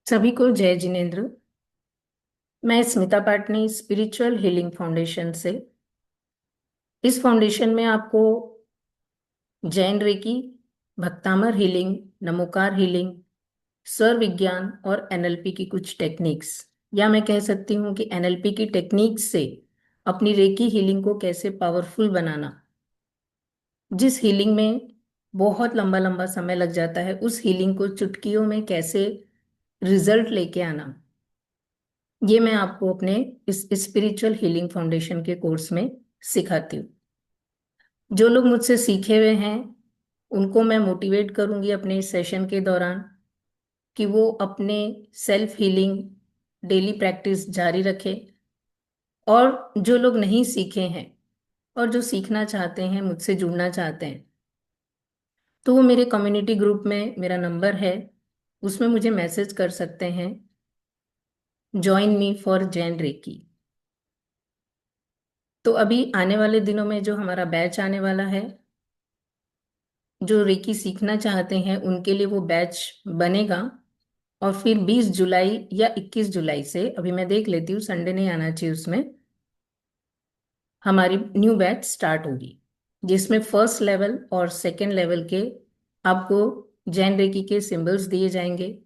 सभी को जय जिनेन्द्र। मैं Smita Patni spiritual healing foundation से। इस फाउंडेशन में आपको Jain reiki, Bhaktamar healing, Namokar healing, स्वर विज्ञान और एनएलपी की कुछ टेक्निक्स, या मैं कह सकती हूँ कि एनएलपी की टेक्निक्स से अपनी रेकी हीलिंग को कैसे पावरफुल बनाना, जिस हीलिंग में बहुत लंबा लंबा समय लग जाता है उस हीलिंग को चुटकियों में कैसे रिजल्ट लेके आना, ये मैं आपको अपने इस स्पिरिचुअल हीलिंग फाउंडेशन के कोर्स में सिखाती हूँ। जो लोग मुझसे सीखे हुए हैं उनको मैं मोटिवेट करूंगी अपने इस सेशन के दौरान कि वो अपने सेल्फ हीलिंग डेली प्रैक्टिस जारी रखें। और जो लोग नहीं सीखे हैं और जो सीखना चाहते हैं, मुझसे जुड़ना चाहते हैं, तो वो मेरे कम्युनिटी ग्रुप में मेरा नंबर है, उसमें मुझे मैसेज कर सकते हैं, join me for Jain reiki. तो अभी आने वाले दिनों में जो हमारा बैच आने वाला है, जो रेकी सीखना चाहते हैं उनके लिए वो बैच बनेगा। और फिर 20 जुलाई या 21 जुलाई से, अभी मैं देख लेती हूँ, संडे नहीं आना चाहिए, उसमें हमारी न्यू बैच स्टार्ट होगी, जिसमें फर्स्ट लेवल और सेकेंड लेवल के आपको जैन रेकी के सिंबल्स दिए जाएंगे,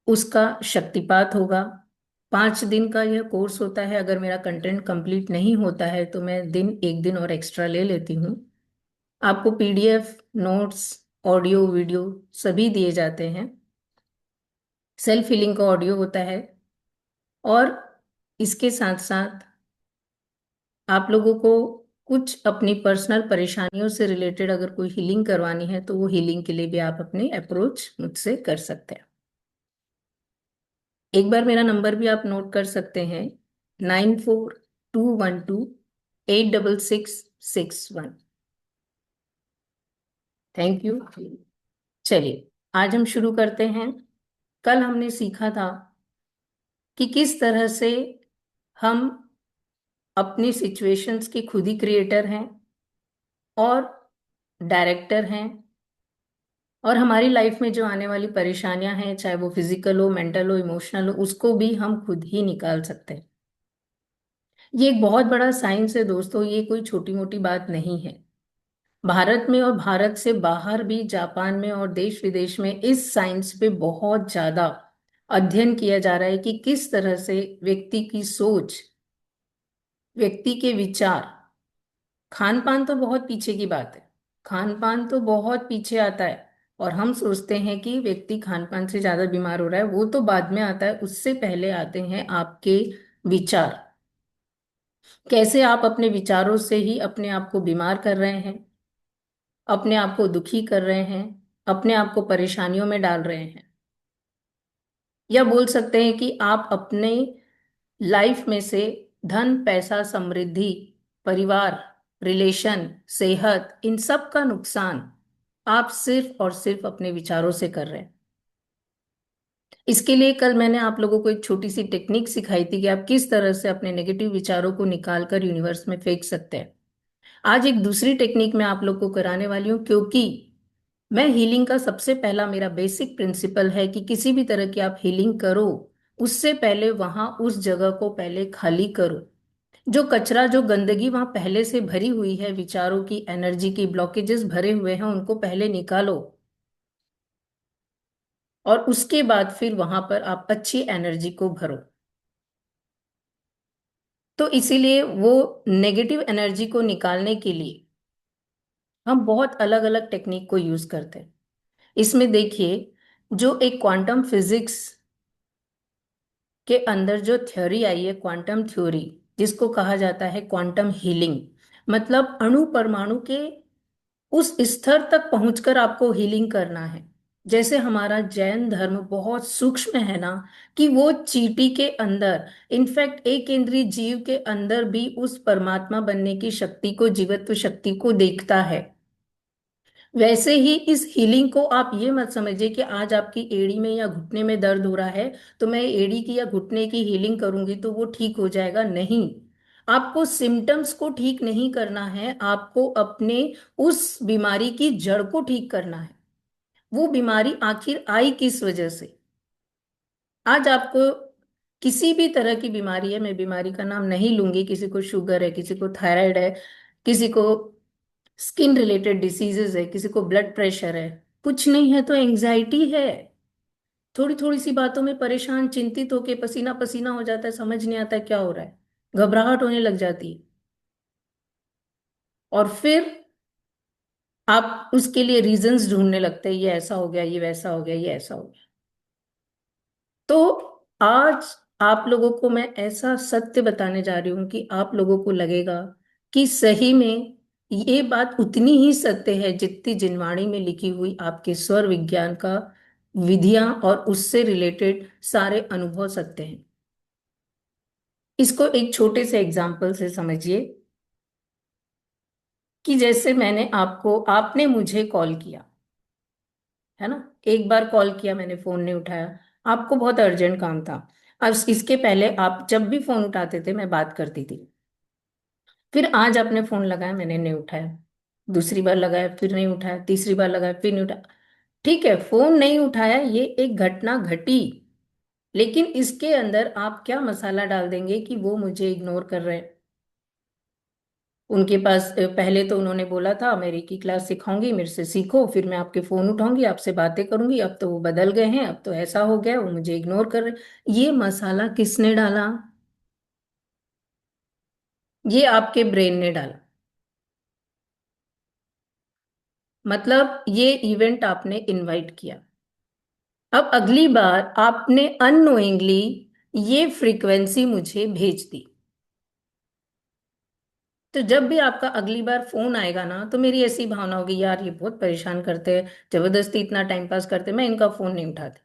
उसका शक्तिपात होगा। 5 दिन का यह कोर्स होता है। अगर मेरा कंटेंट कंप्लीट नहीं होता है तो मैं एक दिन और एक्स्ट्रा ले लेती हूँ। आपको पीडीएफ, नोट्स, ऑडियो, वीडियो सभी दिए जाते हैं। सेल्फ हीलिंग का ऑडियो होता है। और इसके साथ साथ आप लोगों को कुछ अपनी पर्सनल परेशानियों से रिलेटेड अगर कोई हीलिंग करवानी है तो वो हीलिंग के लिए भी आप अपने अप्रोच मुझसे कर सकते हैं। एक बार मेरा नंबर भी आप नोट कर सकते हैं, 9421286661। Thank you. चलिए आज हम शुरू करते हैं। कल हमने सीखा था कि किस तरह से हम अपनी सिचुएशंस के खुद ही क्रिएटर हैं और डायरेक्टर हैं, और हमारी लाइफ में जो आने वाली परेशानियां हैं, चाहे वो फिजिकल हो, मेंटल हो, इमोशनल हो, उसको भी हम खुद ही निकाल सकते हैं। ये एक बहुत बड़ा साइंस है दोस्तों, ये कोई छोटी मोटी बात नहीं है। भारत में और भारत से बाहर भी, जापान में और देश विदेश में इस साइंस पे बहुत ज्यादा अध्ययन किया जा रहा है कि किस तरह से व्यक्ति की सोच, व्यक्ति के विचार, खान पान तो बहुत पीछे की बात है, खान पान तो बहुत पीछे आता है। और हम सोचते हैं कि व्यक्ति खान पान से ज्यादा बीमार हो रहा है, वो तो बाद में आता है। उससे पहले आते हैं आपके विचार। कैसे आप अपने विचारों से ही अपने आप को बीमार कर रहे हैं, अपने आप को दुखी कर रहे हैं, अपने आप को परेशानियों में डाल रहे हैं। या बोल सकते हैं कि आप अपने लाइफ में से धन, पैसा, समृद्धि, परिवार, रिलेशन, सेहत, इन सब का नुकसान आप सिर्फ और सिर्फ अपने विचारों से कर रहे हैं। इसके लिए कल मैंने आप लोगों को एक छोटी सी टेक्निक सिखाई थी कि आप किस तरह से अपने नेगेटिव विचारों को निकालकर यूनिवर्स में फेंक सकते हैं। आज एक दूसरी टेक्निक मैं आप लोग को कराने वाली हूँ, क्योंकि मैं हीलिंग का सबसे पहला, मेरा बेसिक प्रिंसिपल है कि किसी भी तरह की आप हीलिंग करो उससे पहले वहां उस जगह को पहले खाली करो। जो कचरा, जो गंदगी वहां पहले से भरी हुई है, विचारों की, एनर्जी की ब्लॉकेजेस भरे हुए हैं, उनको पहले निकालो। और उसके बाद फिर वहां पर आप अच्छी एनर्जी को भरो। तो इसीलिए वो नेगेटिव एनर्जी को निकालने के लिए हम बहुत अलग अलग टेक्निक को यूज करते हैं। इसमें देखिए, जो एक क्वांटम फिजिक्स के अंदर जो थ्योरी आई है, क्वांटम थ्योरी, जिसको कहा जाता है क्वांटम हीलिंग, मतलब अणु परमाणु के उस स्तर तक पहुंचकर आपको हीलिंग करना है। जैसे हमारा जैन धर्म बहुत सूक्ष्म है ना, कि वो चींटी के अंदर, इनफैक्ट एक इंद्रिय जीव के अंदर भी उस परमात्मा बनने की शक्ति को, जीवत्व शक्ति को देखता है। वैसे ही इस हीलिंग को आप ये मत समझिए कि आज आपकी एड़ी में या घुटने में दर्द हो रहा है तो मैं एड़ी की या घुटने की हीलिंग करूंगी तो वो ठीक हो जाएगा। नहीं, आपको सिम्टम्स को ठीक नहीं करना है, आपको अपने उस बीमारी की जड़ को ठीक करना है। वो बीमारी आखिर आई किस वजह से। आज आपको किसी भी तरह की बीमारी है, मैं बीमारी का नाम नहीं लूंगी, किसी को शुगर है, किसी को थायराइड है, किसी को स्किन रिलेटेड डिसीजेस है, किसी को ब्लड प्रेशर है, कुछ नहीं है तो एंजाइटी है। थोड़ी थोड़ी सी बातों में परेशान चिंतित होके पसीना पसीना हो जाता है, समझ नहीं आता है क्या हो रहा है, घबराहट होने लग जाती है। और फिर आप उसके लिए रीजंस ढूंढने लगते हैं, ये ऐसा हो गया, ये वैसा हो गया, ये ऐसा हो गया। तो आज आप लोगों को मैं ऐसा सत्य बताने जा रही हूं कि आप लोगों को लगेगा कि सही में ये बात उतनी ही सत्य है जितनी जिनवाणी में लिखी हुई आपके स्वर विज्ञान का विधियां और उससे रिलेटेड सारे अनुभव सत्य हैं। इसको एक छोटे से एग्जाम्पल से समझिए कि जैसे मैंने आपको, आपने मुझे कॉल किया, है ना, एक बार कॉल किया, मैंने फोन नहीं उठाया, आपको बहुत अर्जेंट काम था। अब इसके पहले आप जब भी फोन उठाते थे मैं बात करती थी। फिर आज आपने फोन लगाया, मैंने नहीं उठाया, दूसरी बार लगाया फिर नहीं उठाया, तीसरी बार लगाया फिर नहीं उठाया। ठीक है, फोन नहीं उठाया, ये एक घटना घटी, लेकिन इसके अंदर आप क्या मसाला डाल देंगे कि वो मुझे इग्नोर कर रहे हैं। उनके पास पहले तो उन्होंने बोला था अमेरिकी क्लास सिखाऊंगी, मेरे से सीखो, फिर मैं आपके फोन उठाऊंगी, आपसे बातें करूंगी, अब तो वो बदल गए हैं, अब तो ऐसा हो गया, वो मुझे इग्नोर कर रहे। ये मसाला किसने डाला? ये आपके ब्रेन ने डाला। मतलब ये इवेंट आपने इनवाइट किया। अब अगली बार आपने अननोइंगली ये फ्रीक्वेंसी मुझे भेज दी। तो जब भी आपका अगली बार फोन आएगा ना, तो मेरी ऐसी भावना होगी, यार ये बहुत परेशान करते हैं, जबरदस्ती इतना टाइम पास करते हैं, मैं इनका फोन नहीं उठाती।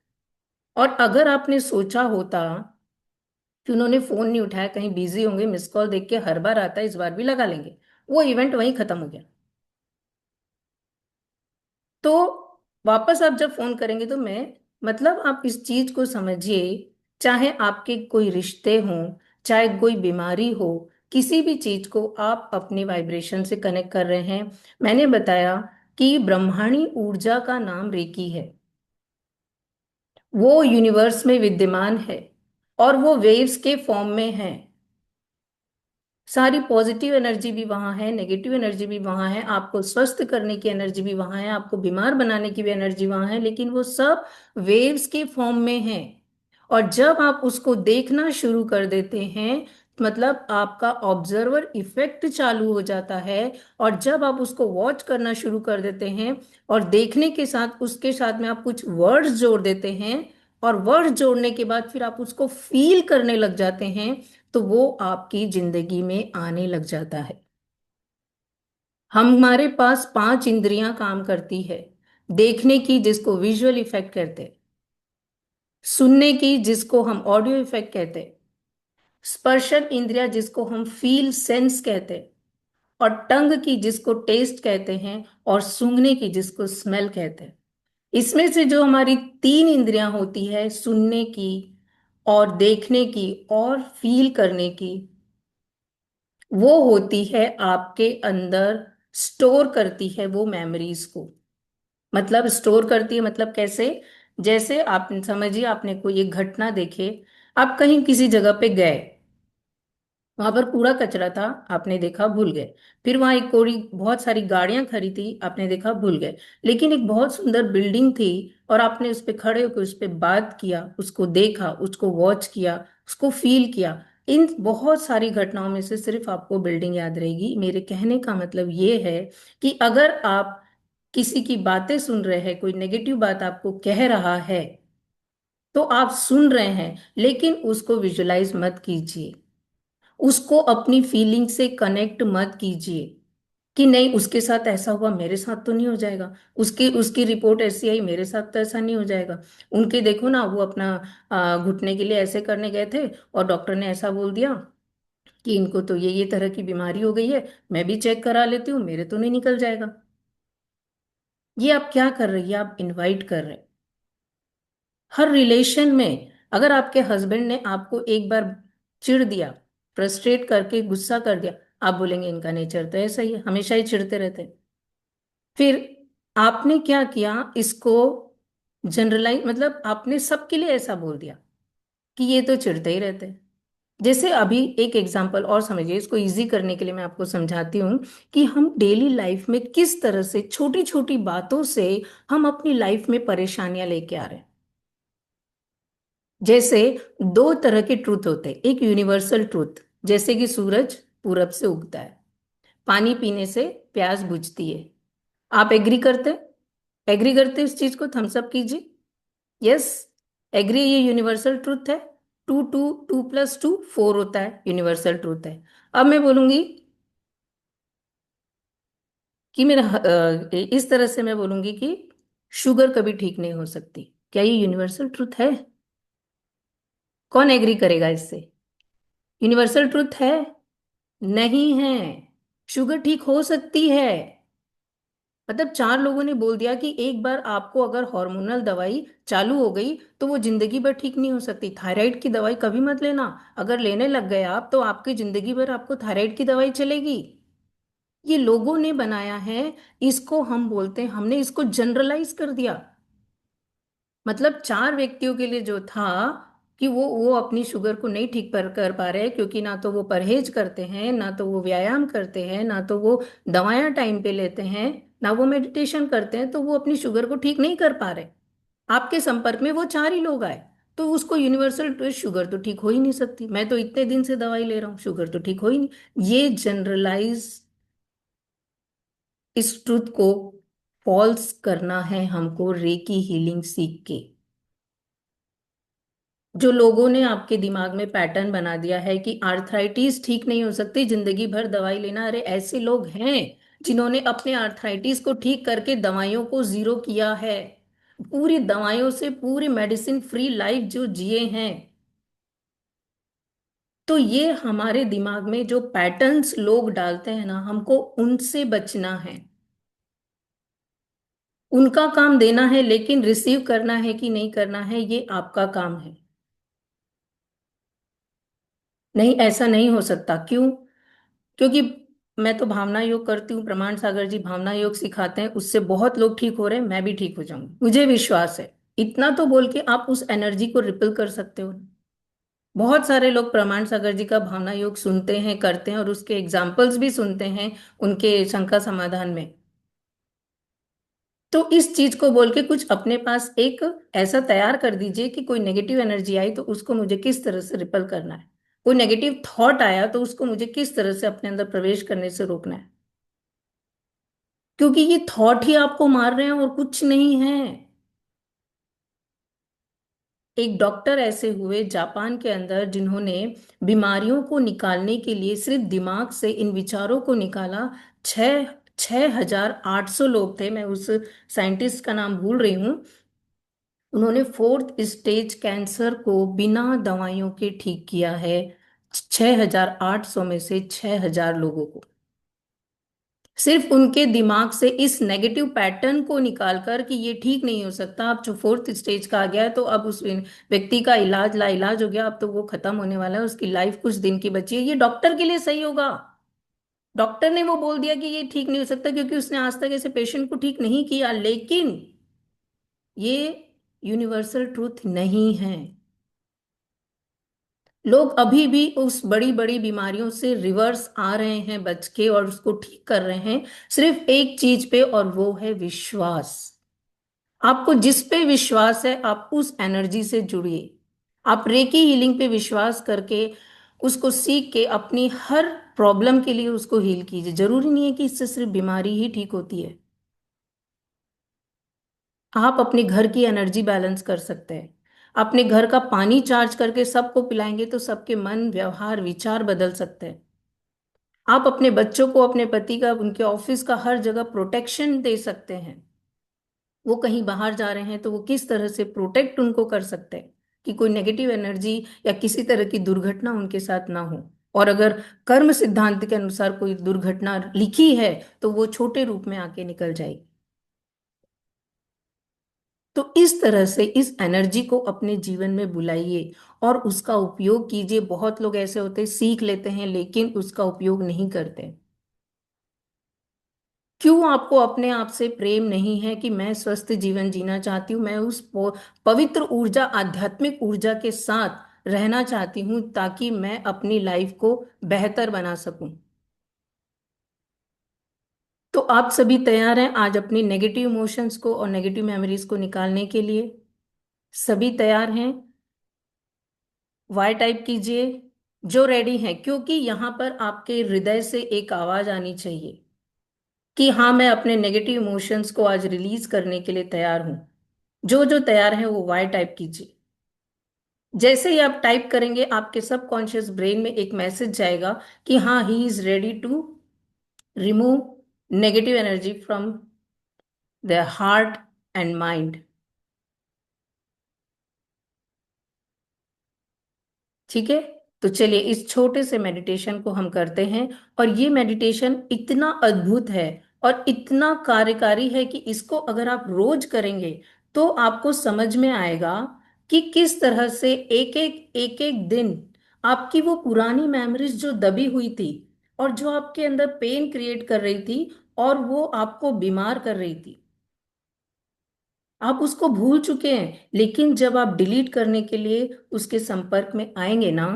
और अगर आपने सोचा होता कि उन्होंने फोन नहीं उठाया, कहीं बिजी होंगे, मिस कॉल देख के हर बार आता है, इस बार भी लगा लेंगे, वो इवेंट वहीं खत्म हो गया। तो वापस आप जब फोन करेंगे तो मैं, मतलब आप इस चीज को समझिए, चाहे आपके कोई रिश्ते हों, चाहे कोई बीमारी हो, किसी भी चीज को आप अपनी वाइब्रेशन से कनेक्ट कर रहे हैं। मैंने बताया कि ब्रह्मांडी ऊर्जा का नाम रेकी है। वो यूनिवर्स में विद्यमान है और वो वेव्स के फॉर्म में है। सारी पॉजिटिव एनर्जी भी वहां है, नेगेटिव एनर्जी भी वहां है, आपको स्वस्थ करने की एनर्जी भी वहां है, आपको बीमार बनाने की भी एनर्जी वहां है, लेकिन वो सब वेव्स के फॉर्म में है। और जब आप उसको देखना शुरू कर देते हैं, मतलब आपका ऑब्जर्वर इफेक्ट चालू हो जाता है। और जब आप उसको वॉच करना शुरू कर देते हैं और देखने के साथ उसके साथ में आप कुछ वर्ड्स जोड़ देते हैं, और वर्ड्स जोड़ने के बाद फिर आप उसको फील करने लग जाते हैं, तो वो आपकी जिंदगी में आने लग जाता है। हमारे पास 5 इंद्रियां काम करती है। देखने की, जिसको विजुअल इफेक्ट कहते हैं, सुनने की, जिसको हम ऑडियो इफेक्ट कहते हैं, स्पर्शन इंद्रिया, जिसको हम फील सेंस कहते हैं, और टंग की, जिसको टेस्ट कहते हैं, और सूंघने की, जिसको स्मेल कहते हैं। इसमें से जो हमारी 3 इंद्रियां होती है, सुनने की और देखने की और फील करने की, वो होती है आपके अंदर, स्टोर करती है वो मेमोरीज को। मतलब स्टोर करती है, मतलब कैसे? जैसे आप समझिए, आपने कोई एक घटना देखे, आप कहीं किसी जगह पे गए, वहां पर कूड़ा कचरा था, आपने देखा, भूल गए। फिर वहां एक कोई बहुत सारी गाड़ियां खड़ी थी, आपने देखा, भूल गए। लेकिन एक बहुत सुंदर बिल्डिंग थी, और आपने उस पर खड़े होकर उस पर बात किया, उसको देखा, उसको वॉच किया, उसको फील किया। इन बहुत सारी घटनाओं में से सिर्फ आपको बिल्डिंग याद रहेगी। मेरे कहने का मतलब ये है कि अगर आप किसी की बातें सुन रहे हैं, कोई नेगेटिव बात आपको कह रहा है, तो आप सुन रहे हैं, लेकिन उसको विजुलाइज मत कीजिए, उसको अपनी फीलिंग से कनेक्ट मत कीजिए कि नहीं उसके साथ ऐसा हुआ, मेरे साथ तो नहीं हो जाएगा, उसकी उसकी रिपोर्ट ऐसी आई, मेरे साथ तो ऐसा नहीं हो जाएगा। उनके देखो ना, वो अपना घुटने के लिए ऐसे करने गए थे, और डॉक्टर ने ऐसा बोल दिया कि इनको तो ये तरह की बीमारी हो गई है, मैं भी चेक करा लेती हूँ, मेरे तो नहीं निकल जाएगा। ये आप क्या कर रही है? आप इनवाइट कर रहे हैं। हर रिलेशन में अगर आपके हस्बैंड ने आपको एक बार चिढ़ दिया, फ्रस्ट्रेट करके गुस्सा कर दिया, आप बोलेंगे इनका नेचर तो ऐसा ही है, हमेशा ही चिढ़ते रहते हैं। फिर आपने क्या किया, इसको जनरलाइज, मतलब आपने सबके लिए ऐसा बोल दिया कि ये तो चिढ़ते ही रहते हैं। जैसे अभी एक एग्जांपल और समझिए, इसको इजी करने के लिए मैं आपको समझाती हूँ कि हम डेली लाइफ में किस तरह से छोटी छोटी बातों से हम अपनी लाइफ में परेशानियां लेके आ रहे हैं। जैसे दो तरह के ट्रूथ होते हैं, एक यूनिवर्सल ट्रूथ, जैसे कि सूरज पूरब से उगता है, पानी पीने से प्यास बुझती है। आप एग्री करते, एग्री करते इस चीज को, थम्स अप कीजिए। यस, एग्री, ये यूनिवर्सल ट्रूथ है। Two two two plus two four होता है, यूनिवर्सल ट्रूथ है। अब मैं बोलूंगी कि इस तरह से मैं बोलूंगी कि शुगर कभी ठीक नहीं हो सकती। क्या ये यूनिवर्सल ट्रूथ है? कौन एग्री करेगा इससे? यूनिवर्सल ट्रूथ है? नहीं है। शुगर ठीक हो सकती है। मतलब चार लोगों ने बोल दिया कि एक बार आपको अगर हार्मोनल दवाई चालू हो गई तो वो जिंदगी भर ठीक नहीं हो सकती। थायराइड की दवाई कभी मत लेना, अगर लेने लग गए आप तो आपकी जिंदगी भर आपको थायराइड की दवाई चलेगी। ये लोगों ने बनाया है, इसको हम बोलते हैं, हमने इसको जनरलाइज कर दिया। मतलब चार व्यक्तियों के लिए जो था कि वो अपनी शुगर को नहीं ठीक कर पा रहे, क्योंकि ना तो वो परहेज करते हैं, ना तो वो व्यायाम करते हैं, ना तो वो दवाएं टाइम पे लेते हैं, ना वो मेडिटेशन करते हैं, तो वो अपनी शुगर को ठीक नहीं कर पा रहे। आपके संपर्क में वो चार ही लोग आए, तो उसको यूनिवर्सल शुगर तो ठीक हो ही नहीं सकती, मैं तो इतने दिन से दवाई ले रहा हूँ, शुगर तो ठीक हो ही नहीं। ये जनरलाइज, इस ट्रुथ को फॉल्स करना है हमको रेकी हीलिंग सीख के। जो लोगों ने आपके दिमाग में पैटर्न बना दिया है कि आर्थराइटिस ठीक नहीं हो सकती, जिंदगी भर दवाई लेना, अरे ऐसे लोग हैं जिन्होंने अपने आर्थराइटिस को ठीक करके दवाइयों को जीरो किया है, पूरी दवाइयों से पूरी मेडिसिन फ्री लाइफ जो जिए हैं। तो ये हमारे दिमाग में जो पैटर्न्स लोग डालते हैं ना, हमको उनसे बचना है। उनका काम देना है, लेकिन रिसीव करना है कि नहीं करना है ये आपका काम है। नहीं, ऐसा नहीं हो सकता। क्यों? क्योंकि मैं तो भावना योग करती हूँ, प्रमाण सागर जी भावना योग सिखाते हैं, उससे बहुत लोग ठीक हो रहे हैं, मैं भी ठीक हो जाऊंगी, मुझे विश्वास है। इतना तो बोल के आप उस एनर्जी को रिपल कर सकते हो। बहुत सारे लोग प्रमाण सागर जी का भावना योग सुनते हैं, करते हैं, और उसके एग्जाम्पल्स भी सुनते हैं उनके शंका समाधान में। तो इस चीज को बोल के कुछ अपने पास एक ऐसा तैयार कर दीजिए कि कोई नेगेटिव एनर्जी आई तो उसको मुझे किस तरह से रिपल करना है, कोई नेगेटिव थॉट आया तो उसको मुझे किस तरह से अपने अंदर प्रवेश करने से रोकना है। क्योंकि ये थॉट ही आपको मार रहे हैं और कुछ नहीं है। एक डॉक्टर ऐसे हुए जापान के अंदर जिन्होंने बीमारियों को निकालने के लिए सिर्फ दिमाग से इन विचारों को निकाला। छह 6,800 लोग थे, मैं उस साइंटिस्ट का नाम भूल रही हूँ। उन्होंने फोर्थ स्टेज कैंसर को बिना दवाइयों के ठीक किया है, 6,800 में से 6,000 लोगों को। सिर्फ उनके दिमाग से इस नेगेटिव पैटर्न को निकालकर कि ये ठीक नहीं हो सकता, अब जो फोर्थ स्टेज का आ गया है तो अब उस व्यक्ति का इलाज ला इलाज हो गया, अब तो वो खत्म होने वाला है, उसकी लाइफ कुछ दिन की बची है, ये डॉक्टर के लिए सही होगा। डॉक्टर ने वो बोल दिया कि ये ठीक नहीं हो सकता क्योंकि उसने आज तक ऐसे पेशेंट को ठीक नहीं किया, लेकिन ये यूनिवर्सल ट्रूथ नहीं है। लोग अभी भी उस बड़ी बड़ी बीमारियों से रिवर्स आ रहे हैं बच के, और उसको ठीक कर रहे हैं सिर्फ एक चीज पे, और वो है विश्वास। आपको जिस पे विश्वास है आप उस एनर्जी से जुड़िए। आप रेकी हीलिंग पे विश्वास करके उसको सीख के अपनी हर प्रॉब्लम के लिए उसको हील कीजिए। जरूरी नहीं है कि इससे सिर्फ बीमारी ही ठीक होती है। आप अपने घर की एनर्जी बैलेंस कर सकते हैं। अपने घर का पानी चार्ज करके सबको पिलाएंगे तो सबके मन, व्यवहार, विचार बदल सकते हैं। आप अपने बच्चों को, अपने पति का, उनके ऑफिस का, हर जगह प्रोटेक्शन दे सकते हैं। वो कहीं बाहर जा रहे हैं तो वो किस तरह से प्रोटेक्ट उनको कर सकते हैं कि कोई नेगेटिव एनर्जी या किसी तरह की दुर्घटना उनके साथ ना हो। और अगर कर्म सिद्धांत के अनुसार कोई दुर्घटना लिखी है तो वो छोटे रूप में आके निकल जाएगी। तो इस तरह से इस एनर्जी को अपने जीवन में बुलाइए और उसका उपयोग कीजिए। बहुत लोग ऐसे होते हैं सीख लेते हैं लेकिन उसका उपयोग नहीं करते। क्यों आपको अपने आप से प्रेम नहीं है कि मैं स्वस्थ जीवन जीना चाहती हूँ, मैं उस पवित्र ऊर्जा, आध्यात्मिक ऊर्जा के साथ रहना चाहती हूँ ताकि मैं अपनी लाइफ को बेहतर बना सकूं। तो आप सभी तैयार हैं आज अपनी नेगेटिव इमोशंस को और नेगेटिव मेमोरीज को निकालने के लिए? सभी तैयार हैं? वाई टाइप कीजिए जो रेडी हैं, क्योंकि यहां पर आपके हृदय से एक आवाज आनी चाहिए कि हाँ, मैं अपने नेगेटिव इमोशंस को आज रिलीज करने के लिए तैयार हूं। जो जो तैयार हैं वो वाई टाइप कीजिए। जैसे ही आप टाइप करेंगे आपके सबकॉन्शियस ब्रेन में एक मैसेज जाएगा कि हाँ, he is ready to remove negative energy from the heart and mind. ठीक है, तो चलिए इस छोटे से मेडिटेशन को हम करते हैं। और ये मेडिटेशन इतना अद्भुत है और इतना कार्यकारी है कि इसको अगर आप रोज करेंगे तो आपको समझ में आएगा कि किस तरह से एक एक दिन आपकी वो पुरानी मेमोरीज जो दबी हुई थी और जो आपके अंदर पेन क्रिएट कर रही थी और वो आपको बीमार कर रही थी, आप उसको भूल चुके हैं। लेकिन जब आप डिलीट करने के लिए उसके संपर्क में आएंगे ना,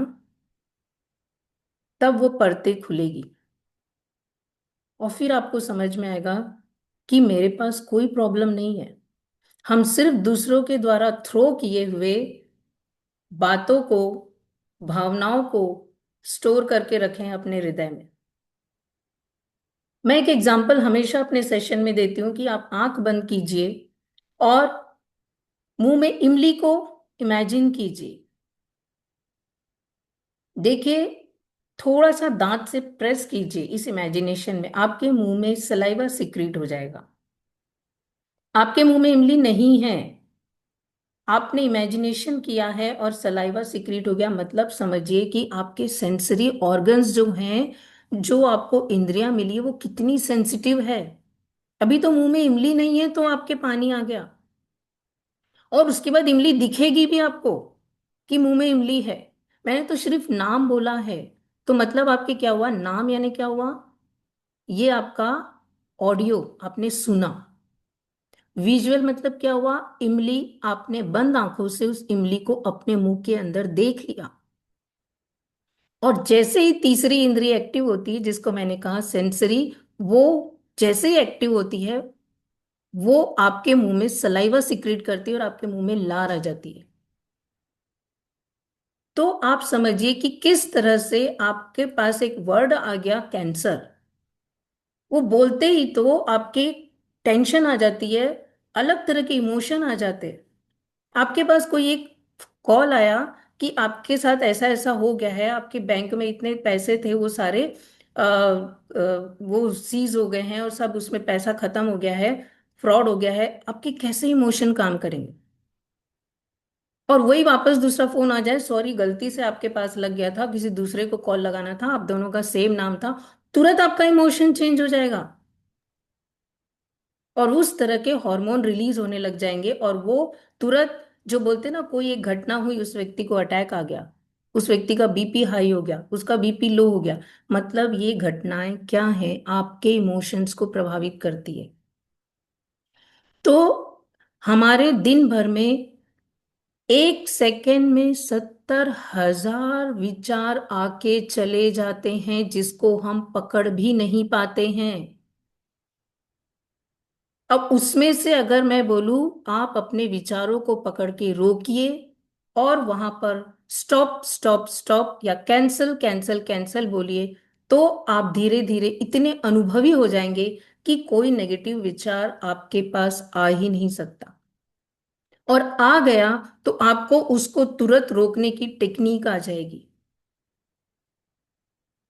तब वो परतें खुलेगी और फिर आपको समझ में आएगा कि मेरे पास कोई प्रॉब्लम नहीं है। हम सिर्फ दूसरों के द्वारा थ्रो किए हुए बातों को, भावनाओं को स्टोर करके रखे हैं अपने हृदय में। मैं एक एग्जांपल हमेशा अपने सेशन में देती हूँ कि आप आंख बंद कीजिए और मुंह में इमली को इमेजिन कीजिए। देखिए, थोड़ा सा दांत से प्रेस कीजिए, इस इमेजिनेशन में आपके मुंह में सलाइवा सिक्रीट हो जाएगा। आपके मुंह में इमली नहीं है, आपने इमेजिनेशन किया है और सलाइवा सिक्रीट हो गया। मतलब समझिए कि आपके सेंसरी ऑर्गन्स जो हैं, जो आपको इंद्रियां मिली है, वो कितनी सेंसिटिव है। अभी तो मुंह में इमली नहीं है तो आपके पानी आ गया, और उसके बाद इमली दिखेगी भी आपको कि मुंह में इमली है। मैंने तो सिर्फ नाम बोला है, तो मतलब आपके क्या हुआ, नाम यानी क्या हुआ, ये आपका ऑडियो आपने सुना। विजुअल मतलब क्या हुआ, इमली आपने बंद आंखों से उस इमली को अपने मुंह के अंदर देख लिया। और जैसे ही तीसरी इंद्रिय एक्टिव होती है, जिसको मैंने कहा सेंसरी, वो जैसे ही एक्टिव होती है, वो आपके मुंह में सलाइवा सिक्रीट करती है और आपके मुंह में लार आ जाती है। तो आप समझिए कि किस तरह से आपके पास एक वर्ड आ गया, कैंसर। वो बोलते ही तो आपकी टेंशन आ जाती है, अलग तरह के इमोशन आ जाते हैं। आपके पास कोई एक कॉल आया कि आपके साथ ऐसा ऐसा हो गया है, आपके बैंक में इतने पैसे थे वो सारे वो सीज हो गए हैं और सब उसमें पैसा खत्म हो गया है, फ्रॉड हो गया है। आपके कैसे इमोशन काम करेंगे? और वही वापस दूसरा फोन आ जाए, सॉरी गलती से आपके पास लग गया था, किसी दूसरे को कॉल लगाना था, आप दोनों का सेम नाम था, तुरंत आपका इमोशन चेंज हो जाएगा और उस तरह के हार्मोन रिलीज होने लग जाएंगे। और वो तुरंत, जो बोलते हैं ना, कोई एक घटना हुई, उस व्यक्ति को अटैक आ गया, उस व्यक्ति का बीपी हाई हो गया, उसका बीपी लो हो गया। मतलब ये घटनाएं क्या हैं, आपके इमोशंस को प्रभावित करती है। तो हमारे दिन भर में एक सेकेंड में 70,000 विचार आके चले जाते हैं जिसको हम पकड़ भी नहीं पाते हैं। अब उसमें से अगर मैं बोलूं, आप अपने विचारों को पकड़ के रोकिए और वहां पर स्टॉप स्टॉप स्टॉप या कैंसल कैंसल कैंसल बोलिए, तो आप धीरे धीरे इतने अनुभवी हो जाएंगे कि कोई नेगेटिव विचार आपके पास आ ही नहीं सकता। और आ गया तो आपको उसको तुरंत रोकने की टेक्निक आ जाएगी।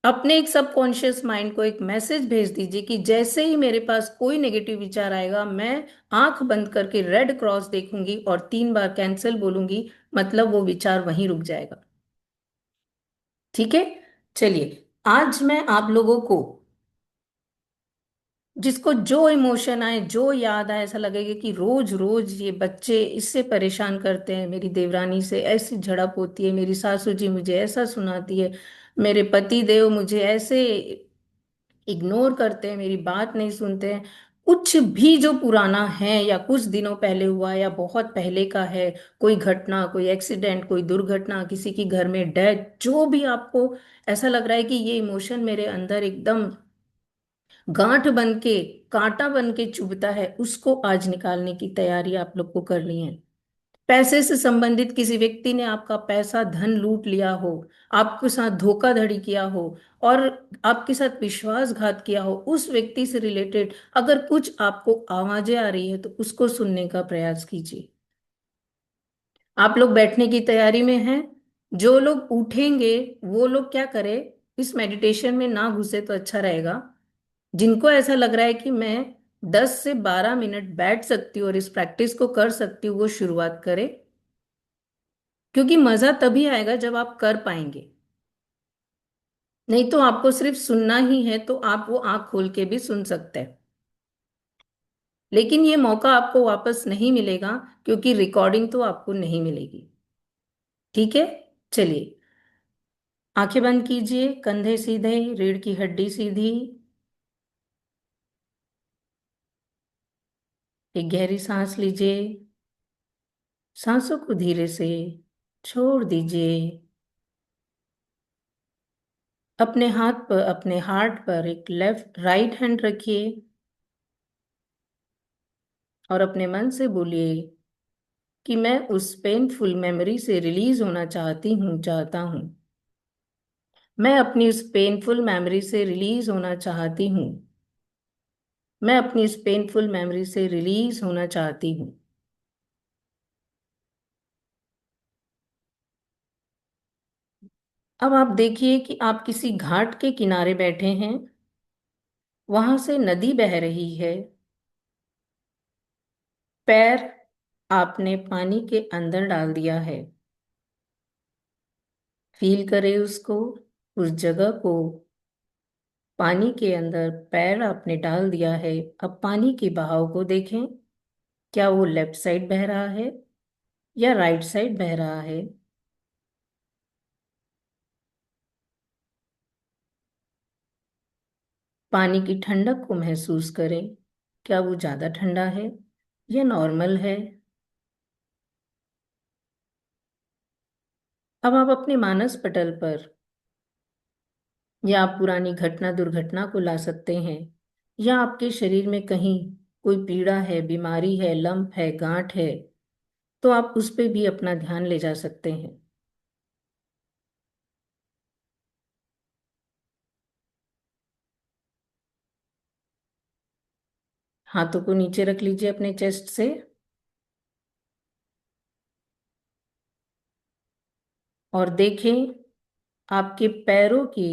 अपने एक सबकॉन्शियस माइंड को एक मैसेज भेज दीजिए कि जैसे ही मेरे पास कोई नेगेटिव विचार आएगा, मैं आंख बंद करके रेड क्रॉस देखूंगी और 3 बार कैंसिल बोलूंगी, मतलब वो विचार वहीं रुक जाएगा। ठीक है, चलिए आज मैं आप लोगों को, जिसको जो इमोशन आए, जो याद आए, ऐसा लगेगा कि रोज रोज ये बच्चे इससे परेशान करते हैं, मेरी देवरानी से ऐसी झड़प होती है, मेरी सासू जी मुझे ऐसा सुनाती है, मेरे पति देव मुझे ऐसे इग्नोर करते हैं, मेरी बात नहीं सुनते हैं। कुछ भी जो पुराना है या कुछ दिनों पहले हुआ या बहुत पहले का है, कोई घटना, कोई एक्सीडेंट, कोई दुर्घटना, किसी की घर में डेथ, जो भी आपको ऐसा लग रहा है कि ये इमोशन मेरे अंदर एकदम गांठ बन के, कांटा बन के चुभता है, उसको आज निकालने की तैयारी आप लोग को करनी है। पैसे से संबंधित किसी व्यक्ति ने आपका पैसा, धन लूट लिया हो, आपके साथ धोखाधड़ी किया हो और आपके साथ विश्वासघात किया हो, उस व्यक्ति से रिलेटेड अगर कुछ आपको आवाजें आ रही है तो उसको सुनने का प्रयास कीजिए। आप लोग बैठने की तैयारी में हैं? जो लोग उठेंगे वो लोग क्या करें, इस मेडिटेशन में ना घुसे तो अच्छा रहेगा। जिनको ऐसा लग रहा है कि मैं 10 से 12 मिनट बैठ सकती हूँ और इस प्रैक्टिस को कर सकती हूँ, वो शुरुआत करें। क्योंकि मजा तभी आएगा जब आप कर पाएंगे। नहीं तो आपको सिर्फ सुनना ही है तो आप वो आंख खोल के भी सुन सकते हैं, लेकिन ये मौका आपको वापस नहीं मिलेगा, क्योंकि रिकॉर्डिंग तो आपको नहीं मिलेगी। ठीक है, चलिए, आंखें बंद कीजिए, कंधे सीधे, रीढ़ की हड्डी सीधी। एक गहरी सांस लीजिए, सांसों को धीरे से छोड़ दीजिए। अपने हाथ पर, अपने हार्ट पर एक लेफ्ट राइट हैंड रखिए और अपने मन से बोलिए कि मैं उस पेनफुल मेमोरी से रिलीज होना चाहता हूँ। मैं अपनी उस पेनफुल मेमोरी से रिलीज होना चाहती हूँ। मैं अपनी इस पेनफुल मेमोरी से रिलीज होना चाहती हूँ। अब आप देखिए कि आप किसी घाट के किनारे बैठे हैं, वहां से नदी बह रही है। पैर आपने पानी के अंदर डाल दिया है। फील करें उसको, उस जगह को। पानी के अंदर पैर आपने डाल दिया है। अब पानी के बहाव को देखें, क्या वो लेफ्ट साइड बह रहा है या राइट साइड बह रहा है। पानी की ठंडक को महसूस करें, क्या वो ज्यादा ठंडा है या नॉर्मल है। अब आप अपने मानस पटल पर, या आप पुरानी घटना दुर्घटना को ला सकते हैं, या आपके शरीर में कहीं कोई पीड़ा है, बीमारी है, लंप है, गांठ है, तो आप उस पे भी अपना ध्यान ले जा सकते हैं। हाथों को नीचे रख लीजिए अपने चेस्ट से और देखें आपके पैरों की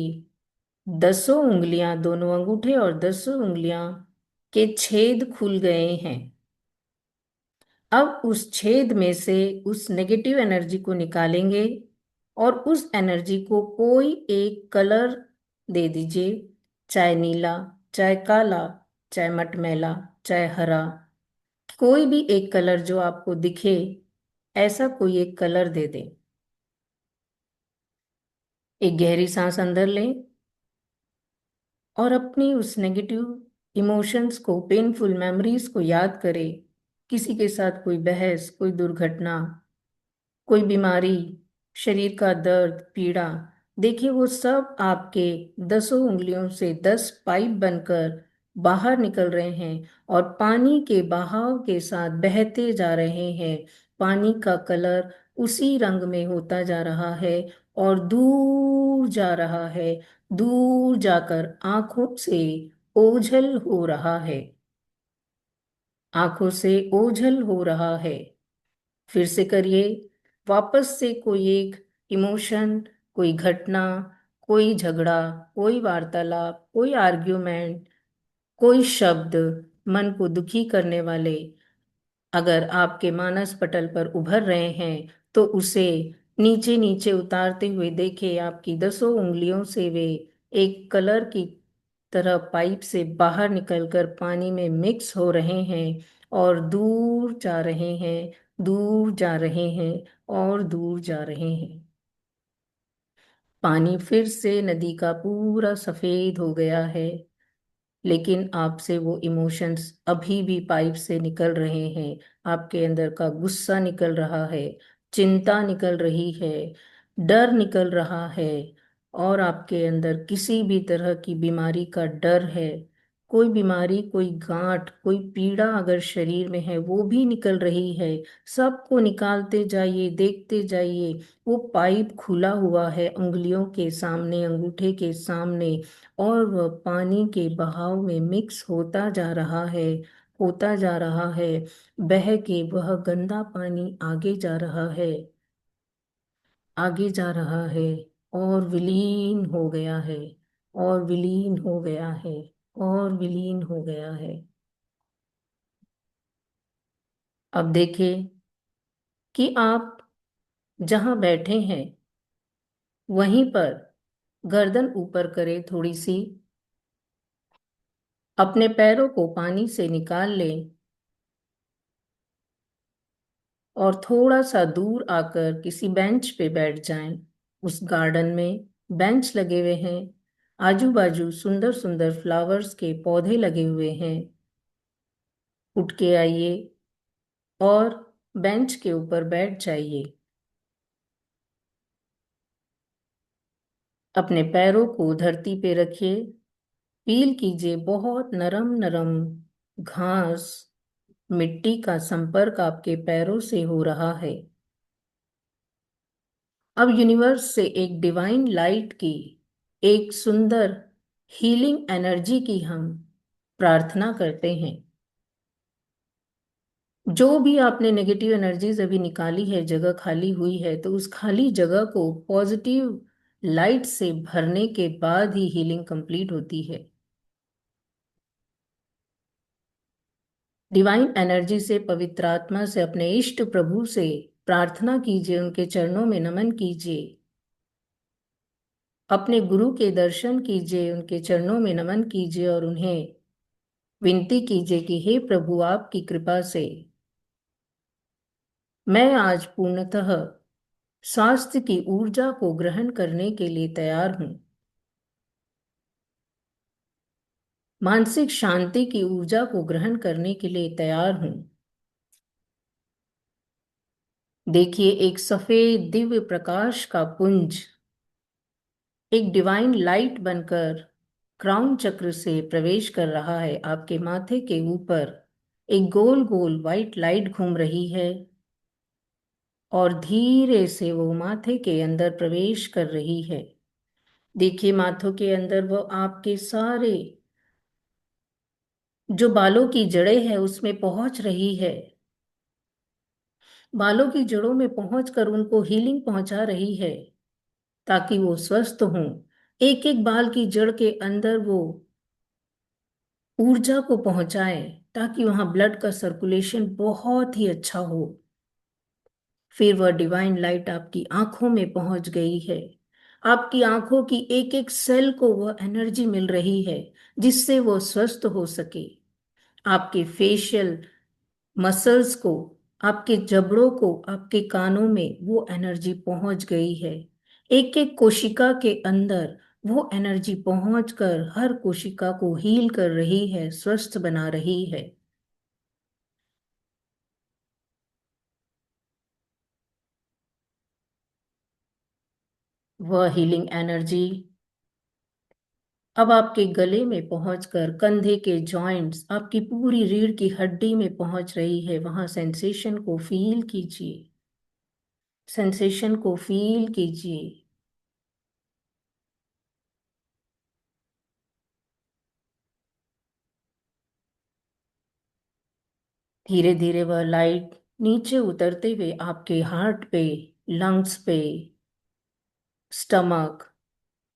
10 उंगलियां, दोनों अंगूठे और 10 उंगलियां के छेद खुल गए हैं। अब उस छेद में से उस नेगेटिव एनर्जी को निकालेंगे और उस एनर्जी को कोई एक कलर दे दीजिए, चाहे नीला, चाहे काला, चाहे मटमैला, चाहे हरा, कोई भी एक कलर जो आपको दिखे, ऐसा कोई एक कलर दे दें। एक गहरी सांस अंदर लें और अपनी उस नेगेटिव इमोशंस को, पेनफुल मेमोरीज को याद करें। किसी के साथ कोई बहस, कोई दुर्घटना, कोई बीमारी, शरीर का दर्द, पीड़ा, देखिए वो सब आपके 10 उंगलियों से 10 पाइप बनकर बाहर निकल रहे हैं और पानी के बहाव के साथ बहते जा रहे हैं। पानी का कलर उसी रंग में होता जा रहा है और दूर जा रहा है, दूर जाकर आंखों से ओझल हो रहा है, आंखों से ओझल हो रहा है। फिर से करिए, वापस से कोई एक इमोशन, कोई घटना, कोई झगड़ा, कोई वार्तालाप, कोई आर्ग्यूमेंट, कोई शब्द मन को दुखी करने वाले अगर आपके मानस पटल पर उभर रहे हैं तो उसे नीचे नीचे उतारते हुए देखें। आपकी 10 उंगलियों से वे एक कलर की तरह पाइप से बाहर निकलकर पानी में मिक्स हो रहे हैं और दूर जा रहे हैं, दूर जा रहे हैं और दूर जा रहे हैं। पानी फिर से नदी का पूरा सफेद हो गया है। लेकिन आपसे वो इमोशंस अभी भी पाइप से निकल रहे हैं। आपके अंदर का गुस्सा निकल रहा है, चिंता निकल रही है, डर निकल रहा है, और आपके अंदर किसी भी तरह की बीमारी का डर है। कोई बीमारी, कोई गांठ, कोई पीड़ा अगर शरीर में है वो भी निकल रही है। सबको निकालते जाइए, देखते जाइए। वो पाइप खुला हुआ है उंगलियों के सामने, अंगूठे के सामने, और वह पानी के बहाव में मिक्स होता जा रहा है, होता जा रहा है। बह के वह गंदा पानी आगे जा रहा है, आगे जा रहा है, और विलीन हो गया है, और विलीन हो गया है, और विलीन हो गया है। अब देखिए कि आप जहां बैठे हैं वहीं पर गर्दन ऊपर करें थोड़ी सी, अपने पैरों को पानी से निकाल लें, और थोड़ा सा दूर आकर किसी बेंच पे बैठ जाएं। उस गार्डन में बेंच लगे हुए हैं, आजू बाजू सुंदर सुंदर फ्लावर्स के पौधे लगे हुए हैं। उठ के आइए और बेंच के ऊपर बैठ जाइए। अपने पैरों को धरती पे रखिए, फील कीजिए बहुत नरम नरम घास, मिट्टी का संपर्क आपके पैरों से हो रहा है। अब यूनिवर्स से एक डिवाइन लाइट की, एक सुंदर हीलिंग एनर्जी की हम प्रार्थना करते हैं। जो भी आपने नेगेटिव एनर्जीज अभी निकाली है, जगह खाली हुई है, तो उस खाली जगह को पॉजिटिव लाइट से भरने के बाद ही हीलिंग कंप्लीट होती है। डिवाइन एनर्जी से, पवित्र आत्मा से, अपने इष्ट प्रभु से प्रार्थना कीजिए, उनके चरणों में नमन कीजिए। अपने गुरु के दर्शन कीजिए, उनके चरणों में नमन कीजिए, और उन्हें विनती कीजिए कि हे प्रभु, आपकी कृपा से मैं आज पूर्णतः स्वास्थ्य की ऊर्जा को ग्रहण करने के लिए तैयार हूं। मानसिक शांति की ऊर्जा को ग्रहण करने के लिए तैयार हूं। देखिए, एक सफेद दिव्य प्रकाश का पुंज एक डिवाइन लाइट बनकर क्राउन चक्र से प्रवेश कर रहा है। आपके माथे के ऊपर एक गोल गोल व्हाइट लाइट घूम रही है, और धीरे से वो माथे के अंदर प्रवेश कर रही है। देखिए, माथों के अंदर वो आपके सारे जो बालों की जड़ें हैं उसमें पहुंच रही है। बालों की जड़ों में पहुंचकर उनको हीलिंग पहुंचा रही है, ताकि वो स्वस्थ हों। एक एक बाल की जड़ के अंदर वो ऊर्जा को पहुंचाए, ताकि वहां ब्लड का सर्कुलेशन बहुत ही अच्छा हो। फिर वह डिवाइन लाइट आपकी आंखों में पहुंच गई है। आपकी आंखों की एक एक सेल को वह एनर्जी मिल रही है, जिससे वो स्वस्थ हो सके। आपके फेशियल मसल्स को, आपके जबड़ों को, आपके कानों में वो एनर्जी पहुंच गई है। एक एक कोशिका के अंदर वो एनर्जी पहुंचकर हर कोशिका को हील कर रही है, स्वस्थ बना रही है। वह हीलिंग एनर्जी अब आपके गले में पहुंचकर कंधे के जॉइंट्स, आपकी पूरी रीढ़ की हड्डी में पहुंच रही है। वहां सेंसेशन को फील कीजिए, सेंसेशन को फील कीजिए। धीरे धीरे वह लाइट नीचे उतरते हुए आपके हार्ट पे, लंग्स पे, stomach,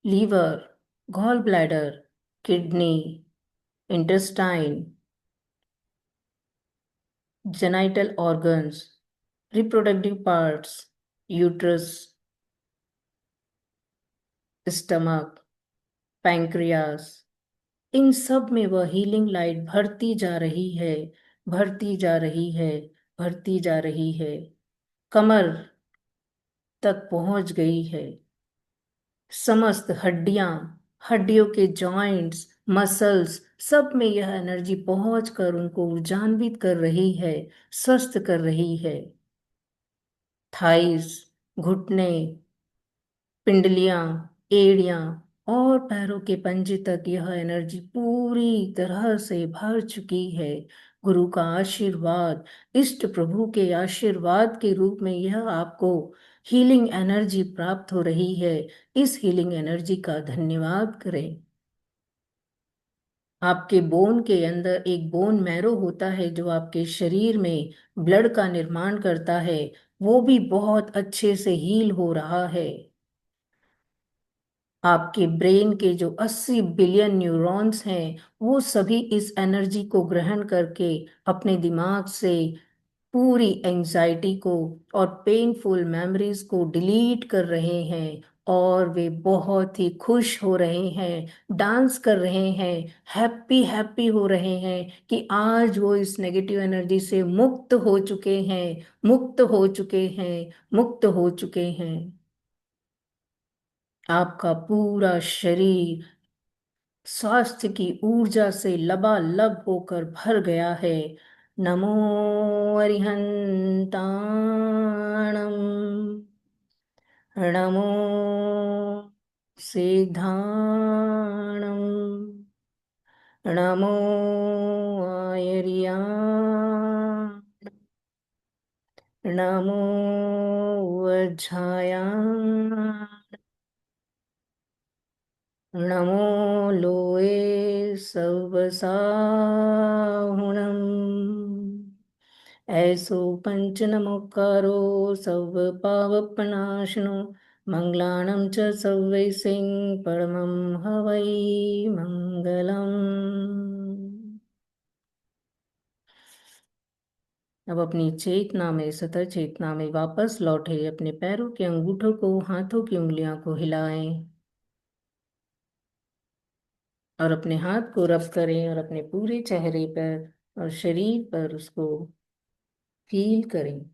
liver, gall bladder, kidney, intestine, genital organs, reproductive parts, uterus, stomach, pancreas, इन सब में वह हीलिंग लाइट भरती जा रही है, भरती जा रही है, भरती जा रही है। कमर तक पहुंच गई है। समस्त हड्डियां, हड्डियों के जॉइंट्स, मसल्स, सब में यह एनर्जी पहुंच कर उनको ऊर्जान्वित कर रही है, स्वस्थ कर रही है। थाइस, घुटने, पिंडलियां, एड़ियां और पैरों के पंजे तक यह एनर्जी पूरी तरह से भर चुकी है। गुरु का आशीर्वाद, इष्ट प्रभु के आशीर्वाद के रूप में यह आपको हीलिंग एनर्जी प्राप्त हो रही है। इस हीलिंग एनर्जी का धन्यवाद करें। आपके बोन के अंदर एक बोन मैरो होता है जो आपके शरीर में ब्लड का निर्माण करता है, वो भी बहुत अच्छे से हील हो रहा है। आपके ब्रेन के जो 80 बिलियन न्यूरॉन्स हैं वो सभी इस एनर्जी को ग्रहण करके अपने दिमाग से पूरी एंजाइटी को और पेनफुल मेमोरीज को डिलीट कर रहे हैं, और वे बहुत ही खुश हो रहे हैं, डांस कर रहे हैं, हैप्पी हैप्पी हो रहे हैं कि आज वो इस नेगेटिव एनर्जी से मुक्त हो चुके हैं, मुक्त हो चुके हैं, मुक्त हो चुके हैं। आपका पूरा शरीर स्वास्थ्य की ऊर्जा से लबालब होकर भर गया है। नमो अरिहंताणम, नमो सिद्धाणम, नमो आयर्याण, नमो वज्झायाण, नमो लोए सवसाहुणम्। ऐसो पंच नमोकारो सव पावपनाशनो मंगलाणं च सव्वैसिं परमं हवै मंगलम्। अब अपनी चेतना में, सतह चेतना में वापस लौटे। अपने पैरों के अंगूठों को, हाथों की उंगलियां को हिलाएं और अपने हाथ को रब करें और अपने पूरे चेहरे पर और शरीर पर उसको फील करें।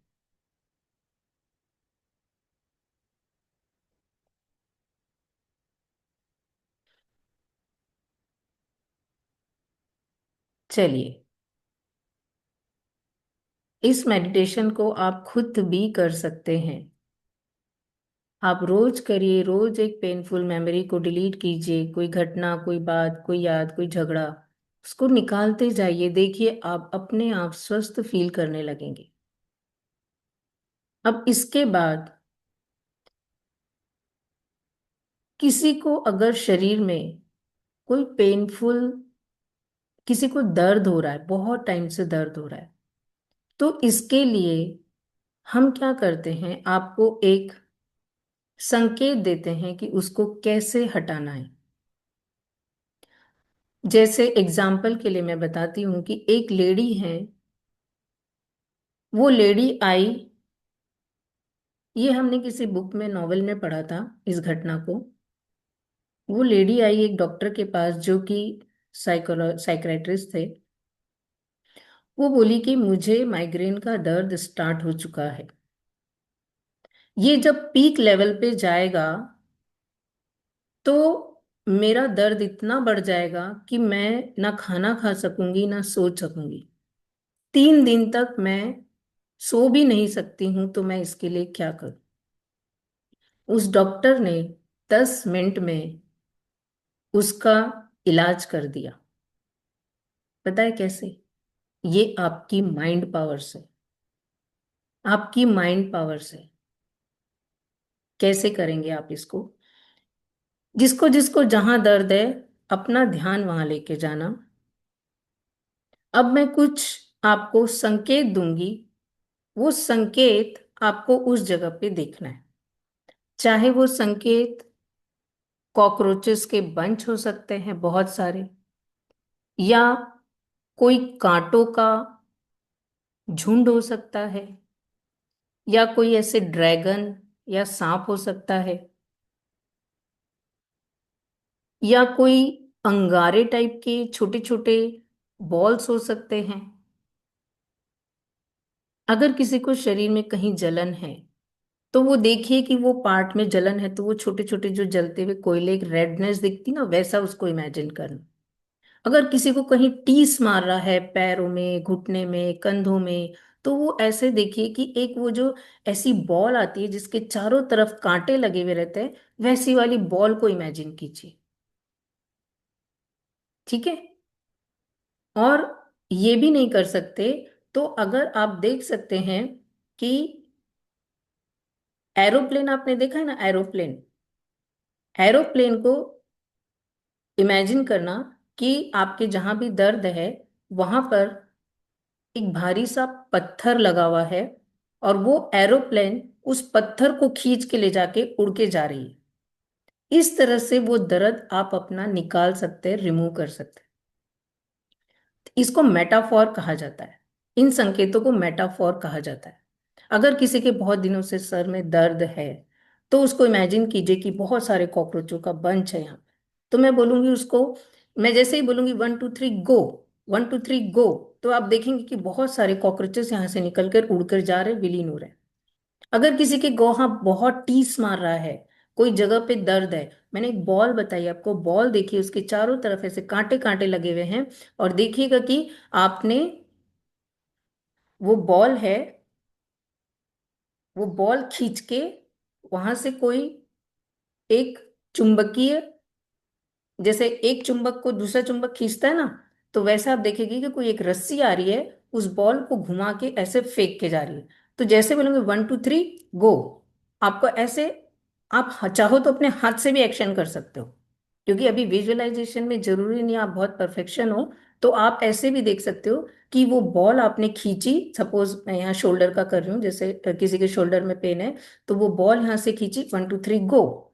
चलिए, इस मेडिटेशन को आप खुद भी कर सकते हैं। आप रोज करिए, रोज एक पेनफुल मेमोरी को डिलीट कीजिए, कोई घटना, कोई बात, कोई याद, कोई झगड़ा, उसको निकालते जाइए। देखिए आप अपने आप स्वस्थ फील करने लगेंगे। अब इसके बाद किसी को अगर शरीर में कोई पेनफुल, किसी को दर्द हो रहा है, बहुत टाइम से दर्द हो रहा है, तो इसके लिए हम क्या करते हैं, आपको एक संकेत देते हैं कि उसको कैसे हटाना है। जैसे एग्जाम्पल के लिए मैं बताती हूँ कि एक लेडी है, वो लेडी आई, ये हमने किसी बुक में, नॉवेल में पढ़ा था इस घटना को। वो लेडी आई एक डॉक्टर के पास जो कि साइकेट्रिस्ट थे। वो बोली कि मुझे माइग्रेन का दर्द स्टार्ट हो चुका है, ये जब पीक लेवल पे जाएगा तो मेरा दर्द इतना बढ़ जाएगा कि मैं ना खाना खा सकूंगी ना सो सकूंगी, 3 दिन तक मैं सो भी नहीं सकती हूं, तो मैं इसके लिए क्या करूं। उस डॉक्टर ने 10 मिनट में उसका इलाज कर दिया। पता है कैसे? ये आपकी माइंड पावर से, आपकी माइंड पावर से। कैसे करेंगे आप इसको? जिसको जिसको जहां दर्द है, अपना ध्यान वहां लेके जाना। अब मैं कुछ आपको संकेत दूंगी, वो संकेत आपको उस जगह पे देखना है। चाहे वो संकेत कॉकरोचेस के बंच हो सकते हैं बहुत सारे, या कोई कांटों का झुंड हो सकता है, या कोई ऐसे ड्रैगन या सांप हो सकता है, या कोई अंगारे टाइप के छोटे छोटे बॉल्स हो सकते हैं। अगर किसी को शरीर में कहीं जलन है तो वो देखिए कि वो पार्ट में जलन है, तो वो छोटे छोटे जो जलते हुए कोयले, एक रेडनेस दिखती ना, वैसा उसको इमेजिन करना। अगर किसी को कहीं टीस मार रहा है, पैरों में, घुटने में, कंधों में, तो वो ऐसे देखिए कि एक वो जो ऐसी बॉल आती है जिसके चारों तरफ कांटे लगे हुए रहते हैं, वैसी वाली बॉल को इमेजिन कीजिए। ठीक है। और ये भी नहीं कर सकते तो अगर आप देख सकते हैं कि एरोप्लेन, आपने देखा है ना एरोप्लेन, एरोप्लेन को इमेजिन करना कि आपके जहां भी दर्द है वहां पर एक भारी सा पत्थर लगा हुआ है, और वो एरोप्लेन उस पत्थर को खींच के ले जाके उड़ के जा रही है। इस तरह से वो दर्द आप अपना निकाल सकते हैं, रिमूव कर सकते हैं। इसको मेटाफॉर कहा जाता है। इन संकेतों को मेटाफॉर कहा जाता है। अगर किसी के बहुत दिनों से सर में दर्द है, तो उसको इमेजिन कीजिए कि बहुत सारे कॉकरोचों का बंच है यहाँ पे। तो मैं बोलूंगी उसको, मैं जैसे ही बोलूंगी 1 2 3 गो, 1 2 3 गो, तो आप देखेंगे कि बहुत सारे कॉकरोचेस यहाँ से निकलकर उड़कर जा रहे, विलीन हो रहे हैं। अगर किसी के गोहा बहुत टीस मार रहा है, कोई जगह पे दर्द है, मैंने एक बॉल बताई आपको, बॉल देखिए उसके चारों तरफ ऐसे कांटे कांटे लगे हुए हैं, और देखिएगा कि आपने वो बॉल है, वो बॉल खींच के वहां से कोई एक चुंबकीय, जैसे एक चुंबक को दूसरा चुंबक खींचता है ना, तो वैसे आप देखेंगे कि कोई एक रस्सी आ रही है, उस बॉल को घुमा के ऐसे फेंक के जा रही है। तो जैसे बोलेंगे 1 2 3 गो, आपको ऐसे, आप चाहो तो अपने हाथ से भी एक्शन कर सकते हो, क्योंकि अभी विजुअलाइजेशन में जरूरी नहीं आप बहुत परफेक्शन हो। तो आप ऐसे भी देख सकते हो कि वो बॉल आपने खींची, सपोज मैं यहाँ शोल्डर का कर रही हूँ, जैसे किसी के शोल्डर में पेन है, तो वो बॉल यहाँ से खींची, 1 2 3 गो।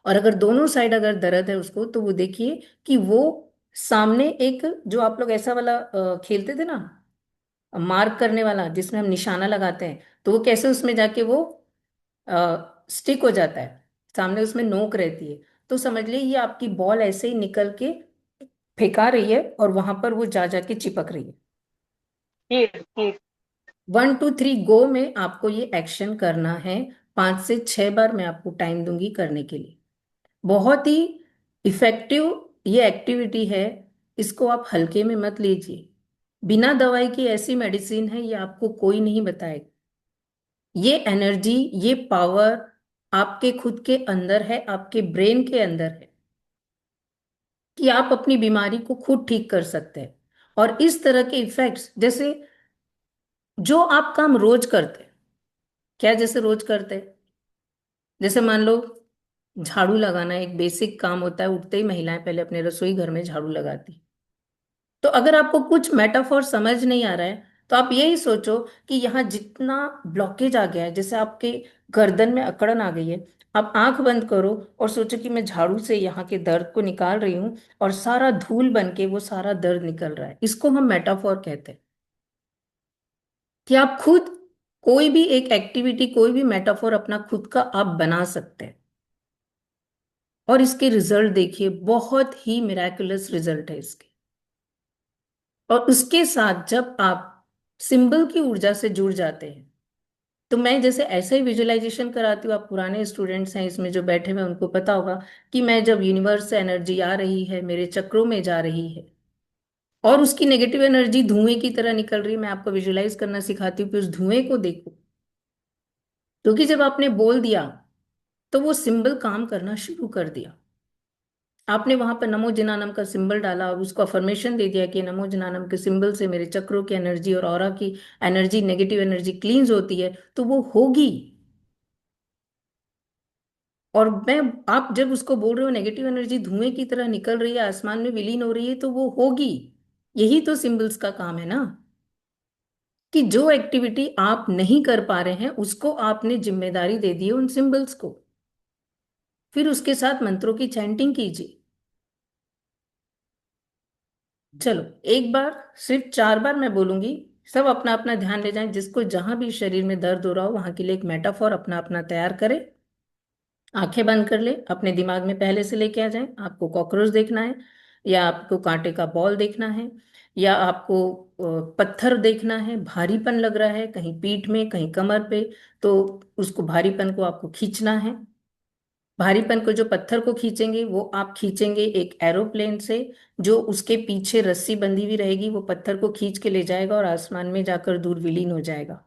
और अगर दोनों साइड अगर दर्द है उसको, तो वो देखिए कि वो सामने एक, जो आप लोग ऐसा वाला खेलते थे ना, मार्क करने वाला जिसमें हम निशाना लगाते हैं, तो वो कैसे उसमें जाके वो स्टिक हो जाता है, सामने उसमें नोक रहती है। तो समझ लीजिए ये आपकी बॉल ऐसे ही निकल के फेंका रही है, और वहां पर वो जा जाके चिपक रही है। ठीक ठीक। 1 2 3 गो में आपको ये एक्शन करना है, 5 से 6 बार मैं आपको टाइम दूंगी करने के लिए। बहुत ही इफेक्टिव ये एक्टिविटी है, इसको आप हल्के में मत लीजिए। बिना दवाई की ऐसी मेडिसिन है, ये आपको कोई नहीं बताएगा। ये एनर्जी, ये पावर आपके खुद के अंदर है, आपके ब्रेन के अंदर है, कि आप अपनी बीमारी को खुद ठीक कर सकते हैं। और इस तरह के इफेक्ट्स, जैसे जो आप काम रोज करते हैं, क्या जैसे रोज करते हैं, जैसे मान लो झाड़ू लगाना एक बेसिक काम होता है, उठते ही महिलाएं पहले अपने रसोई घर में झाड़ू लगाती। तो अगर आपको कुछ मेटाफोर समझ नहीं आ रहा है, तो आप यही सोचो कि यहाँ जितना ब्लॉकेज आ गया है, जैसे आपके गर्दन में अकड़न आ गई है, आप आंख बंद करो और सोचो कि मैं झाड़ू से यहाँ के दर्द को निकाल रही हूँ, और सारा धूल बन के वो सारा दर्द निकल रहा है। इसको हम मेटाफोर कहते हैं, कि आप खुद कोई भी एक एक्टिविटी, कोई भी मेटाफोर अपना खुद का आप बना सकते हैं। और इसके रिजल्ट देखिए, बहुत ही मिराकुलस रिजल्ट है इसके। और उसके साथ जब आप सिंबल की ऊर्जा से जुड़ जाते हैं, तो मैं जैसे ऐसे ही विजुअलाइजेशन कराती हूँ, आप पुराने स्टूडेंट्स हैं इसमें जो बैठे हुए हैं, उनको पता होगा कि मैं जब यूनिवर्स से एनर्जी आ रही है, मेरे चक्रों में जा रही है, और उसकी नेगेटिव एनर्जी धुएं की तरह निकल रही है, मैं आपको विजुअलाइज करना सिखाती हूँ कि उस धुएं को देखो। क्योंकि जब आपने बोल दिया, तो वो सिंबल काम करना शुरू कर दिया। आपने वहां पर नमो जिनानम का सिंबल डाला और उसको अफर्मेशन दे दिया कि नमो जिनानम के सिंबल से मेरे चक्रों की एनर्जी और ऑरा की एनर्जी, नेगेटिव एनर्जी क्लींस होती है, तो वो होगी। और मैं, आप जब उसको बोल रहे हो नेगेटिव एनर्जी धुएं की तरह निकल रही है, आसमान में विलीन हो रही है, तो वो होगी। यही तो सिंबल्स का काम है ना, कि जो एक्टिविटी आप नहीं कर पा रहे हैं उसको आपने जिम्मेदारी दे दी है उन सिंबल्स को। फिर उसके साथ मंत्रों की चैंटिंग कीजिए। चलो, एक बार, सिर्फ 4 बार मैं बोलूंगी, सब अपना अपना ध्यान ले जाएं, जिसको जहां भी शरीर में दर्द हो रहा हो वहां के लिए एक मेटाफोर अपना अपना तैयार करें। आंखें बंद कर ले, अपने दिमाग में पहले से लेके आ जाएं, आपको कॉकरोच देखना है, या आपको कांटे का बॉल देखना है, या आपको पत्थर देखना है, भारीपन लग रहा है कहीं पीठ में, कहीं कमर पे, तो उसको भारीपन को आपको खींचना है। भारीपन को, जो पत्थर को खींचेंगे वो आप खींचेंगे एक एरोप्लेन से, जो उसके पीछे रस्सी बंधी हुई रहेगी, वो पत्थर को खींच के ले जाएगा और आसमान में जाकर दूर विलीन हो जाएगा।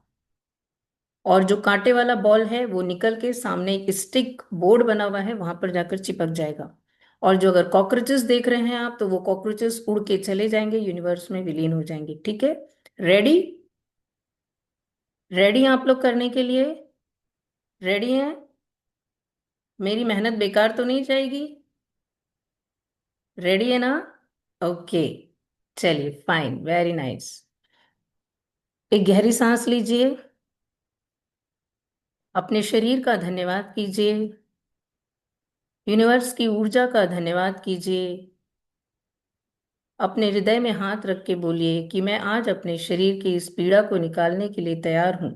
और जो कांटे वाला बॉल है वो निकल के सामने एक स्टिक बोर्ड बना हुआ है वहां पर जाकर चिपक जाएगा। और जो अगर कॉकरोचेस देख रहे हैं आप, तो वो कॉकरोचेस उड़ के चले जाएंगे, यूनिवर्स में विलीन हो जाएंगे। ठीक है? रेडी? रेडी आप लोग करने के लिए? रेडी हैं? मेरी मेहनत बेकार तो नहीं जाएगी? रेडी है ना? ओके, चलिए, फाइन, वेरी नाइस। एक गहरी सांस लीजिए, अपने शरीर का धन्यवाद कीजिए, यूनिवर्स की ऊर्जा का धन्यवाद कीजिए। अपने हृदय में हाथ रख के बोलिए कि मैं आज अपने शरीर की इस पीड़ा को निकालने के लिए तैयार हूं।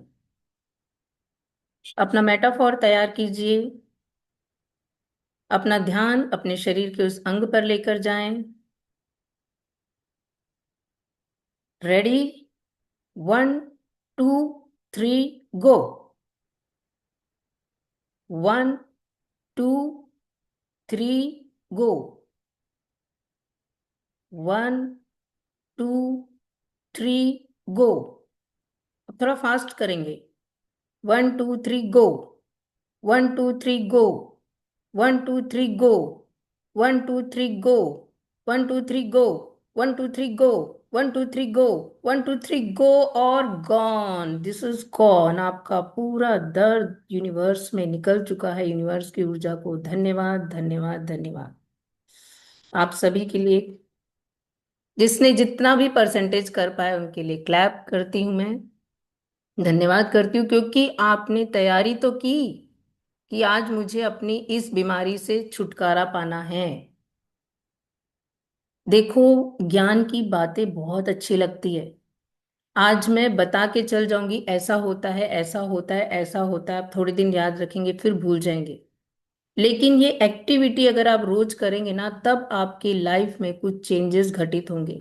अपना मेटाफोर तैयार कीजिए, अपना ध्यान अपने शरीर के उस अंग पर लेकर जाएं। रेडी? 1 2 3 गो। 1 2 3 गो। 1 2 3 गो। अब थोड़ा फास्ट करेंगे। 1 2 3 गो। 1 2 3 गो। 1 2 3 गो। 1 2 3 गो। 1 2 3 गो। 1 2 3 गो। 1 2 3 गो। 1 2 3 गो। और गॉन, दिस इज गॉन। आपका पूरा दर्द यूनिवर्स में निकल चुका है। यूनिवर्स की ऊर्जा को धन्यवाद, धन्यवाद, धन्यवाद। आप सभी के लिए, जिसने जितना भी परसेंटेज कर पाए उनके लिए क्लैप करती हूं मैं। धन्यवाद करती हूँ, क्योंकि आपने तैयारी तो की कि आज मुझे अपनी इस बीमारी से छुटकारा पाना है। देखो, ज्ञान की बातें बहुत अच्छी लगती है। आज मैं बता के चल जाऊंगी, ऐसा होता है, ऐसा होता है, ऐसा होता है, आप थोड़े दिन याद रखेंगे फिर भूल जाएंगे। लेकिन ये एक्टिविटी अगर आप रोज करेंगे ना, तब आपकी लाइफ में कुछ चेंजेस घटित होंगे।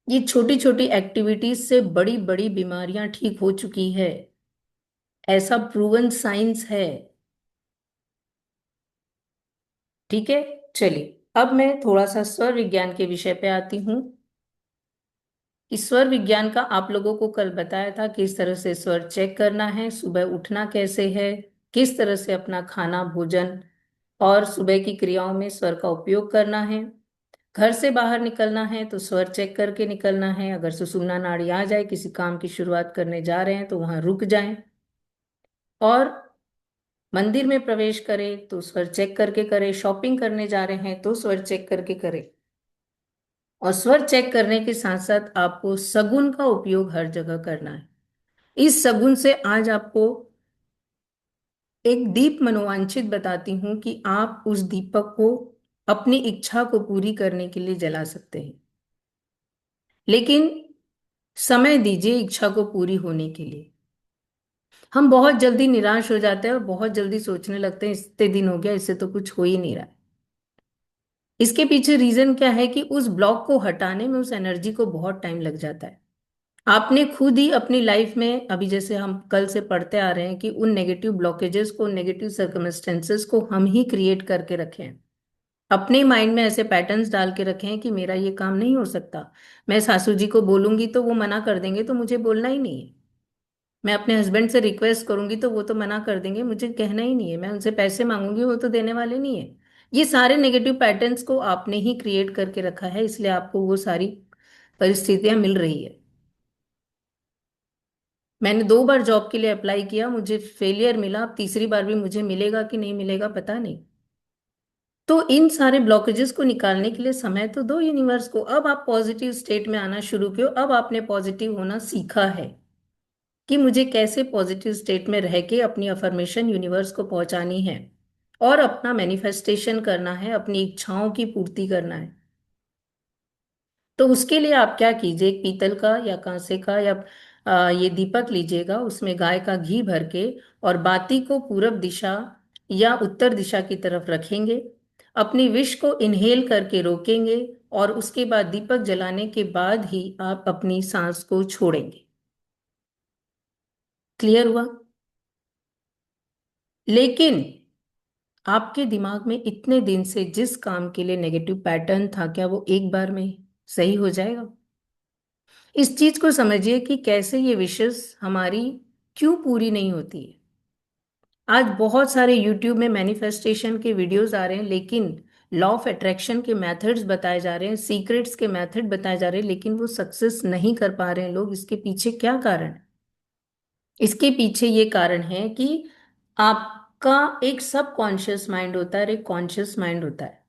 ये छोटी छोटी एक्टिविटीज से बड़ी बड़ी बीमारियां ठीक हो चुकी है, ऐसा प्रूवन साइंस है। ठीक है? चलिए, अब मैं थोड़ा सा स्वर विज्ञान के विषय पे आती हूँ। कि स्वर विज्ञान का आप लोगों को कल बताया था किस तरह से स्वर चेक करना है, सुबह उठना कैसे है, किस तरह से अपना खाना, भोजन और सुबह की क्रियाओं में स्वर का उपयोग करना है। घर से बाहर निकलना है तो स्वर चेक करके निकलना है। अगर सुषुम्ना नाड़ी आ जाए, किसी काम की शुरुआत करने जा रहे हैं तो वहां रुक जाएं। और मंदिर में प्रवेश करें तो स्वर चेक करके करें। शॉपिंग करने जा रहे हैं तो स्वर चेक करके करें। और स्वर चेक करने के साथ साथ आपको सगुन का उपयोग हर जगह करना है। इस सगुन से आज आपको एक दीप मनोवांछित बताती हूं कि आप उस दीपक को अपनी इच्छा को पूरी करने के लिए जला सकते हैं। लेकिन समय दीजिए इच्छा को पूरी होने के लिए। हम बहुत जल्दी निराश हो जाते हैं और बहुत जल्दी सोचने लगते हैं इतने दिन हो गया, इससे तो कुछ हो ही नहीं रहा है। इसके पीछे रीजन क्या है कि उस ब्लॉक को हटाने में, उस एनर्जी को बहुत टाइम लग जाता है। आपने खुद ही अपनी लाइफ में, अभी जैसे हम कल से पढ़ते आ रहे हैं कि उन नेगेटिव ब्लॉकेजेस को, नेगेटिव सर्कमस्टेंसेस को हम ही क्रिएट करके रखे हैं। अपने माइंड में ऐसे पैटर्न्स डाल के रखे हैं कि मेरा ये काम नहीं हो सकता। मैं सासू जी को बोलूंगी तो वो मना कर देंगे, तो मुझे बोलना ही नहीं है। मैं अपने हस्बैंड से रिक्वेस्ट करूंगी तो वो तो मना कर देंगे, मुझे कहना ही नहीं है। मैं उनसे पैसे मांगूंगी, वो तो देने वाले नहीं है। ये सारे नेगेटिव पैटर्न्स को आपने ही क्रिएट करके रखा है, इसलिए आपको वो सारी परिस्थितियां मिल रही है। मैंने 2 बार जॉब के लिए अप्लाई किया, मुझे फेलियर मिला। अब तीसरी बार भी मुझे मिलेगा कि नहीं मिलेगा पता नहीं। तो इन सारे ब्लॉकेजेस को निकालने के लिए समय तो दो यूनिवर्स को। अब आप पॉजिटिव स्टेट में आना शुरू किया, अब आपने पॉजिटिव होना सीखा है कि मुझे कैसे पॉजिटिव स्टेट में रह के अपनी अफर्मेशन यूनिवर्स को पहुंचानी है और अपना मैनिफेस्टेशन करना है, अपनी इच्छाओं की पूर्ति करना है। तो उसके लिए आप क्या कीजिए, एक पीतल का या कांसे का या ये दीपक लीजिएगा, उसमें गाय का घी भर के और बाती को पूरब दिशा या उत्तर दिशा की तरफ रखेंगे। अपनी विश को इनहेल करके रोकेंगे और उसके बाद दीपक जलाने के बाद ही आप अपनी सांस को छोड़ेंगे। क्लियर हुआ? लेकिन आपके दिमाग में इतने दिन से जिस काम के लिए नेगेटिव पैटर्न था, क्या वो एक बार में सही हो जाएगा? इस चीज को समझिए कि कैसे ये विशेष हमारी क्यों पूरी नहीं होती है। आज बहुत सारे यूट्यूब में मैनिफेस्टेशन के वीडियोस आ रहे हैं, लेकिन लॉ ऑफ अट्रैक्शन के मेथड्स बताए जा रहे हैं, सीक्रेट्स के मेथड बताए जा रहे हैं, लेकिन वो सक्सेस नहीं कर पा रहे हैं लोग। इसके पीछे क्या कारण है? इसके पीछे ये कारण है कि आपका एक सब कॉन्शियस माइंड होता है और एक कॉन्शियस माइंड होता है।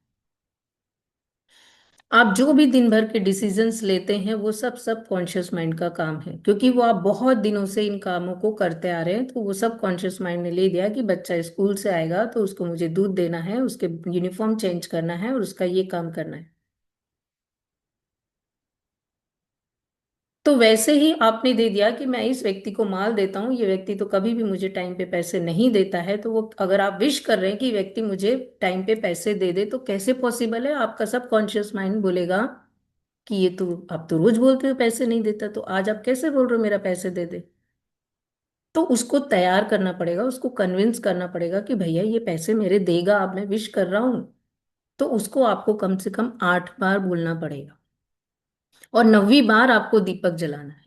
आप जो भी दिन भर के डिसीजंस लेते हैं वो सब कॉन्शियस माइंड का काम है, क्योंकि वो आप बहुत दिनों से इन कामों को करते आ रहे हैं। तो वो सब कॉन्शियस माइंड ने ले दिया कि बच्चा स्कूल से आएगा तो उसको मुझे दूध देना है, उसके यूनिफॉर्म चेंज करना है और उसका ये काम करना है। तो वैसे ही आपने दे दिया कि मैं इस व्यक्ति को माल देता हूँ, ये व्यक्ति तो कभी भी मुझे टाइम पे पैसे नहीं देता है। तो वो, अगर आप विश कर रहे हैं कि व्यक्ति मुझे टाइम पे पैसे दे दे, तो कैसे पॉसिबल है? आपका सब कॉन्शियस माइंड बोलेगा कि ये तो आप तो रोज बोलते हो पैसे नहीं देता, तो आज आप कैसे बोल रहे हो मेरा पैसे दे दे? तो उसको तैयार करना पड़ेगा, उसको कन्विंस करना पड़ेगा कि भैया ये पैसे मेरे देगा। अब मैं विश कर रहा हूं, तो उसको आपको कम से कम 8 बार बोलना पड़ेगा, और 9वीं बार आपको दीपक जलाना है।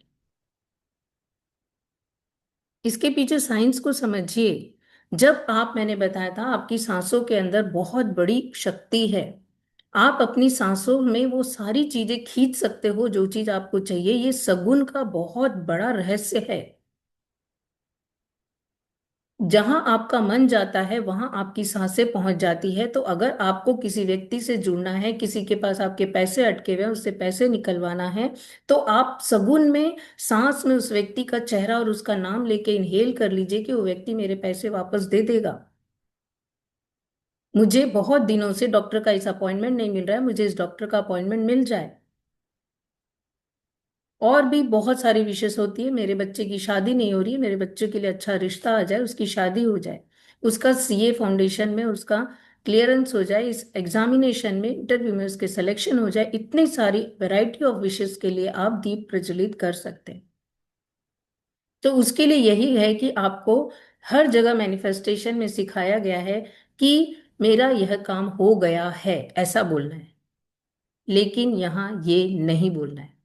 इसके पीछे साइंस को समझिए। जब आप, मैंने बताया था, आपकी सांसों के अंदर बहुत बड़ी शक्ति है। आप अपनी सांसों में वो सारी चीजें खींच सकते हो जो चीज आपको चाहिए। ये सगुन का बहुत बड़ा रहस्य है। जहां आपका मन जाता है वहां आपकी सांसें पहुंच जाती है। तो अगर आपको किसी व्यक्ति से जुड़ना है, किसी के पास आपके पैसे अटके हुए हैं, उससे पैसे निकलवाना है, तो आप सगुन में, सांस में उस व्यक्ति का चेहरा और उसका नाम लेके इनहेल कर लीजिए कि वो व्यक्ति मेरे पैसे वापस दे देगा। मुझे बहुत दिनों से डॉक्टर का इस अपॉइंटमेंट नहीं मिल रहा है, मुझे इस डॉक्टर का अपॉइंटमेंट मिल जाए। और भी बहुत सारी विशेष होती है। मेरे बच्चे की शादी नहीं हो रही है, मेरे बच्चे के लिए अच्छा रिश्ता आ जाए, उसकी शादी हो जाए, उसका सीए फाउंडेशन में उसका क्लियरेंस हो जाए, इस एग्जामिनेशन में, इंटरव्यू में उसके सिलेक्शन हो जाए। इतनी सारी वैरायटी ऑफ विशेष के लिए आप दीप प्रज्वलित कर सकते हैं। तो उसके लिए यही है कि आपको हर जगह मैनिफेस्टेशन में सिखाया गया है कि मेरा यह काम हो गया है, ऐसा बोलना है। लेकिन यहाँ ये नहीं बोलना है।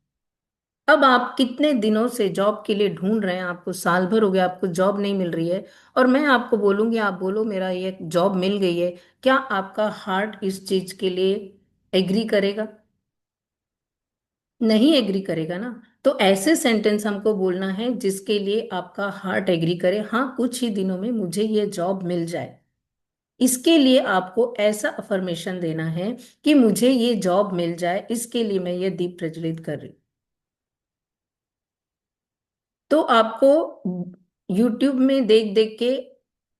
अब आप कितने दिनों से जॉब के लिए ढूंढ रहे हैं, आपको साल भर हो गया, आपको जॉब नहीं मिल रही है, और मैं आपको बोलूंगी, आप बोलो मेरा ये जॉब मिल गई है, क्या आपका हार्ट इस चीज के लिए एग्री करेगा? नहीं एग्री करेगा ना। तो ऐसे सेंटेंस हमको बोलना है जिसके लिए आपका हार्ट एग्री करे, हाँ कुछ ही दिनों में मुझे ये जॉब मिल जाए। इसके लिए आपको ऐसा अफर्मेशन देना है कि मुझे ये जॉब मिल जाए, इसके लिए मैं ये दीप प्रज्वलित कर रही हूँ। तो आपको YouTube में देख देख के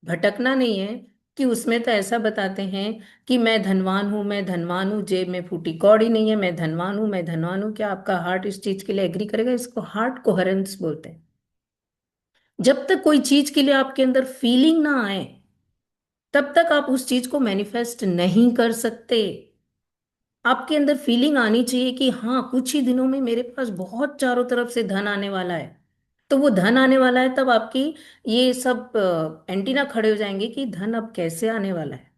भटकना नहीं है कि उसमें तो ऐसा बताते हैं कि मैं धनवान हूं, मैं धनवान हूं, जेब में फूटी कौड़ी नहीं है, मैं धनवान हूं, मैं धनवान हूं। क्या आपका हार्ट इस चीज के लिए एग्री करेगा? इसको हार्ट कोहेरेंस बोलते हैं। जब तक कोई चीज के लिए आपके अंदर फीलिंग ना आए, तब तक आप उस चीज को मैनिफेस्ट नहीं कर सकते। आपके अंदर फीलिंग आनी चाहिए कि हाँ कुछ ही दिनों में मेरे पास बहुत चारों तरफ से धन आने वाला है। तो वो धन आने वाला है, तब आपकी ये सब एंटीना खड़े हो जाएंगे कि धन अब कैसे आने वाला है,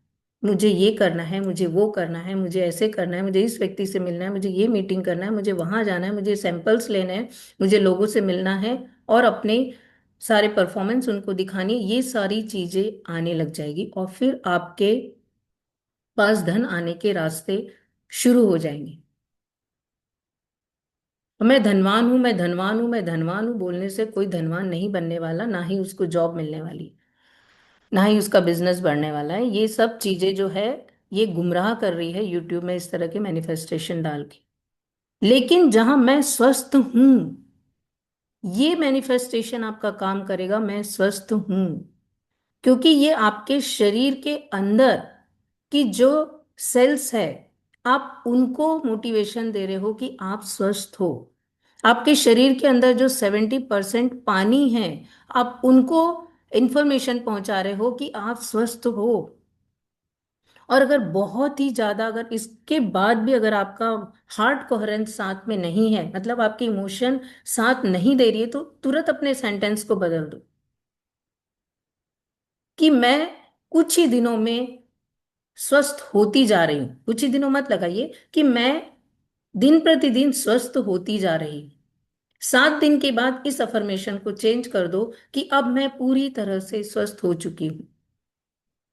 मुझे ये करना है, मुझे वो करना है, मुझे ऐसे करना है, मुझे इस व्यक्ति से मिलना है, मुझे ये मीटिंग करना है, मुझे वहां जाना है, मुझे सैंपल्स लेने हैं, मुझे लोगों से मिलना है, और अपने सारे परफॉर्मेंस उनको दिखानी है। ये सारी चीजें आने लग जाएगी और फिर आपके पास धन आने के रास्ते शुरू हो जाएंगे। मैं धनवान हूं, मैं धनवान हूं, मैं धनवान हूं बोलने से कोई धनवान नहीं बनने वाला, ना ही उसको जॉब मिलने वाली, ना ही उसका बिजनेस बढ़ने वाला है। ये सब चीजें जो है, ये गुमराह कर रही है यूट्यूब में इस तरह के मैनिफेस्टेशन डाल के। लेकिन जहां मैं स्वस्थ हूं, ये मैनिफेस्टेशन आपका काम करेगा, मैं स्वस्थ हूं, क्योंकि ये आपके शरीर के अंदर की जो सेल्स है, आप उनको मोटिवेशन दे रहे हो कि आप स्वस्थ हो। आपके शरीर के अंदर जो 70% पानी है, आप उनको इंफॉर्मेशन पहुंचा रहे हो कि आप स्वस्थ हो। और अगर बहुत ही ज्यादा, अगर इसके बाद भी अगर आपका हार्ट कोहेरेंस साथ में नहीं है, मतलब आपकी इमोशन साथ नहीं दे रही है, तो तुरंत अपने सेंटेंस को बदल दो कि मैं कुछ ही दिनों में स्वस्थ होती जा रही हूँ। कुछ ही दिनों मत लगाइए कि मैं दिन प्रतिदिन स्वस्थ होती जा रही हूँ। 7 दिन के बाद इस अफर्मेशन को चेंज कर दो कि अब मैं पूरी तरह से स्वस्थ हो चुकी हूँ।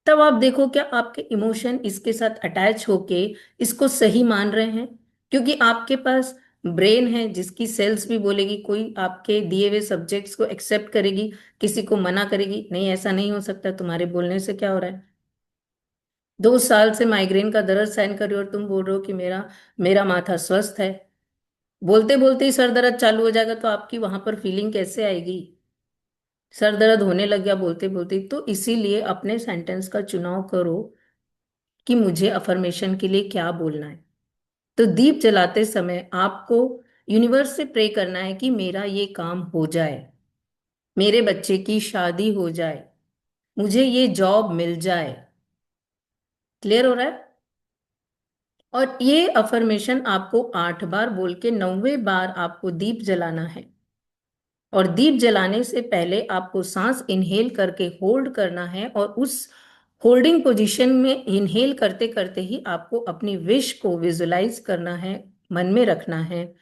तब आप देखो क्या आपके इमोशन इसके साथ अटैच होके इसको सही मान रहे हैं। क्योंकि आपके पास ब्रेन है जिसकी सेल्स भी बोलेगी, कोई आपके दिए हुए सब्जेक्ट्स को एक्सेप्ट करेगी, किसी को मना करेगी, नहीं ऐसा नहीं हो सकता, तुम्हारे बोलने से क्या हो रहा है। 2 साल से माइग्रेन का दर्द सहन कर रहे हो और तुम बोल रहे हो कि मेरा मेरा माथा स्वस्थ है। बोलते बोलते ही सर दर्द चालू हो जाएगा तो आपकी वहां पर फीलिंग कैसे आएगी। सर दर्द होने लग गया बोलते बोलते, तो इसीलिए अपने सेंटेंस का चुनाव करो कि मुझे अफर्मेशन के लिए क्या बोलना है। तो दीप जलाते समय आपको यूनिवर्स से प्रे करना है कि मेरा ये काम हो जाए, मेरे बच्चे की शादी हो जाए, मुझे ये जॉब मिल जाए। क्लियर हो रहा है। और ये अफर्मेशन आपको 8 बार बोल के 9वें बार आपको दीप जलाना है। और दीप जलाने से पहले आपको सांस इनहेल करके होल्ड करना है, और उस होल्डिंग पोजीशन में इनहेल करते करते ही आपको अपनी विश को विजुलाइज करना है, मन में रखना है,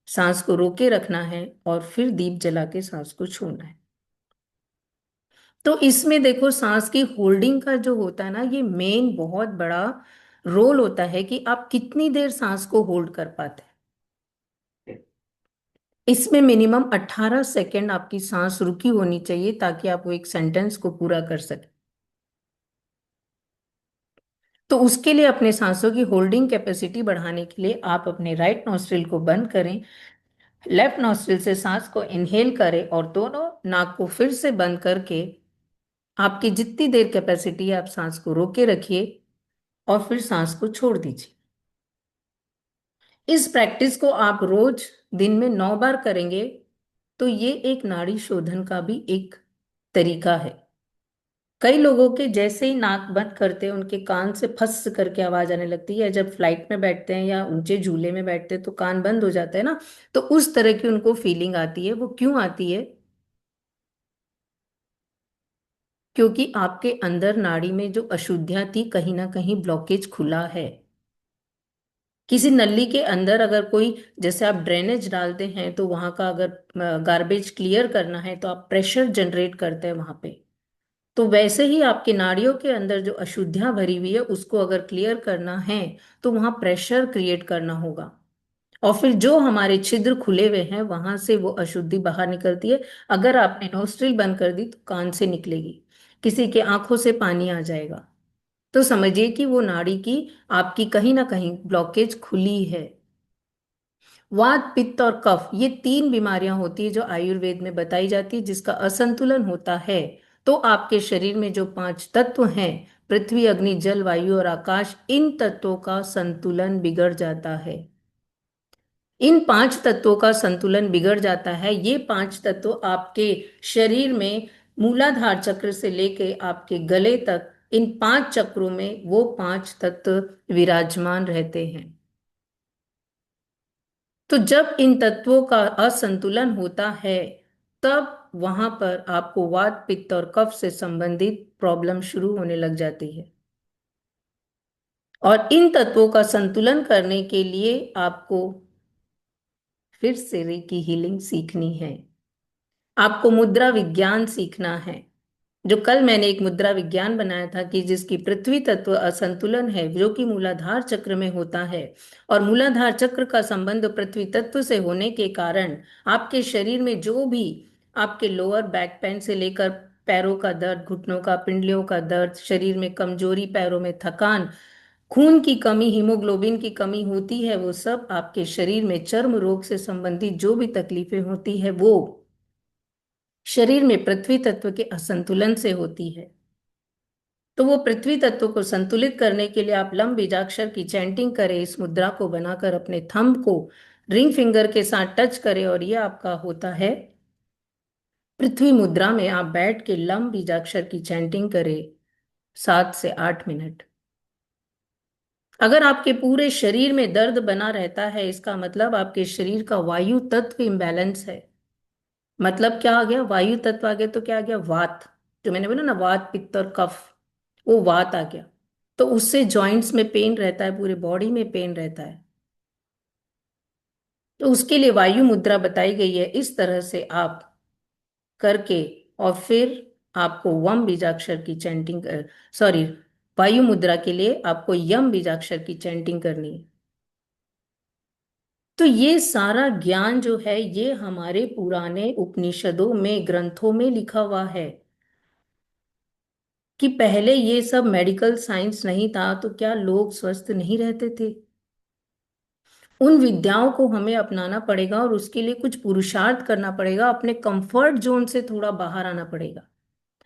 सांस को रोके रखना है, और फिर दीप जला के सांस को छोड़ना है। तो इसमें देखो सांस की होल्डिंग का जो होता है ना, ये मेन बहुत बड़ा रोल होता है कि आप कितनी देर सांस को होल्ड कर पाते हैं। इसमें मिनिमम 18 सेकेंड आपकी सांस रुकी होनी चाहिए ताकि आप वो एक सेंटेंस को पूरा कर सके। तो उसके लिए अपने सांसों की होल्डिंग कैपेसिटी बढ़ाने के लिए आप अपने राइट नॉस्ट्रिल को बंद करें, लेफ्ट नॉस्ट्रिल से सांस को इनहेल करें, और दोनों नाक को फिर से बंद करके आपकी जितनी देर कैपेसिटी है आप सांस को रोके रखिए और फिर सांस को छोड़ दीजिए। इस प्रैक्टिस को आप रोज दिन में 9 बार करेंगे तो ये एक नाड़ी शोधन का भी एक तरीका है। कई लोगों के जैसे ही नाक बंद करते हैं उनके कान से फस करके आवाज आने लगती है, जब फ्लाइट में बैठते हैं या ऊंचे झूले में बैठते हैं तो कान बंद हो जाता है ना। तो उस तरह की उनको फीलिंग आती है। वो क्यों आती है? क्योंकि आपके अंदर नाड़ी में जो अशुद्धियां थी कहीं ना कहीं ब्लॉकेज खुला है। किसी नली के अंदर अगर कोई, जैसे आप ड्रेनेज डालते हैं तो वहां का अगर गार्बेज क्लियर करना है तो आप प्रेशर जनरेट करते हैं वहां पे। तो वैसे ही आपके नाड़ियों के अंदर जो अशुद्धियां भरी हुई है उसको अगर क्लियर करना है तो वहां प्रेशर क्रिएट करना होगा। और फिर जो हमारे छिद्र खुले हुए हैं वहां से वो अशुद्धि बाहर निकलती है। अगर आपने नोस्ट्रिल बंद कर दी तो कान से निकलेगी, किसी के आंखों से पानी आ जाएगा। तो समझिए कि वो नाड़ी की आपकी कहीं ना कहीं ब्लॉकेज खुली है। वात पित्त और कफ ये 3 बीमारियां होती है जो आयुर्वेद में बताई जाती है, जिसका असंतुलन होता है तो आपके शरीर में जो 5 तत्व हैं, पृथ्वी अग्नि जल वायु और आकाश, इन तत्वों का संतुलन बिगड़ जाता है। इन 5 तत्वों का संतुलन बिगड़ जाता है। ये 5 तत्व आपके शरीर में मूलाधार चक्र से लेके आपके गले तक, इन 5 चक्रों में वो 5 तत्व विराजमान रहते हैं। तो जब इन तत्वों का असंतुलन होता है तब वहां पर आपको वात पित्त और कफ से संबंधित प्रॉब्लम शुरू होने लग जाती है। और इन तत्वों का संतुलन करने के लिए आपको फिर से रेकी हीलिंग सीखनी है। आपको मुद्रा विज्ञान सीखना है। जो कल मैंने एक मुद्रा विज्ञान बनाया था कि जिसकी पृथ्वी तत्व असंतुलन है जो कि मूलाधार चक्र में होता है, और मूलाधार चक्र का संबंध पृथ्वी तत्व से होने के कारण आपके शरीर में जो भी आपके लोअर बैक पेन से लेकर पैरों का दर्द, घुटनों का, पिंडलियों का दर्द, शरीर में कमजोरी, पैरों में थकान, खून की कमी, हीमोग्लोबिन की कमी होती है, वो सब आपके शरीर में चर्म रोग से संबंधित जो भी तकलीफें होती है वो शरीर में पृथ्वी तत्व के असंतुलन से होती है। तो वो पृथ्वी तत्व को संतुलित करने के लिए आप लंब बीजाक्षर की चैंटिंग करें, इस मुद्रा को बनाकर अपने थंब को रिंग फिंगर के साथ टच करें, और ये आपका होता है पृथ्वी मुद्रा में आप बैठ के लंब बीजाक्षर की चैंटिंग करें 7 से 8 मिनट। अगर आपके पूरे शरीर में दर्द बना रहता है इसका मतलब आपके शरीर का वायु तत्व इम्बैलेंस है। मतलब क्या आ गया? वायु तत्व आ गया तो क्या आ गया? वात। जो मैंने बोला ना, वात पित्त और कफ, वो वात आ गया। तो उससे जॉइंट्स में पेन रहता है, पूरे बॉडी में पेन रहता है। तो उसके लिए वायु मुद्रा बताई गई है, इस तरह से आप करके, और फिर आपको वम बीजाक्षर की चैंटिंग, सॉरी, वायु मुद्रा के लिए आपको यम बीजाक्षर की चैंटिंग करनी है। तो ये सारा ज्ञान जो है ये हमारे पुराने उपनिषदों में, ग्रंथों में लिखा हुआ है। कि पहले ये सब मेडिकल साइंस नहीं था तो क्या लोग स्वस्थ नहीं रहते थे? उन विद्याओं को हमें अपनाना पड़ेगा, और उसके लिए कुछ पुरुषार्थ करना पड़ेगा, अपने कंफर्ट जोन से थोड़ा बाहर आना पड़ेगा।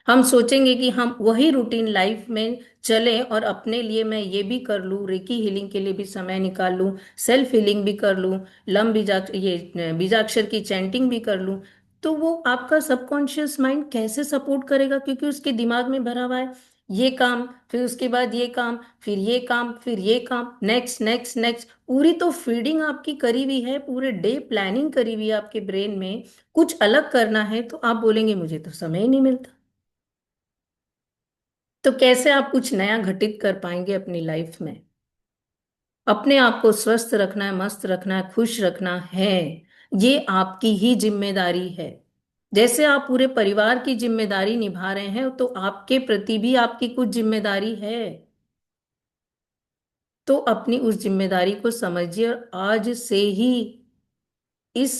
हम सोचेंगे कि हम वही रूटीन लाइफ में चलें, और अपने लिए मैं ये भी कर लूं, रेकी हीलिंग के लिए भी समय निकाल लूं, सेल्फ हीलिंग भी कर लूं, लम बीजाक्षर की चैंटिंग भी कर लूं। तो वो आपका सबकॉन्शियस माइंड कैसे सपोर्ट करेगा? क्योंकि उसके दिमाग में भरा हुआ है ये काम, फिर उसके बाद ये काम, फिर ये काम, फिर ये काम, नेक्स्ट नेक्स्ट नेक्स्ट। पूरी तो फीडिंग आपकी करी हुई है, पूरे डे प्लानिंग करी हुई है आपके ब्रेन में। कुछ अलग करना है तो आप बोलेंगे मुझे तो समय ही नहीं मिलता। तो कैसे आप कुछ नया घटित कर पाएंगे अपनी लाइफ में? अपने आप को स्वस्थ रखना है, मस्त रखना है, खुश रखना है, ये आपकी ही जिम्मेदारी है। जैसे आप पूरे परिवार की जिम्मेदारी निभा रहे हैं, तो आपके प्रति भी आपकी कुछ जिम्मेदारी है। तो अपनी उस जिम्मेदारी को समझिए, और आज से ही इस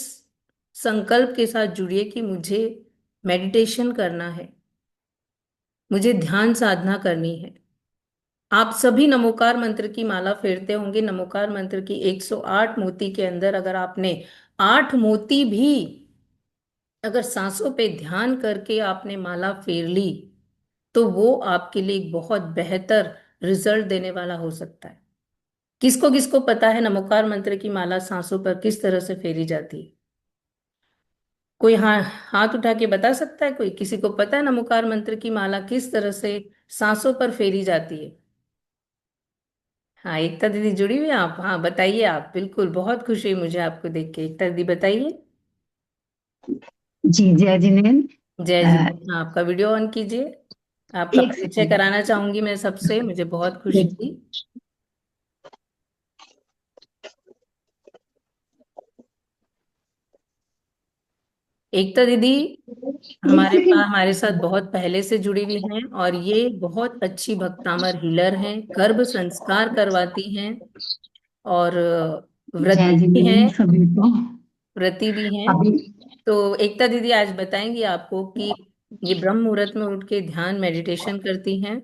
संकल्प के साथ जुड़िए कि मुझे मेडिटेशन करना है, मुझे ध्यान साधना करनी है। आप सभी नमोकार मंत्र की माला फेरते होंगे। नमोकार मंत्र की 108 मोती के अंदर अगर आपने 8 मोती भी, अगर सांसों पे ध्यान करके आपने माला फेर ली, तो वो आपके लिए एक बहुत बेहतर रिजल्ट देने वाला हो सकता है। किसको किसको पता है नमोकार मंत्र की माला सांसों पर किस तरह से फेरी जाती है? कोई हाँ, हाथ उठा के बता सकता है? कोई, किसी को पता है नमोकार मंत्र की माला किस तरह से सांसों पर फेरी जाती है? हाँ, एकता दीदी जुड़ी हुई हैं आप? हाँ बताइए आप, बिल्कुल, बहुत खुशी हुई मुझे आपको देख के। एकता दीदी बताइए। जी जय जिनेन्द्र। जय जी। अ, हाँ, आपका वीडियो ऑन कीजिए। आपका एक परिचय सेकंड। कराना चाहूंगी मैं सबसे, मुझे बहुत खुशी हुई। एकता दीदी एक सेकंड। हमारे साथ बहुत पहले से जुड़ी हुई हैं, और ये बहुत अच्छी भक्तामर हीलर हैं, गर्भ संस्कार करवाती हैं, और जय व्रती भी हैं, जिनेन्द्र सभी को। व्रती भी हैं। अभी तो एकता दीदी आज बताएंगी आपको कि ये ब्रह्म मुहूर्त में उठ के ध्यान मेडिटेशन करती हैं,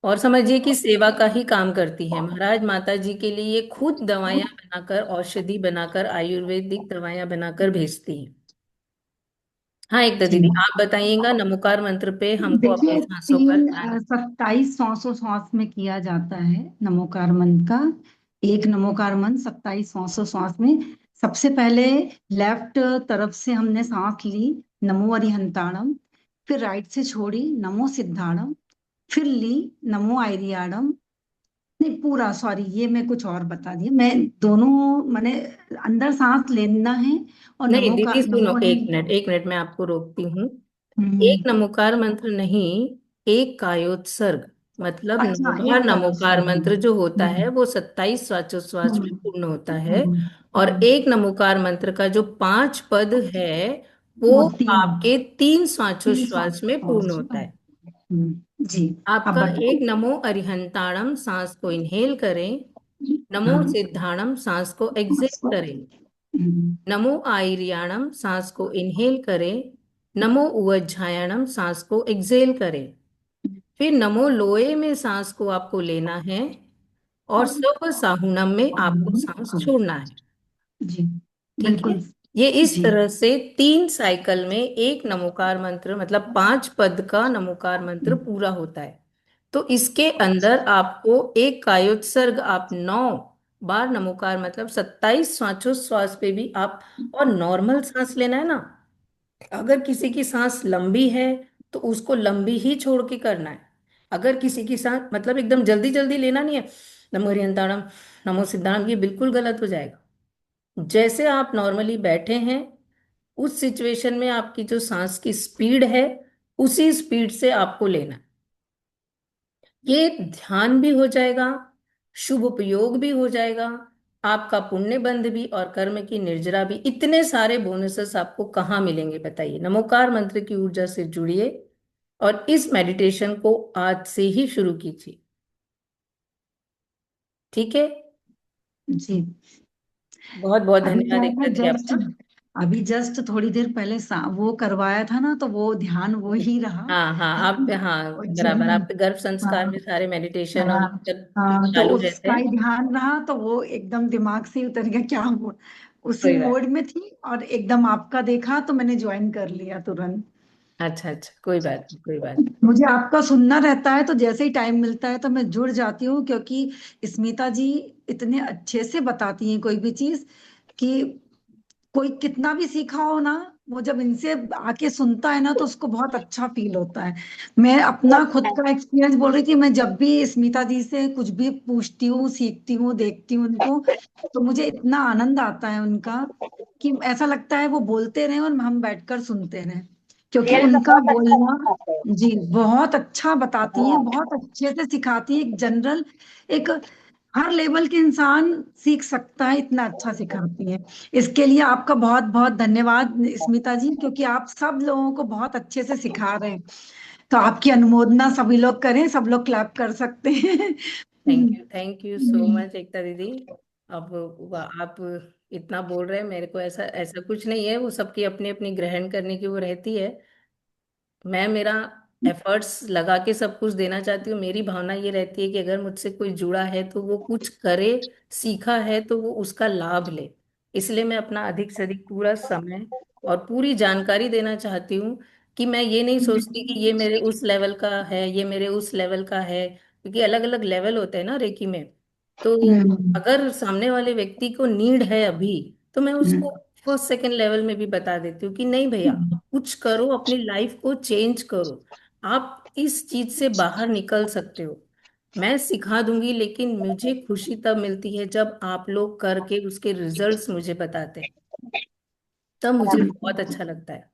और समझिए कि सेवा का ही काम करती हैं। महाराज माता जी के लिए ये खुद दवाइयां बनाकर, औषधि बनाकर, आयुर्वेदिक दवाइयां बनाकर भेजती हैं। हाँ एकता जी दीदी, आप बताइएगा नमोकार मंत्र पे हमको अपनी देखिए, सांसों पर ध्यान। 27 श्वासों श्वास में किया जाता है नमोकार मंत्र का। एक नमोकार मंत्र 27 श्वासों श्वास में। सबसे पहले लेफ्ट तरफ से हमने सांस ली, नमो अरिहंताणम। फिर राइट से छोड़ी, नमो सिद्धाणम। फिर ली, नमो आयरियाणम। नहीं पूरा, सॉरी, ये मैं कुछ और बता दिया। मैं दोनों मैंने अंदर सांस लेना है और नहीं नमो का दीदी सुनो, नमो एक मिनट एक मिनट, मैं आपको रोकती हूँ। एक हम्म, नमोकार मंत्र नहीं, एक कायोत्सर्ग, मतलब 9 अच्छा बार एक का नमोकार मंत्र जो होता है हम्म, वो 27 श्वासोच्छ्वास में पूर्ण होता है। हम्म, और एक नमोकार मंत्र का जो 5 पद है वो वो तीन, आपके 3 तीन श्वासोच्छ्वास में पूर्ण सांस। होता है। जी। अब आपका बताओ। एक नमो अरिहंताणम, सांस को इनहेल करें। नमो हाँ। सिद्धाणम, सांस को एक्सेल करें। हम्म, नमो आयरियाणम, सांस को इनहेल करें। नमो उवज्झायणम, सांस को एक्सेल करें। फिर नमो लोए में सांस को आपको लेना है, और स्व साहुणम में आपको सांस छोड़ना है। जी ठीक है? बिल्कुल। ये इस जी तरह से 3 साइकिल में एक नमोकार मंत्र, मतलब 5 पद का नमोकार मंत्र पूरा होता है। तो इसके अंदर आपको एक कायोत्सर्ग, आप 9 बार नमोकार, मतलब 27 श्वासोच्छ्वास पे भी आप, और नॉर्मल सांस लेना है ना। अगर किसी की सांस लंबी है तो उसको लंबी ही छोड़ के करना है। अगर किसी की सांस, मतलब एकदम जल्दी जल्दी लेना नहीं है, नमो हरियंताणम, नमो सिद्धाणम, ये बिल्कुल गलत हो जाएगा। जैसे आप नॉर्मली बैठे हैं, उस सिचुएशन में आपकी जो सांस की स्पीड है, उसी स्पीड से आपको लेना है। ये ध्यान भी हो जाएगा, शुभ उपयोग भी हो जाएगा, आपका पुण्य बंध भी और कर्म की निर्जरा भी। इतने सारे बोनसेस आपको कहाँ मिलेंगे बताइए। नमोकार मंत्र की ऊर्जा से जुड़िए और इस मेडिटेशन को आज से ही शुरू कीजिए। ठीक है। जी। बहुत बहुत अभी क्या धन्यवाद है ना, एकता जी जस्ट आपका। अभी जस्ट थोड़ी देर पहले वो करवाया था ना, तो वो ध्यान वो ही रहा। हाँ हाँ, है आप, ना? हाँ और बराबर, जब आपके गर्भ संस्कार में हाँ सारे मेडिटेशन और हाँ मंत्र हाँ, तो चालू रहते उसका हैं। ही ध्यान रहा, तो वो एकदम दिमाग से ही उतर गया क्या हुआ। उसी कोई बात। मोड में थी और एकदम आपका देखा तो मैंने ज्वाइन कर लिया तुरंत। अच्छा अच्छा, कोई बात नहीं, कोई बात मुझे आपका सुनना रहता है, तो जैसे ही टाइम मिलता है तो मैं जुड़ जाती हूँ, क्योंकि स्मिता जी इतने अच्छे से बताती हैं कोई भी चीज, कि कोई कितना भी सीखा हो ना, वो जब इनसे आके सुनता है ना तो उसको बहुत अच्छा फील होता है। मैं अपना खुद का एक्सपीरियंस बोल रही थी, मैं जब भी स्मिता जी से कुछ भी पूछती हूँ, सीखती हूँ, देखती हूँ उनको, तो मुझे इतना आनंद आता है उनका, कि ऐसा लगता है वो बोलते रहे और हम बैठकर सुनते रहें, क्योंकि रियल में उनका बहुत अच्छा बोलना, सिखाते हैं। जी, बहुत अच्छा बताती हैं, हाँ, बहुत अच्छे से सिखाती है। एक जनरल, एक हर लेवल के इंसान सीख सकता है, इतना अच्छा सिखाती है। इसके लिए आपका बहुत बहुत धन्यवाद स्मिता जी, क्योंकि आप सब लोगों को बहुत अच्छे से सिखा रहे हैं। तो आपकी अनुमोदना सभी लोग करें, सब लोग क्लैप कर सकते हैं। थैंक यू सो मच एकता दीदी। अब आप इतना बोल रहे हैं, मेरे को ऐसा ऐसा कुछ नहीं है, वो सबकी अपनी अपनी ग्रहण करने की वो रहती है। मैं मेरा एफर्ट्स लगा के सब कुछ देना चाहती हूँ। मेरी भावना ये रहती है कि अगर मुझसे कोई जुड़ा है तो वो कुछ करे, सीखा है तो वो उसका लाभ ले। इसलिए मैं अपना अधिक से अधिक पूरा समय और पूरी जानकारी देना चाहती हूँ, कि मैं ये नहीं सोचती कि ये मेरे उस लेवल का है, ये मेरे उस लेवल का है, क्योंकि अलग अलग लेवल होते हैं ना रेकी में। तो हम्म, अगर सामने वाले व्यक्ति को नीड है अभी, तो मैं उसको हम्म, फर्स्ट सेकंड लेवल में भी बता देती हूँ कि नहीं भैया, हम्म। कुछ करो, अपनी लाइफ को चेंज करो, आप इस चीज से बाहर निकल सकते हो। मैं सिखा दूंगी, लेकिन मुझे खुशी तब मिलती है जब आप लोग करके उसके रिजल्ट्स मुझे बताते हैं, तब मुझे बहुत अच्छा लगता है।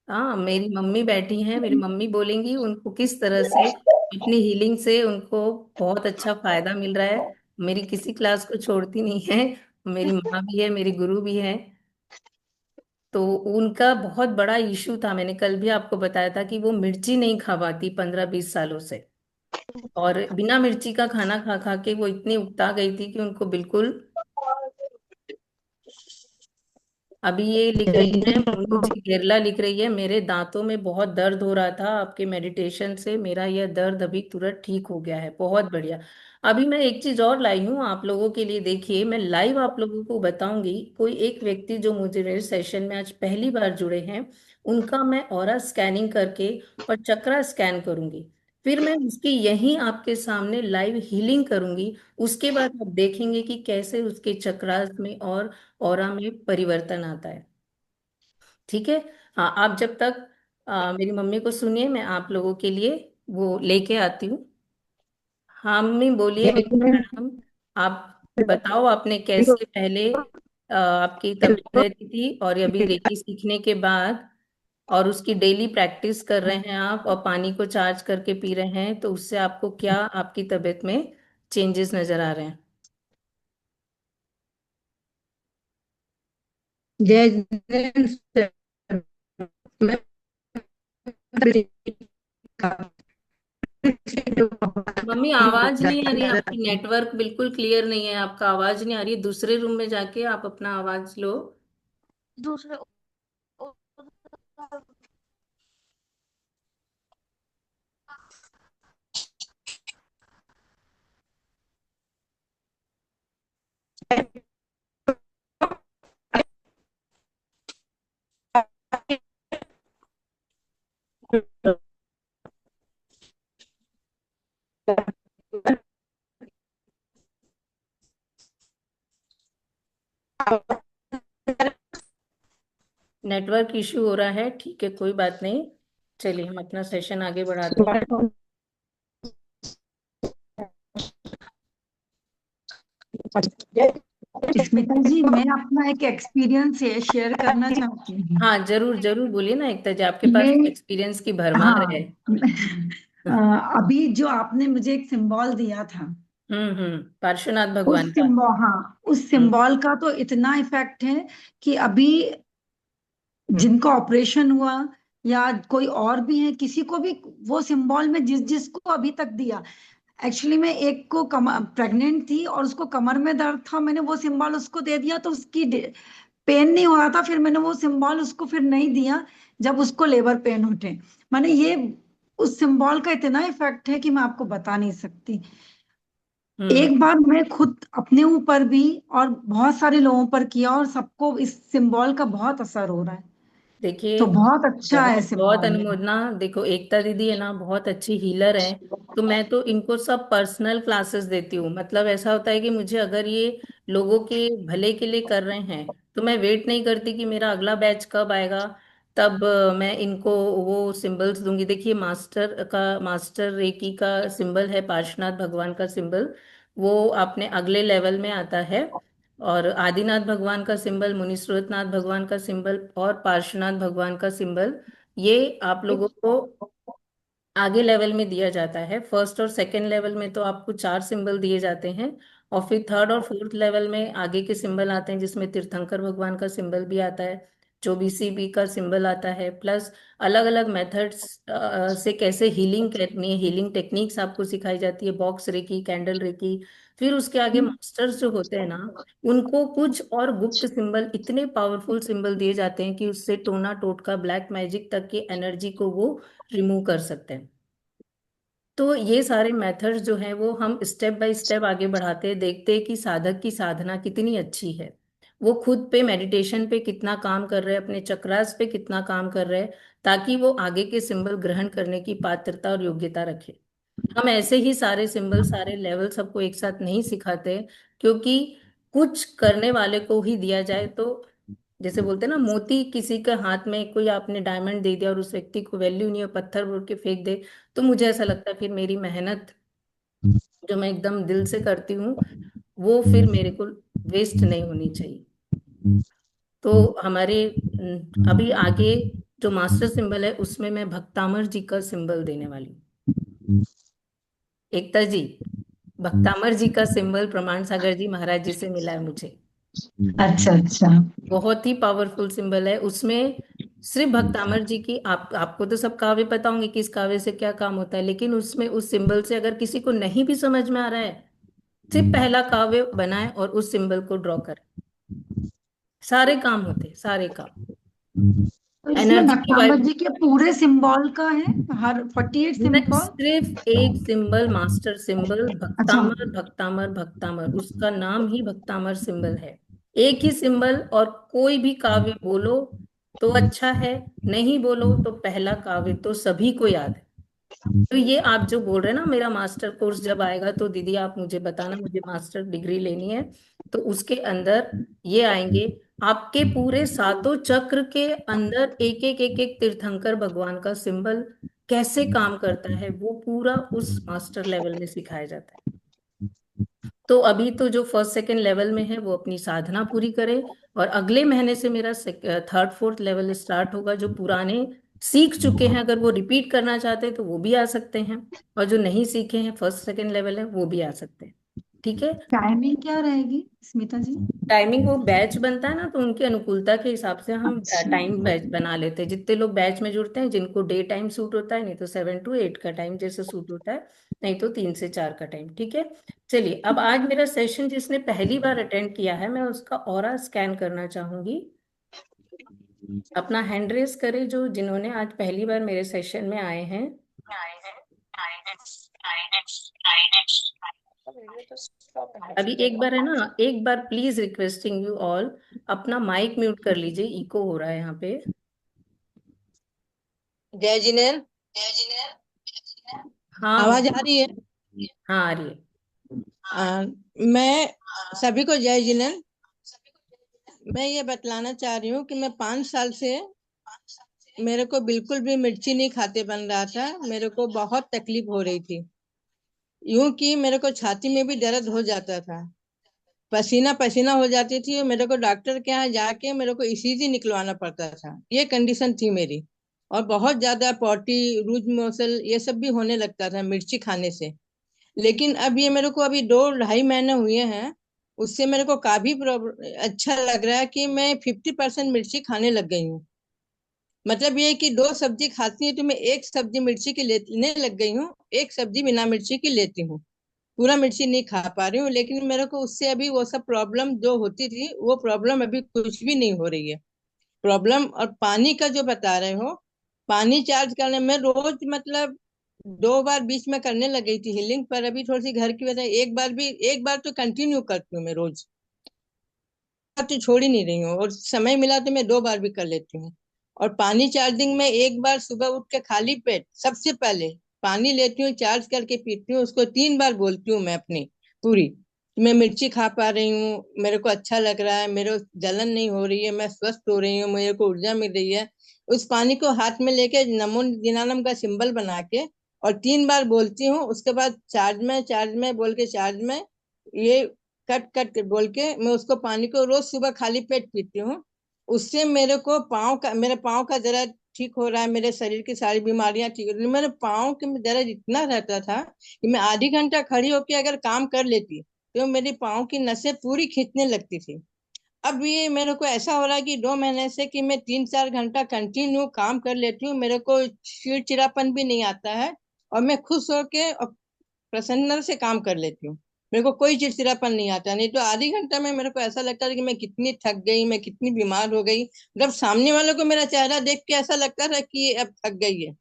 हाँ, मेरी मम्मी बैठी हैं, मेरी मम्मी बोलेंगी उनको किस तरह से अपनी हीलिंग से उनको बहुत अच्छा फायदा मिल रहा है। मेरी किसी क्लास को छोड़ती नहीं है, मेरी माँ भी है, मेरी गुरु भी है। तो उनका बहुत बड़ा इशू था, मैंने कल भी आपको बताया था कि वो मिर्ची नहीं खा पाती 15-20 सालों से, और बिना मिर्ची का खाना खा खा के वो इतनी उगता गई थी कि उनको बिल्कुल। अभी ये लिख रही है, मुन्नी जी केरला लिख रही है, मेरे दांतों में बहुत दर्द हो रहा था, आपके मेडिटेशन से मेरा यह दर्द अभी तुरंत ठीक हो गया है। बहुत बढ़िया। अभी मैं एक चीज और लाई हूँ आप लोगों के लिए, देखिए मैं लाइव आप लोगों को बताऊंगी। कोई एक व्यक्ति जो मुझे मेरे सेशन में आज पहली बार जुड़े हैं, उनका मैं ऑरा स्कैनिंग करके और चक्रा स्कैन करूंगी, फिर मैं उसकी यहीं आपके सामने लाइव हीलिंग करूंगी। उसके बाद आप देखेंगे कि कैसे उसके चक्रास में और ऑरा में परिवर्तन आता है। ठीक है। हाँ, आप जब तक मेरी मम्मी को सुनिए, मैं आप लोगों के लिए वो लेके आती हूँ। हाँ मम्मी बोलिए, मैडम आप बताओ, आपने कैसे पहले आपकी तबीयत रहती थी, और अभी रेकी सीखने के बाद और उसकी डेली प्रैक्टिस कर रहे हैं आप, और पानी को चार्ज करके पी रहे हैं, तो उससे आपको क्या आपकी तबीयत में चेंजेस नजर आ रहे हैं। जय जय सर। मैं मम्मी आवाज नहीं आ रही है आपकी, नेटवर्क बिल्कुल क्लियर नहीं है आपका, आवाज नहीं आ रही है। दूसरे रूम में जाके आप अपना आवाज लो। दूसरे नेटवर्क इशू हो रहा है, ठीक है, कोई बात नहीं। चलिए हम अपना सेशन आगे बढ़ाते हैं। स्मिता जी, मैं अपना एक एक्सपीरियंस शेयर करना चाहती हूँ। हाँ जरूर जरूर बोलिए ना एकता जी, आपके पास मैं एक्सपीरियंस की भरमार हाँ है। अभी जो आपने मुझे एक सिंबल दिया था, पार्श्वनाथ उस भगवान का। सिंबल, हाँ, उस हम्म सिंबल का तो इतना इफेक्ट है कि अभी जिनका ऑपरेशन हुआ या कोई और भी है, किसी को भी वो सिंबल में जिस जिसको अभी तक दिया, एक्चुअली मैं एक को प्रेग्नेंट थी और उसको कमर में दर्द था, मैंने वो सिंबल उसको दे दिया तो उसकी पेन नहीं हो रहा था, फिर मैंने वो सिंबल उसको फिर नहीं दिया जब उसको लेबर पेन उठे। माने ये उस सिंबल का इतना इफेक्ट है कि मैं आपको बता नहीं सकती। हम्म एक बार मैं खुद अपने ऊपर भी और बहुत सारे लोगों पर किया और सबको इस सिंबल का बहुत असर हो रहा है, देखिए, तो बहुत अच्छा है बहुत बहुत सिंबल ये। अनुमोदना। देखो, एकता दीदी है ना, बहुत अच्छी हीलर है। तो मैं तो इनको सब पर्सनल क्लासेस देती हूँ। मतलब ऐसा होता है कि मुझे अगर ये लोगों के भले के लिए कर रहे हैं, तो मैं वेट नहीं करती कि मेरा अगला बैच कब आएगा, तब मैं इनको वो सिंबल्स दूंगी। देखिए, मास्टर रेकी का सिंबल है, पार्श्वनाथ भगवान का सिंबल, वो आपने अगले लेवल में आता है। और आदिनाथ भगवान का सिंबल, मुनीश्वरनाथ भगवान का सिंबल और पार्श्वनाथ भगवान का सिंबल, ये आप लोगों को आगे लेवल में दिया जाता है। फर्स्ट और सेकंड लेवल में तो आपको 4 सिंबल दिए जाते हैं, और फिर थर्ड और फोर्थ लेवल में आगे के सिंबल आते हैं, जिसमें तीर्थंकर भगवान का सिंबल भी आता है, चौबीसी का सिंबल आता है, प्लस अलग अलग मेथड्स से कैसे हीलिंग करनी है, हीलिंग टेक्निक्स आपको सिखाई जाती है, बॉक्स रेकी, कैंडल रेकी। फिर उसके आगे मास्टर्स जो होते हैं ना, उनको कुछ और गुप्त सिंबल, इतने पावरफुल सिंबल दिए जाते हैं कि उससे टोना टोटका, ब्लैक मैजिक तक की एनर्जी को वो रिमूव कर सकते हैं। तो ये सारे मेथड्स जो हैं वो हम स्टेप बाय स्टेप आगे बढ़ाते हैं, देखते हैं कि साधक की साधना कितनी अच्छी है, वो खुद पे मेडिटेशन पे कितना काम कर रहे हैं, अपने चक्रास पे कितना काम कर रहे हैं, ताकि वो आगे के सिंबल ग्रहण करने की पात्रता और योग्यता रखे। हम ऐसे ही सारे सिंबल, सारे लेवल सबको एक साथ नहीं सिखाते, क्योंकि कुछ करने वाले को ही दिया जाए तो, जैसे बोलते हैं ना, मोती किसी के हाथ में, कोई आपने डायमंड दे दिया और उस व्यक्ति को वैल्यू नहीं है, पत्थर बोल के फेंक दे, तो मुझे ऐसा लगता है फिर मेरी मेहनत जो मैं एकदम दिल से करती हूँ, वो फिर मेरे को वेस्ट नहीं होनी चाहिए। तो हमारे अभी आगे जो मास्टर सिंबल है, उसमें मैं भक्तामर जी का सिंबल देने वाली हूँ। एकता जी, भक्तामर जी का सिंबल प्रमाण सागर जी महाराज जी से मिला है मुझे। अच्छा अच्छा। बहुत ही पावरफुल सिंबल है उसमें। सिर्फ भक्तामर जी की, आपको तो सब काव्य पता होंगे कि इस काव्य से क्या काम होता है, लेकिन उसमें उस सिंबल से अगर किसी को नहीं भी समझ में आ रहा है, सिर्फ पहला काव्य बनाए और उस सिंबल को ड्रॉ करें, सारे काम होते हैं, सारे काम। तो इसमें एनर्जी की भक्तांबर वाइब, जी के पूरे सिंबल का है, हर 48 सिंबल? सिर्फ एक सिंबल, मास्टर सिंबल, अच्छा। भक्तामर भक्तामर भक्तामर, उसका नाम ही भक्तामर सिंबल है। एक ही सिंबल, और कोई भी काव्य बोलो तो अच्छा है, नहीं बोलो तो पहला काव्य तो सभी को याद है। तो ये आप जो बोल रहे हैं ना, मेरा मास्टर कोर्स जब आएगा तो दीदी आप मुझे बताना, मुझे मास्टर डिग्री लेनी है, तो उसके अंदर ये आएंगे, आपके पूरे सातों चक्र के अंदर एक एक एक एक तीर्थंकर भगवान का सिंबल कैसे काम करता है, वो पूरा उस मास्टर लेवल में सिखाया जाता है। तो अभी तो जो फर्स्ट सेकंड लेवल में है वो अपनी साधना पूरी करे, और अगले महीने से मेरा थर्ड फोर्थ लेवल स्टार्ट होगा। जो पुराने सीख चुके हैं, अगर वो रिपीट करना चाहते हैं तो वो भी आ सकते हैं, और जो नहीं सीखे हैं, फर्स्ट सेकंड लेवल है, वो भी आ सकते हैं। ठीक है। टाइमिंग क्या रहेगी स्मिता जी? टाइमिंग वो बैच बनता है ना, तो उनकी अनुकूलता के हिसाब से हम अच्छा। टाइम बैच बना लेते हैं। जितने लोग बैच में जुड़ते हैं, जिनको डे टाइम सूट होता है, नहीं तो 7 to 8 का टाइम जैसे सूट होता है, नहीं तो 3 से 4 का टाइम। ठीक है। चलिए, अब आज मेरा सेशन जिसने पहली बार अटेंड किया है, मैं उसका ऑरा स्कैन करना चाहूंगी। अपना हैंड रेस करे जो जिन्होंने आज पहली बार मेरे सेशन में आए हैं। अभी एक बार है ना, एक बार प्लीज रिक्वेस्टिंग यू ऑल, अपना माइक म्यूट कर लीजिए, इको हो रहा है यहाँ पे। जय जिनेन्द्र। हाँ आवाज आ रही है? हाँ, आ रही है। मैं सभी को जय जिनेन्द्र। मैं ये बतलाना चाह रही हूँ कि मैं 5 साल से, मेरे को बिल्कुल भी मिर्ची नहीं खाते बन रहा था, मेरे को बहुत तकलीफ हो रही थी, यूं कि मेरे को छाती में भी दर्द हो जाता था, पसीना पसीना हो जाती थी, और मेरे को डॉक्टर के यहाँ जाके मेरे को ईसीजी निकलवाना पड़ता था। ये कंडीशन थी मेरी। और बहुत ज्यादा पॉटी, लूज मोशन ये सब भी होने लगता था मिर्ची खाने से। लेकिन अब ये मेरे को अभी 2 ढाई महीने हुए हैं, उससे मेरे को काफी अच्छा लग रहा है कि मैं 50% मिर्ची खाने लग गई हूँ। मतलब ये कि 2 सब्जी खाती हूँ तो मैं 1 सब्जी मिर्ची की लेने लग गई हूँ, 1 सब्जी बिना मिर्ची की लेती हूँ। पूरा मिर्ची नहीं खा पा रही हूँ, लेकिन मेरे को उससे अभी वो सब प्रॉब्लम जो होती थी वो प्रॉब्लम अभी कुछ भी नहीं हो रही है। प्रॉब्लम और पानी का जो बता रहे हो, पानी चार्ज करने में रोज मतलब 2 बार बीच में करने लग गई थी हीलिंग, पर अभी थोड़ी सी घर की वजह, एक बार तो कंटिन्यू करती हूँ मैं रोज, तो छोड़ ही नहीं रही हूँ, और समय मिला तो मैं 2 बार भी कर लेती हूँ। और पानी चार्जिंग में एक बार सुबह उठ के खाली पेट सबसे पहले पानी लेती हूँ, चार्ज करके पीती हूँ, उसको 3 बार बोलती हूँ मैं अपनी पूरी, मैं मिर्ची खा पा रही हूँ, मेरे को अच्छा लग रहा है, मेरे जलन नहीं हो रही है, मैं स्वस्थ हो रही हूँ, मेरे को ऊर्जा मिल रही है। उस पानी को हाथ में लेके नमो दिनानम का सिंबल बना के और 3 बार बोलती हूँ, उसके बाद चार्ज में बोल के चार्ज में ये कट कट के बोल के मैं उसको पानी को रोज सुबह खाली पेट पीती हूँ। उससे मेरे पाँव का दर्द ठीक हो रहा है, मेरे शरीर की सारी बीमारियां ठीक हो रही हैं। मेरे पाँव के में दर्द इतना रहता था कि मैं आधी घंटा खड़ी होकर अगर काम कर लेती तो मेरी पाँव की नसें पूरी खींचने लगती थी। अब ये मेरे को ऐसा हो रहा है कि 2 महीने से कि मैं 3-4 घंटा कंटिन्यू काम कर लेती हूँ, मेरे को चिड़चिड़ापन भी नहीं आता है, और मैं खुश होके और प्रसन्न से काम कर लेती हूँ। मेरे को कोई चिड़चिड़ापन नहीं आता, नहीं तो आधी घंटा में मेरे को ऐसा लगता था कि मैं कितनी थक गई, मैं कितनी बीमार हो गई। जब सामने वालों को मेरा चेहरा देख के ऐसा लगता था कि ये अब थक गई है,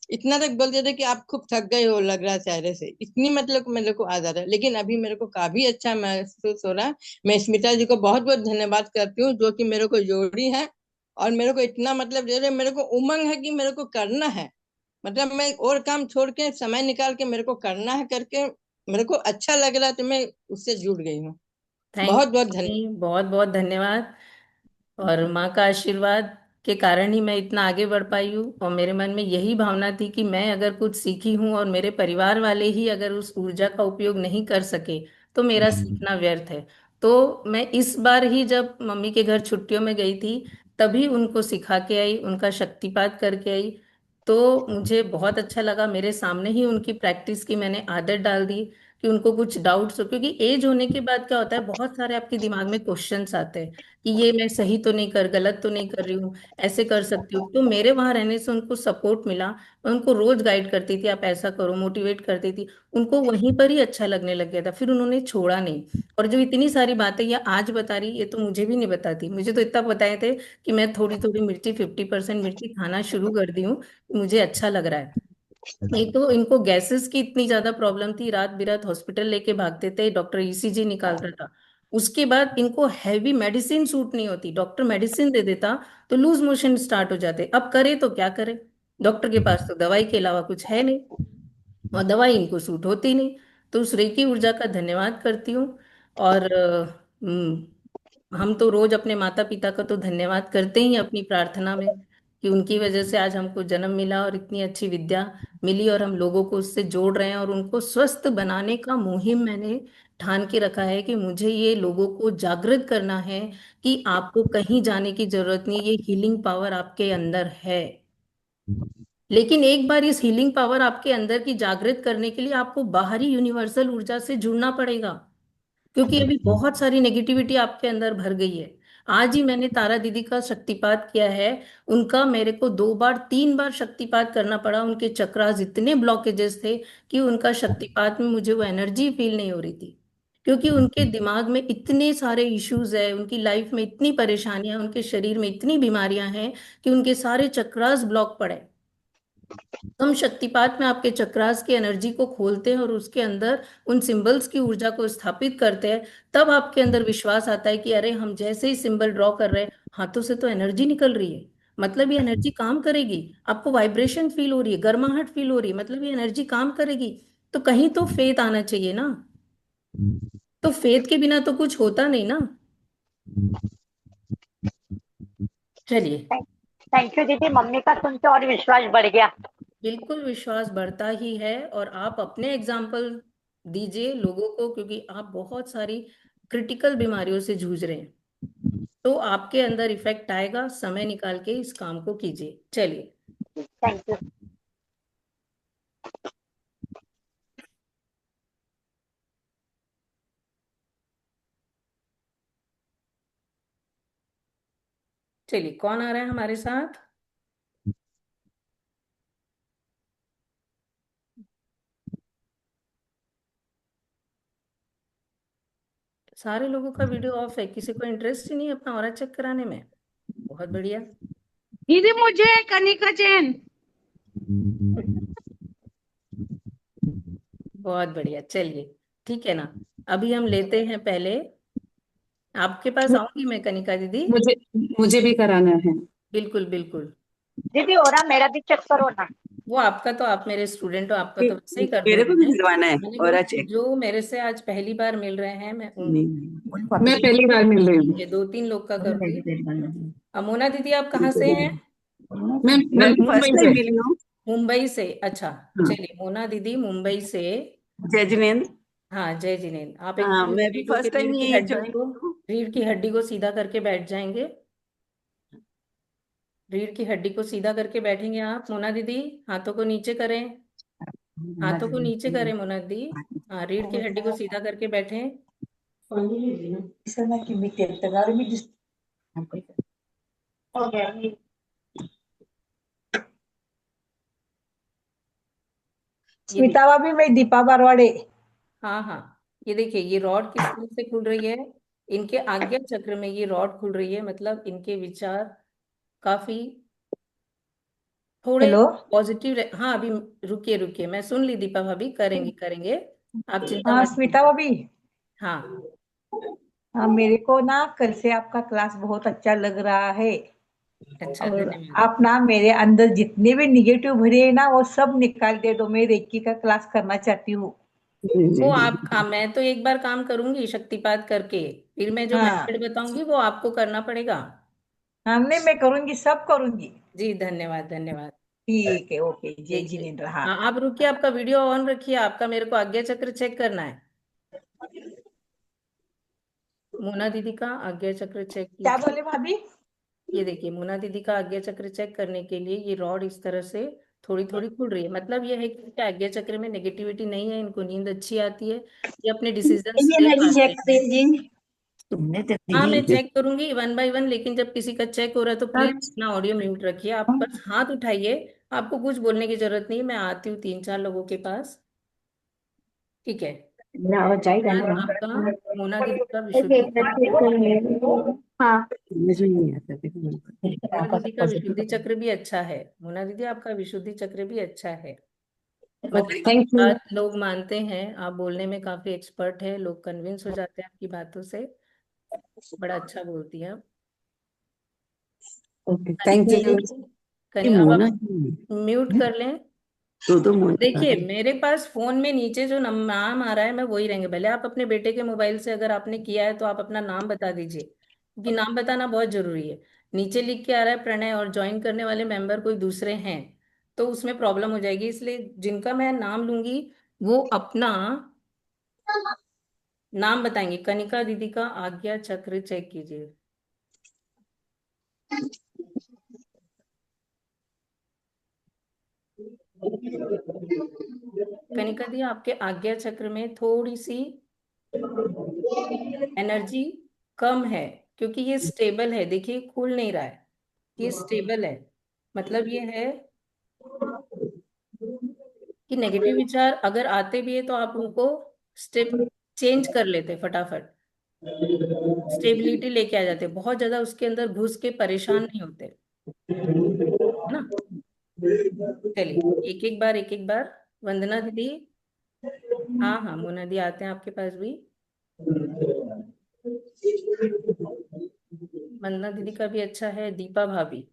इतना तक बोलते थे कि आप खूब थक गए हो लग रहा है चेहरे से, इतनी मतलब मेरे को आ जाता है। लेकिन अभी मेरे को काफी अच्छा महसूस हो रहा है। मैं स्मिता जी को बहुत बहुत धन्यवाद करती हूँ जो कि मेरे को जोड़ी है, और मेरे को इतना मतलब दे रहे, मेरे को उमंग है कि मेरे को करना है, मतलब मैं और काम छोड़ के समय निकाल के मेरे को करना है करके मेरे को अच्छा लग रहा है, तो मैं उससे जुड़ गई हूँ। थैंक बहुत बहुत धन्यवाद। यू, बहुत बहुत धन्यवाद। और माँ का आशीर्वाद के कारण ही मैं इतना आगे बढ़ पाई हूँ, और मेरे मन में यही भावना थी कि मैं अगर कुछ सीखी हूँ और मेरे परिवार वाले ही अगर उस ऊर्जा का उपयोग नहीं कर सके तो मेरा सीखना व्यर्थ है। तो मैं इस बार ही जब मम्मी के घर छुट्टियों में गई थी तभी उनको सिखा के आई, उनका शक्तिपात करके आई। तो मुझे बहुत अच्छा लगा, मेरे सामने ही उनकी प्रैक्टिस की मैंने आदत डाल दी कि उनको कुछ डाउट्स हो, क्योंकि एज होने के बाद क्या होता है, बहुत सारे आपके दिमाग में क्वेश्चंस आते हैं कि ये मैं सही तो नहीं कर, गलत तो नहीं कर रही हूँ, ऐसे कर सकती हूँ। तो मेरे वहां रहने से उनको सपोर्ट मिला, मैं उनको रोज गाइड करती थी, आप ऐसा करो, मोटिवेट करती थी। उनको वहीं पर ही अच्छा लगने लग गया था, फिर उन्होंने छोड़ा नहीं। और जो इतनी सारी बातें ये आज बता रही, ये तो मुझे भी नहीं बताती, मुझे तो इतना बताए थे कि मैं थोड़ी थोड़ी मिर्ची, 50% मिर्ची खाना शुरू कर दी हूँ, मुझे अच्छा लग रहा है। एक तो इनको गैसेस की इतनी ज्यादा प्रॉब्लम थी, रात बिरात हॉस्पिटल लेके भागते थे, डॉक्टर ईसीजी निकालता था। उसके बाद इनको हैवी मेडिसिन सूट नहीं होती, डॉक्टर मेडिसिन दे देता तो लूज मोशन स्टार्ट हो जाते। अब करे तो क्या करे, डॉक्टर के पास तो दवाई के अलावा कुछ है नहीं, और दवाई इनको सूट होती नहीं। तो उस रेकी ऊर्जा का धन्यवाद करती हूँ। और हम तो रोज अपने माता पिता का तो धन्यवाद करते ही हैं अपनी प्रार्थना में, कि उनकी वजह से आज हमको जन्म मिला और इतनी अच्छी विद्या मिली, और हम लोगों को उससे जोड़ रहे हैं। और उनको स्वस्थ बनाने का मुहिम मैंने ठान के रखा है कि मुझे ये लोगों को जागृत करना है कि आपको कहीं जाने की जरूरत नहीं, ये हीलिंग पावर आपके अंदर है। लेकिन एक बार इस हीलिंग पावर आपके अंदर की जागृत करने के लिए आपको बाहरी यूनिवर्सल ऊर्जा से जुड़ना पड़ेगा, क्योंकि अभी बहुत सारी नेगेटिविटी आपके अंदर भर गई है। आज ही मैंने तारा दीदी का शक्तिपात किया है, उनका मेरे को 2 बार 3 बार शक्तिपात करना पड़ा, उनके चक्रास इतने ब्लॉकेजेस थे कि उनका शक्तिपात में मुझे वो एनर्जी फील नहीं हो रही थी, क्योंकि उनके दिमाग में इतने सारे इश्यूज है, उनकी लाइफ में इतनी परेशानियां, उनके शरीर में इतनी बीमारियां हैं कि उनके सारे चक्रास ब्लॉक पड़े। तो हम शक्तिपात में आपके चक्रास की एनर्जी को खोलते हैं और उसके अंदर उन सिंबल्स की ऊर्जा को स्थापित करते हैं। तब आपके अंदर विश्वास आता है कि अरे हम जैसे ही सिंबल ड्रॉ कर रहे हैं, हाथों से तो एनर्जी निकल रही है, मतलब ये एनर्जी काम करेगी। आपको वाइब्रेशन फील हो रही है, गर्माहट फील हो रही है, मतलब ये एनर्जी काम करेगी। तो कहीं तो फेथ आना चाहिए ना, तो फेथ के बिना तो कुछ होता नहीं ना। चलिए, थैंक यू दीदी, मम्मी का सुन के और विश्वास बढ़ गया। बिल्कुल विश्वास बढ़ता ही है। और आप अपने एग्जाम्पल दीजिए लोगों को, क्योंकि आप बहुत सारी क्रिटिकल बीमारियों से जूझ रहे हैं। तो आपके अंदर इफेक्ट आएगा। समय निकाल के इस काम को कीजिए। चलिए। Thank you. चलिए, कौन आ रहा है हमारे साथ? सारे लोगों का वीडियो ऑफ है, किसी को इंटरेस्ट ही नहीं है अपना ऑरा चेक कराने में। बहुत बढ़िया। दीदी मुझे कनिका जैन। बहुत बढ़िया। चलिए, ठीक है ना। अभी हम लेते हैं पहले, आपके पास आऊंगी मैं कनिका दीदी। मुझे मुझे भी कराना है। बिल्कुल बिल्कुल। दीदी हो रहा, मेरा भी चेक करो ना। वो आपका तो, आप मेरे स्टूडेंट हो, आपका तो वैसे ही कर मेरे दूंगी को भी मैं। दिलवाना है मैंने और बोला कि चेक। जो मेरे से आज पहली बार मिल रहे हैं मैं उन, मैं पहली बार मिल रही हूँ। ये 2-3 लोग का करूंगी। अमोना दीदी, आप कहाँ से हैं? मैं मैं मुंबई फर्स्ट से। टाइम मिली हूँ। मुंबई से? अच्छा। हाँ, चलिए, मोना दीदी मुंबई से। जय जिनेन्द्र। हाँ, जय जिनेन्द्र। आप हाँ, एकदम मैं भी स्ट्रेट होके फर्स्ट टाइम ये ज्वाइन की हूँ। रीढ़ की हड्डी को सीधा करके बैठ जाएंगे। रीढ़ की हड्डी को सीधा करके बैठेंगे आप मोना दीदी। हाथों को नीचे करें, हाथों को नीचे करें मोना दीदी। हाँ, रीढ़ की हड्डी को सीधा करके बैठें। हो गया। ये देखिए। स्मिता भाभी, मैं दीपा बारवाड़े। हाँ हाँ, ये देखिए, ये रॉड किस तरह से खुल रही है। इनके आज्ञा चक्र में ये रॉड खुल रही है, मतलब इनके विचार काफी थोड़े हेलो। पॉजिटिव हाँ, अभी रुकिए रुकिए, मैं सुन ली दीपा भाभी, करेंगे करेंगे, आप चिंता हाँ मत स्मिता कीजिए। भाभी। हाँ। हाँ, मेरे को ना कल से आपका क्लास बहुत अच्छा लग रहा है। अच्छा, और धन्यवाद। आप ना मेरे अंदर जितने भी निगेटिव भरे हैं ना वो सब निकाल दे दो। मैं रेकी का क्लास करना चाहती हूँ। वो आप मैं तो एक बार काम करूंगी शक्तिपात करके, फिर मैं जो हाँ मेथड बताऊंगी वो आपको करना पड़ेगा। हाँ, नहीं मैं करूंगी, सब करूंगी। जी, धन्यवाद धन्यवाद। ठीक है, ओके, जय देखिए, जिनेन्द्र। हाँ। हाँ आप रुकिए, आपका वीडियो ऑन रखिए, आपका मेरे को आज्ञा चक्र चेक करना है। मोना दीदी का आज्ञा चक्र चेक क्या कीजिए। बोले भाभी? ये देखिए, मोना दीदी का आज्ञा चक्र चेक करने के लिए ये रॉड इस तरह से थोड़ी थोड़ी खुल रही है, मतलब ये है कि इनके आज्ञा चक्र में नेगेटिविटी नहीं है, इनको नींद अच्छी आती है, ये अपने डिसीजंस ये ले मेरी पाते चेक हैं। जी। तुमने तो हाँ, मैं नहीं। चेक करूंगी 1 बाय 1, लेकिन जब किसी का चेक हो रहा है तो प्लीज अपना ऑडियो म्यूट रखिए, आप बस हाथ उठाइए। आपको कुछ बोलने की जरूरत नहीं है, मैं आती हूँ 3-4 लोगों के पास। ठीक है। आज आपका मोना दीदी का विशुद्धि चक्र, हाँ। समझ में नहीं आता मोना दीदी का विशुद्धि चक्र भी अच्छा है। मोना दीदी, आपका विशुद्धि चक्र भी अच्छा है, मतलब ये थैंक यू। बात लोग मानते हैं, आप बोलने में काफी एक्सपर्ट है, लोग कन्विंस हो जाते हैं आपकी बातों से। बड़ा अच्छा बोलती हैं आप। Okay, thank Kanika you. दीदी, ये कनिका, अब मोना आप म्यूट कर लें। दो मोना देखिए, है। मेरे पास फोन में नीचे जो नाम आ रहा है मैं वही रहेंगे, भले आप अपने बेटे के मोबाइल से अगर आपने किया है तो आप अपना नाम बता दीजिए, क्योंकि नाम बताना बहुत जरूरी है। नीचे लिख के आ रहा है प्रणय और ज्वाइन करने वाले मेंबर कोई दूसरे हैं तो उसमें प्रॉब्लम हो जाएगी, इसलिए जिनका मैं नाम लूंगी वो अपना नाम बताएंगे। कनिका दीदी का आज्ञा चक्र चेक कीजिए। कनिका दी, आपके आज्ञा चक्र में थोड़ी सी एनर्जी कम है, क्योंकि ये स्टेबल है, देखिए खुल नहीं रहा है, ये स्टेबल है, मतलब ये है कि नेगेटिव विचार अगर आते भी है तो आप उनको स्टेप चेंज कर लेते फटाफट, स्टेबिलिटी लेके आ जाते, बहुत ज्यादा उसके अंदर घुस के परेशान नहीं होते, है ना। चलिए, एक एक बार। वंदना दीदी, हाँ हाँ, मोना दी आते हैं आपके पास भी। वंदना दीदी का भी अच्छा है। दीपा भाभी,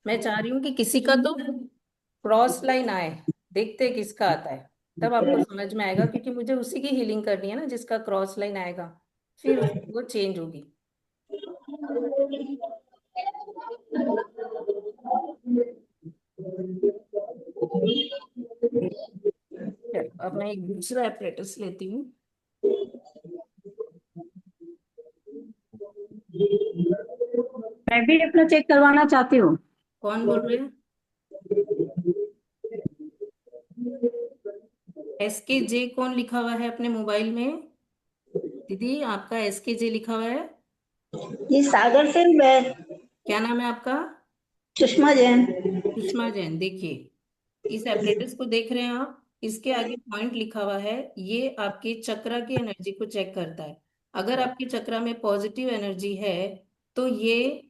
मैं चाह रही हूँ कि किसी का तो क्रॉस लाइन आए, देखते हैं किसका आता है, तब आपको समझ में आएगा, क्योंकि मुझे उसी की हीलिंग करनी है ना जिसका क्रॉस लाइन आएगा, फिर वो चेंज होगी। चलो, अब मैं एक दूसरा एपरेटस लेती हूँ। भी अपना चेक करवाना चाहते हो? कौन बोल रहे हैं? SKJ कौन लिखा हुआ है अपने मोबाइल में? दीदी आपका SKJ लिखा हुआ है? ये सागर से मैं क्या नाम है आपका? सुषमा जैन। सुषमा जैन। देखिए, इस एपरेटस को देख रहे हैं आप, इसके आगे पॉइंट लिखा हुआ है, ये आपके चक्रा की एनर्जी को चेक करता है। अगर आपके चक्रा में पॉजिटिव एनर्जी है तो ये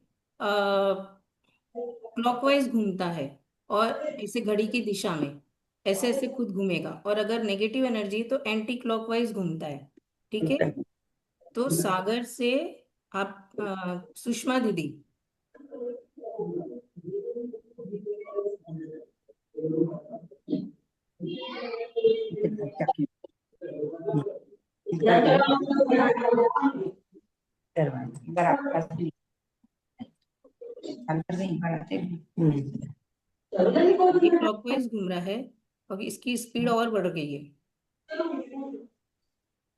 क्लॉकवाइज घूमता है, और ऐसे घड़ी की दिशा में ऐसे ऐसे खुद घूमेगा। और अगर नेगेटिव एनर्जी है तो एंटी क्लॉकवाइज घूमता है। ठीक है? तो सागर से आप सुषमा दीदी, ये क्लॉकवाइज घूम रहा है और इसकी स्पीड और बढ़ गई है।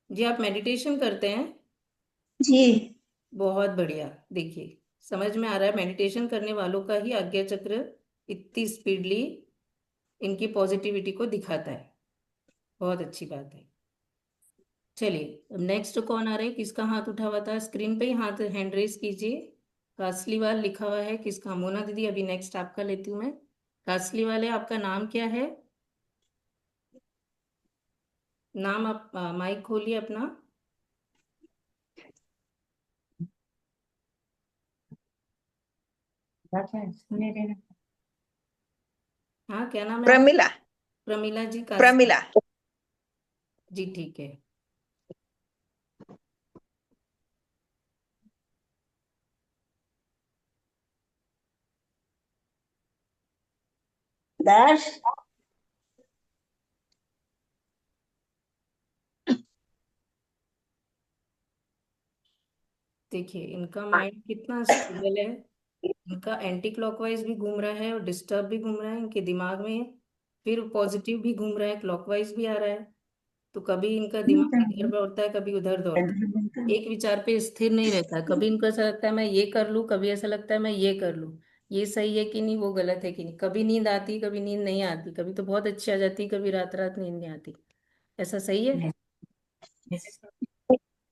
जी आप मेडिटेशन करते हैं? जी। बहुत बढ़िया। देखिए, समझ में आ रहा है मेडिटेशन करने वालों का ही आज्ञा चक्र इतनी स्पीडली इनकी पॉजिटिविटी को दिखाता है। बहुत अच्छी बात है। चलिए, अब नेक्स्ट कौन आ रहा है? किसका हाथ उठा हुआ था? स्क्रीन पे ही हाथ हैंड रेस कीजिए। कासलीवाल लिखा हुआ है। किसका? मोना दीदी, अभी नेक्स्ट आपका लेती हूँ मैं। कासलीवाल है, आपका नाम क्या है? नाम आप माइक खोलिए अपना। हाँ, क्या नाम है आप? प्रमिला। प्रमिला जी कास। प्रमिला। जी ठीक है। दर्श। देखिए, इनका माइंड कितना स्टेबल है। इनका एंटी क्लॉकवाइज भी घूम रहा है और डिस्टर्ब भी घूम रहा है इनके दिमाग में। फिर पॉजिटिव भी घूम रहा है, क्लॉकवाइज भी आ रहा है। तो कभी इनका दिमाग इधर दौड़ता है, कभी उधर दौड़ता है, एक विचार पे स्थिर नहीं रहता है। कभी इनको ऐसा लगता है मैं ये कर लूँ, कभी ऐसा लगता है मैं ये कर लूँ, ये सही है कि नहीं, वो गलत है कि नहीं। कभी नींद आती, कभी नींद नहीं आती, कभी तो बहुत अच्छी आ जाती, कभी रात रात नींद नहीं आती। ऐसा सही है?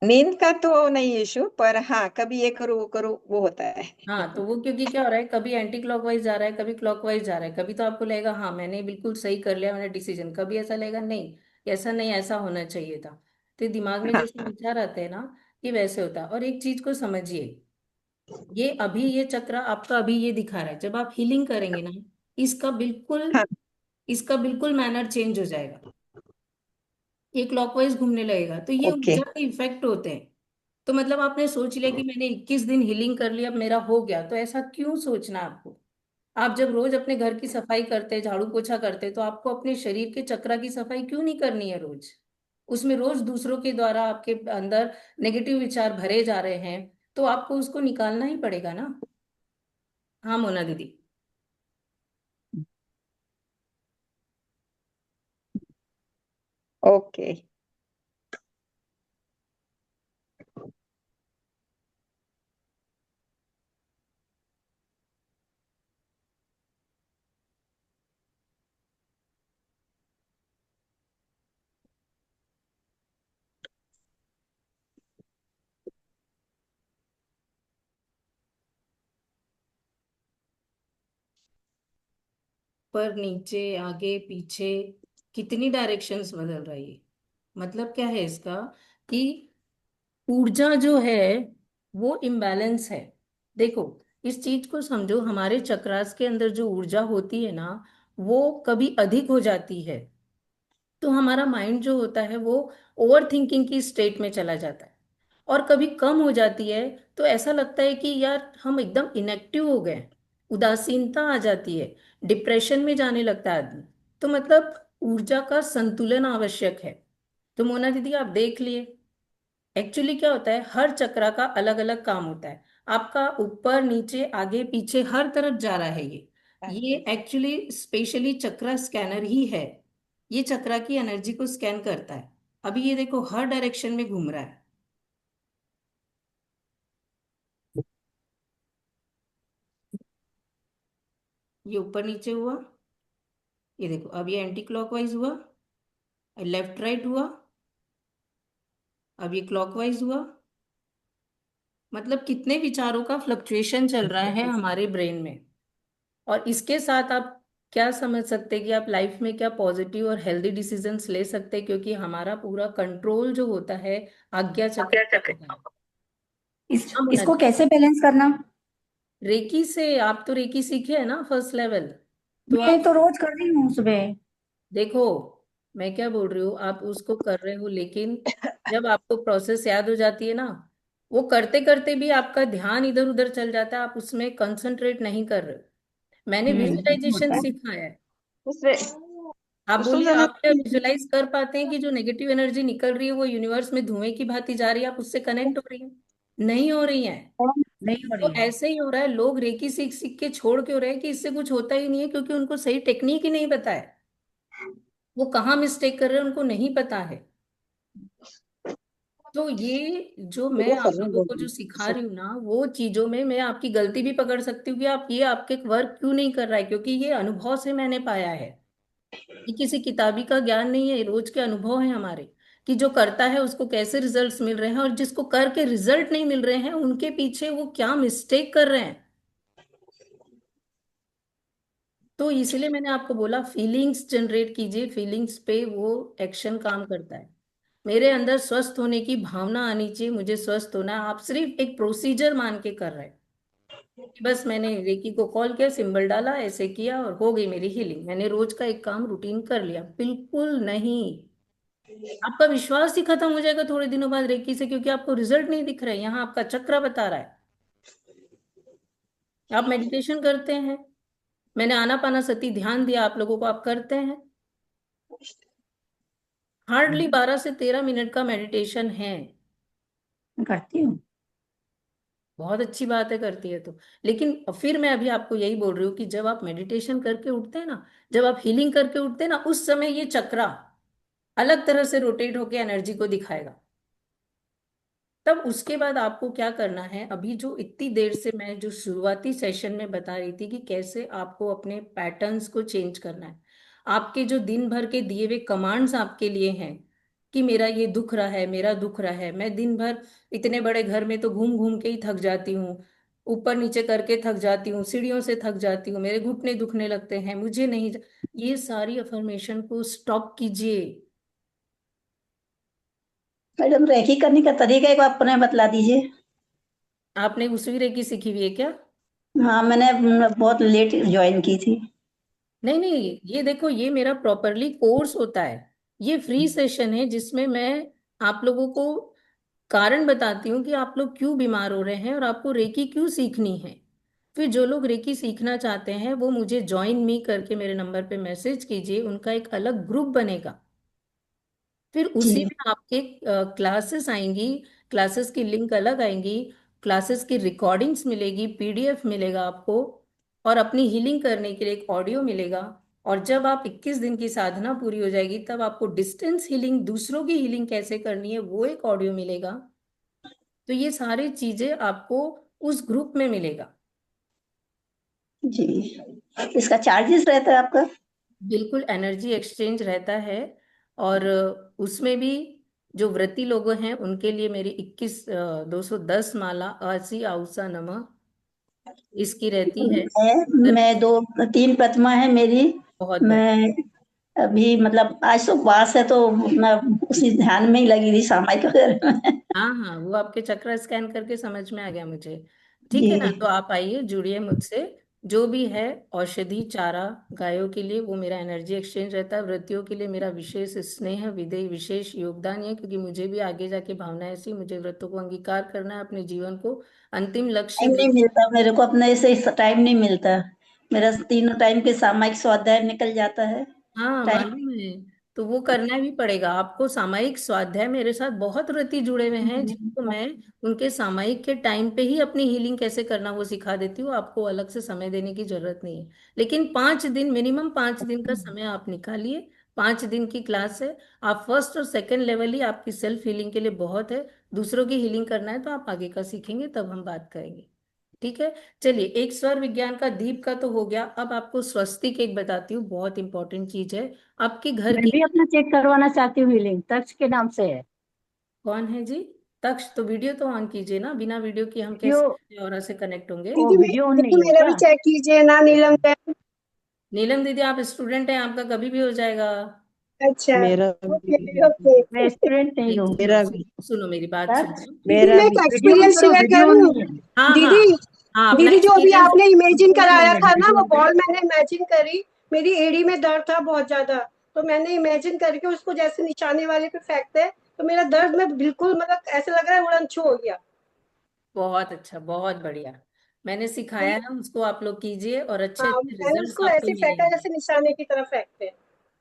नींद का तो नहीं इशू, पर हाँ कभी ये करो वो करो वो होता है। हाँ, तो वो क्योंकि क्या हो रहा है, कभी एंटी क्लॉकवाइज जा रहा है, कभी क्लॉकवाइज जा रहा है। कभी तो आपको लगेगा हाँ मैंने बिल्कुल सही कर लिया, मैंने डिसीजन। कभी ऐसा लगेगा नहीं, ऐसा नहीं, ऐसा होना चाहिए था। तो दिमाग में जैसे हाँ विचार आते हैं ना, ये वैसे होता है। और एक चीज को समझिए, ये अभी ये चक्र आपका अभी ये दिखा रहा है, जब आप हीलिंग करेंगे ना, इसका बिल्कुल हाँ। इसका बिल्कुल मैनर चेंज हो जाएगा। ये क्लॉकवाइज घूमने लगेगा। तो ये ओके। ऊर्जा के इफेक्ट होते हैं। तो मतलब आपने सोच लिया कि मैंने 21 दिन हीलिंग कर लिया, अब मेरा हो गया, तो ऐसा क्यों सोचना आपको? आप जब रोज अपने घर की सफाई करते, झाड़ू पोछा करते, तो आपको अपने शरीर के चक्र की सफाई क्यों नहीं करनी है रोज? उसमें रोज दूसरों के द्वारा आपके अंदर नेगेटिव विचार भरे जा रहे हैं, तो आपको उसको निकालना ही पड़ेगा ना। हाँ मोना दीदी। ओके। पर नीचे, आगे, पीछे, कितनी डायरेक्शंस बदल रही है। मतलब क्या है इसका, कि ऊर्जा जो है वो इम्बैलेंस है। देखो, इस चीज को समझो, हमारे चक्रास के अंदर जो ऊर्जा होती है ना, वो कभी अधिक हो जाती है तो हमारा माइंड जो होता है वो ओवर थिंकिंग की स्टेट में चला जाता है। और कभी कम हो जाती है तो ऐसा लगता है कि यार हम एकदम इनेक्टिव हो गए, उदासीनता आ जाती है, डिप्रेशन में जाने लगता है आदमी। तो मतलब ऊर्जा का संतुलन आवश्यक है। तो मोना दीदी आप देख लिए, एक्चुअली क्या होता है, हर चक्रा का अलग अलग काम होता है। आपका ऊपर नीचे आगे पीछे हर तरफ जा रहा है ये एक्चुअली स्पेशली चक्रा स्कैनर ही है। ये चक्रा की एनर्जी को स्कैन करता है। अभी ये देखो हर डायरेक्शन में घूम रहा है। ये ऊपर नीचे हुआ, ये देखो अब ये एंटी क्लॉकवाइज हुआ, लेफ्ट राइट हुआ, अब ये क्लॉकवाइज हुआ। मतलब कितने विचारों का फ्लक्चुएशन चल रहा है हमारे ब्रेन में। और इसके साथ आप क्या समझ सकते हैं कि आप लाइफ में क्या पॉजिटिव और हेल्दी डिसीजंस ले सकते हैं, क्योंकि हमारा पूरा कंट्रोल जो होता है आज्ञा चक्र पे होता है। हाँ इसको मोनाली, कैसे बैलेंस करना? रेकी से आप तो रेकी सीखे है ना फर्स्ट लेवल, तो मैं आप तो रोज कर रही हूँ सुबह। देखो, मैं क्या बोल रही हूँ, आप उसको कर रहे हो, लेकिन जब आपको प्रोसेस याद हो जाती है ना, वो करते करते भी आपका ध्यान इधर उधर चल जाता है, आप उसमें कंसंट्रेट नहीं कर रहे हो। मैंने विजुअलाइजेशन होता है। सीखा है। उससे आप बोलिए, सुन आप क्या विजुलाइज कर पाते हैं कि जो नेगेटिव एनर्जी निकल रही है वो यूनिवर्स में धुएं की भांति जा रही है, आप उससे कनेक्ट हो रही है? नहीं हो रही है। नहीं हो तो रही है। ऐसे ही हो रहा है, लोग रेकी सीख सीख के छोड़ के हो रहे हैं कि इससे कुछ होता ही नहीं है, क्योंकि उनको सही टेक्निक ही नहीं पता है, वो कहाँ मिस्टेक कर रहे हैं उनको नहीं पता है। तो ये जो मैं आप लोगों को जो सिखा रही हूँ ना, वो चीजों में मैं आपकी गलती भी पकड़ सकती हूँ कि आप ये आपके वर्क क्यों नहीं कर रहा है, क्योंकि ये अनुभव से मैंने पाया है। ये किसी किताबी का ज्ञान नहीं है, ये रोज के अनुभव है हमारे, कि जो करता है उसको कैसे रिजल्ट्स मिल रहे हैं, और जिसको करके रिजल्ट नहीं मिल रहे हैं उनके पीछे वो क्या मिस्टेक कर रहे हैं। तो इसलिए मैंने आपको बोला फीलिंग्स जनरेट कीजिए, फीलिंग्स पे वो एक्शन काम करता है। मेरे अंदर स्वस्थ होने की भावना आनी चाहिए, मुझे स्वस्थ होना है। आप सिर्फ एक प्रोसीजर मान के कर रहे हैं कि बस मैंने रेकी को कॉल किया, सिंबल डाला, ऐसे किया और हो गई मेरी हीलिंग, मैंने रोज का एक काम रूटीन कर लिया। बिल्कुल नहीं। आपका विश्वास ही खत्म हो जाएगा थोड़े दिनों बाद रेकी से, क्योंकि आपको रिजल्ट नहीं दिख रहा है, यहाँ आपका चक्र बता रहा है। आप मेडिटेशन करते हैं, मैंने आनापाना सती ध्यान दिया आप लोगों को, आप करते हैं, हार्डली 12 से 13 मिनट का मेडिटेशन है। करती हूँ। बहुत अच्छी बात है, करती है तो। लेकिन फिर मैं अभी आपको यही बोल रही हूँ कि जब आप मेडिटेशन करके उठते हैं ना, जब आप हीलिंग करके उठते हैं ना, उस समय ये चक्रा अलग तरह से रोटेट होके एनर्जी को दिखाएगा। तब उसके बाद आपको क्या करना है, अभी जो इतनी देर से मैं जो शुरुआती सेशन में बता रही थी कि कैसे आपको अपने पैटर्न्स को चेंज करना है। आपके जो दिन भर के दिए हुए कमांड्स आपके लिए हैं कि मेरा ये दुख रहा है, मेरा दुख रहा है, मैं दिन भर इतने बड़े घर में तो घूम घूम के ही थक जाती हूँ, ऊपर नीचे करके थक जाती हूँ, सीढ़ियों से थक जाती हूँ, मेरे घुटने दुखने लगते हैं, मुझे नहीं। ये सारी अफर्मेशन को स्टॉप कीजिए। मैडम, रेकी करने का तरीका एक बार अपने बतला दीजिए। आपने उसी रेकी सीखी हुई है क्या? हाँ, मैंने बहुत लेट ज्वाइन की थी। नहीं नहीं, ये देखो, ये मेरा प्रॉपरली कोर्स होता है, ये फ्री सेशन है जिसमें मैं आप लोगों को कारण बताती हूँ कि आप लोग क्यों बीमार हो रहे हैं और आपको रेकी क्यों सीखनी है। फिर जो लोग रेकी सीखना चाहते हैं वो मुझे ज्वाइन मी करके मेरे नंबर पे मैसेज कीजिए, उनका एक अलग ग्रुप बनेगा। फिर उसी जी। में आपके क्लासेस आएंगी, क्लासेस की लिंक अलग आएंगी, क्लासेस की रिकॉर्डिंग्स मिलेगी, पीडीएफ मिलेगा आपको, और अपनी हीलिंग करने के लिए एक ऑडियो मिलेगा। और जब आप 21 दिन की साधना पूरी हो जाएगी तब आपको डिस्टेंस हीलिंग, दूसरों की हीलिंग कैसे करनी है, वो एक ऑडियो मिलेगा। तो ये सारी चीजें आपको उस ग्रुप में मिलेगा। जी। इसका चार्जेस रहता है आपका? बिल्कुल एनर्जी एक्सचेंज रहता है। और उसमें भी जो व्रती लोग हैं उनके लिए मेरी 210 माला आसी आउसा नमः इसकी रहती है। मैं दो तीन प्रतिमा है मेरी। बहुत बढ़िया। मैं अभी मतलब आज तो उपवास है, तो मैं उसी ध्यान में ही लगी थी, सामायिक वगैरह में। हाँ हाँ, वो आपके चक्र स्कैन करके समझ में आ गया मुझे। ठीक है ना, जी। तो आप आइए, जुड़िए मुझसे। जो भी है औषधि चारा गायों के लिए वो मेरा एनर्जी एक्सचेंज रहता है, व्रतियों के लिए मेरा विशेष स्नेह विधेय विशेष योगदान है, क्योंकि मुझे भी आगे जाके भावना है ऐसी, मुझे व्रतों को अंगीकार करना है, अपने जीवन को अंतिम लक्ष्य टाइम नहीं व्रत। मिलता मेरे को, अपने से टाइम नहीं मिलता। मेरा तीनों टाइम के सामायिक स्वाध्याय निकल जाता है। हाँ टाइम। मालूम है। तो वो करना भी पड़ेगा आपको, सामायिक स्वाध्याय। मेरे साथ बहुत व्रती जुड़े हुए हैं जिनको मैं उनके सामायिक के टाइम पे ही अपनी हीलिंग कैसे करना वो सिखा देती हूँ, आपको अलग से समय देने की जरूरत नहीं है। लेकिन 5 दिन, मिनिमम 5 दिन का समय आप निकालिए। 5 दिन की क्लास है। आप फर्स्ट और सेकंड लेवल ही आपकी सेल्फ हीलिंग के लिए बहुत है। दूसरों की हीलिंग करना है तो आप आगे का सीखेंगे, तब हम बात करेंगे। ठीक है। चलिए, एक स्वर विज्ञान का दीप का तो हो गया। अब आपको स्वस्तिक एक बताती हूँ, बहुत इंपॉर्टेंट चीज है आपके घर मैं की। भी अपना चेक करवाना चाहती हूँ, हीलिंग तक्ष के नाम से है। कौन है जी? तक्ष? तो वीडियो तो ऑन कीजिए ना, बिना वीडियो के हम वीडियो, कैसे और से कनेक्ट होंगे? ओ वीडियो ऑन दीदी नहीं है मेरा भी क्या? चेक कीजिए ना, नीलम मैम। नीलम दीदी, आप स्टूडेंट हैं, आपका कभी भी हो जाएगा। अच्छा। मेरा ओके भी ओके। मैं स्टूडेंट नहीं नहीं, हूँ। सुनो मेरा भी सुनो सुनो, मेरी बात तक्ष, सुनो। दीदी मेरा मैं भी एक वीडियो ऑन एक्सपीरियंस करो, शेयर वीडियो ऑन करूँ? नहीं है। हाँ हाँ दीदी, हाँ, अपना दीदी जो अभी एक्सपीरियंस। आपने इमेजिन कराया था ना, वीडियो वो ऑन बॉल करो। मैंने इमेजिन करी। मेरी एड़ी में दर्द था बहुत ज्यादा, तो मैंने इमेजिन करके उसको जैसे निशाने वाले पे फेंकते हैं, तो मेरा दर्द में बिल्कुल मतलब ऐसा लग रहा है उड़न छू हो गया। बहुत अच्छा, बहुत बढ़िया। मैंने सिखाया है, उसको आप लोग कीजिए और अच्छे हाँ, अच्छे मैंने रिजल्ट्स उसको आपको ऐसे फेंका मिलेंगे। जैसे निशाने की तरफ फेंकते हैं।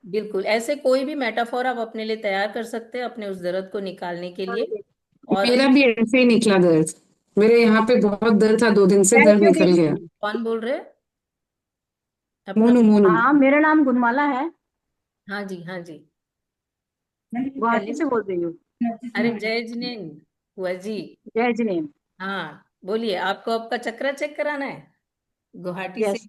बिल्कुल ऐसे कोई भी मेटाफोर आप अपने लिए तैयार कर सकते हैं अपने उस दर्द को निकालने के हाँ लिए। जी। और मेरा भी ऐसे ही निकला दर्द। मेरे यहाँ पे बहुत दर्द था, 2 दिन से थैंक दर्द यू निकल दीदी। गया। कौन बोल रहे? अपना? मोनू मोनू। हाँ, मेरा नाम गुणमाला है, हाँ जी, हाँ जी। गुवाहाटी से बोल रही हूँ। अरे जय जिनेन हुआ जी। जय जिनेम। हाँ बोलिए, आपको आपका चक्रा चेक कराना है गुवाहाटी से? यस।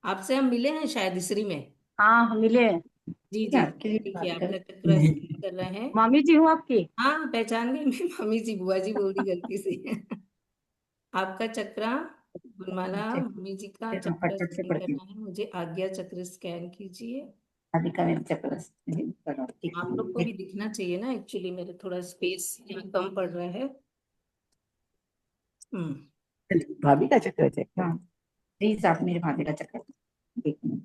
आपसे हम मिले हैं शायद इसरी में। हाँ, हम मिले हैं। जी जी, देखिए आपका चक्रा चेक कर रहे हैं। मामी जी हूँ आपकी। हाँ पहचान गई मैं, मम्मी जी बुआ जी बोल दी गलती से। आपका चक्रा, गुणमाला मम्मी जी का चक्रा स्कैन करना है मुझे। आज्ञा चक्र स्कैन कीजिए। आप लोग को भी दिखना चाहिए ना, एक्चुअली मेरे थोड़ा स्पेस यहाँ कम पड़ रहा है। हम्म। भाभी का चक्कर चेक कर। प्लीज आप मेरे भाभी का चक्कर देखिए।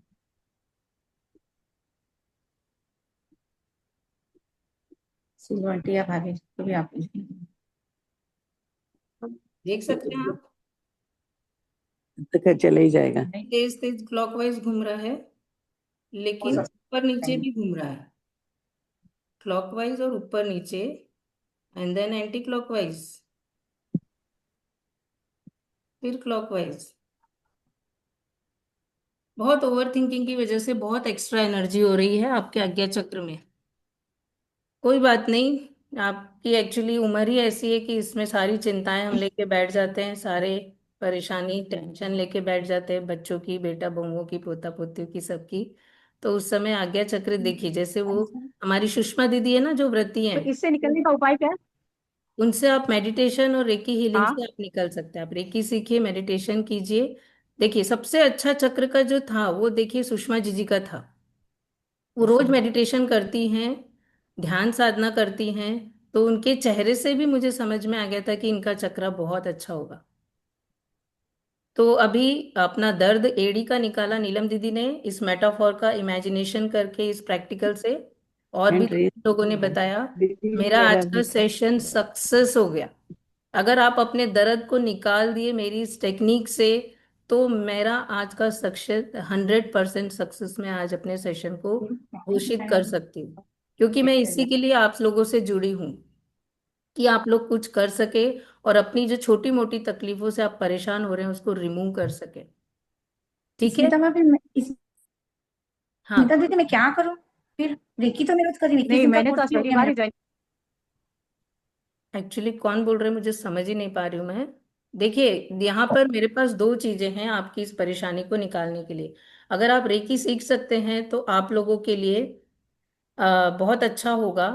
सिलवटिया भाभी को भी आप देख सकते हैं आप, तक चले ही जाएगा। तेज तेज क्लॉकवाइज घूम रहा है, लेकिन ऊपर नीचे भी घूम रहा है। क्लॉकवाइज और ऊपर नीचे, एंड देन एंटी क्लॉकवाइज, फिर क्लॉकवाइज। बहुत ओवर थिंकिंग की वजह से बहुत एक्स्ट्रा एनर्जी हो रही है आपके आज्ञा चक्र में। कोई बात नहीं, आपकी एक्चुअली उम्र ही ऐसी है कि इसमें सारी चिंताएं हम लेके बैठ जाते हैं, सारे परेशानी टेंशन लेके बैठ जाते हैं, बच्चों की, बेटा बहुओं की, पोता पोतियों की, सबकी। तो उस समय आज्ञा चक्र देखिए, जैसे वो हमारी सुषमा दीदी है ना जो व्रती तो हैं, इससे निकलने का उपाय क्या है? उनसे आप मेडिटेशन और रेकी हीलिंग हाँ। से आप निकल सकते हैं। आप रेकी सीखिए, मेडिटेशन कीजिए। देखिए सबसे अच्छा चक्र का जो था वो देखिए सुषमा जी का था। वो रोज मेडिटेशन करती हैं, ध्यान साधना करती हैं, तो उनके चेहरे से भी मुझे समझ में आ गया था कि इनका चक्र बहुत अच्छा होगा। तो अभी अपना दर्द एड़ी का निकाला नीलम दीदी ने, इस मेटाफोर का इमेजिनेशन करके, इस प्रैक्टिकल से। और भी हैंड रेज। लोगों ने बताया। दीदी मेरा मेरा आज का भी। सेशन सक्सेस हो गया। अगर आप अपने दर्द को निकाल दिए मेरी इस टेक्निक से, तो मेरा आज का सक्सेस 100% सक्सेस में आज अपने सेशन को घोषित कर सकती हूँ। क्योंकि मैं इसी के लिए आप लोगों से जुड़ी हूँ, कि आप लोग कुछ कर सके और अपनी जो छोटी मोटी तकलीफों से आप परेशान हो रहे हैं उसको रिमूव कर सके। ठीक है? स्मिता मैं फिर हाँ। स्मिता दीदी मैं क्या करूं? फिर रेकी तो मेरे को करीब इक्कीस नहीं, दिन का मैंने तो आज कोर्स भी हो पहली गया बार मेरा। ही ज्वाइन। एक्चुअली कौन बोल रहे हैं मुझे समझ ही नहीं पा रही हूँ मैं। देखिए, यहाँ पर मेरे पास दो चीजें हैं आपकी इस परेशानी को निकालने के लिए। अगर आप रेकी सीख सकते हैं तो आप लोगों के लिए बहुत अच्छा होगा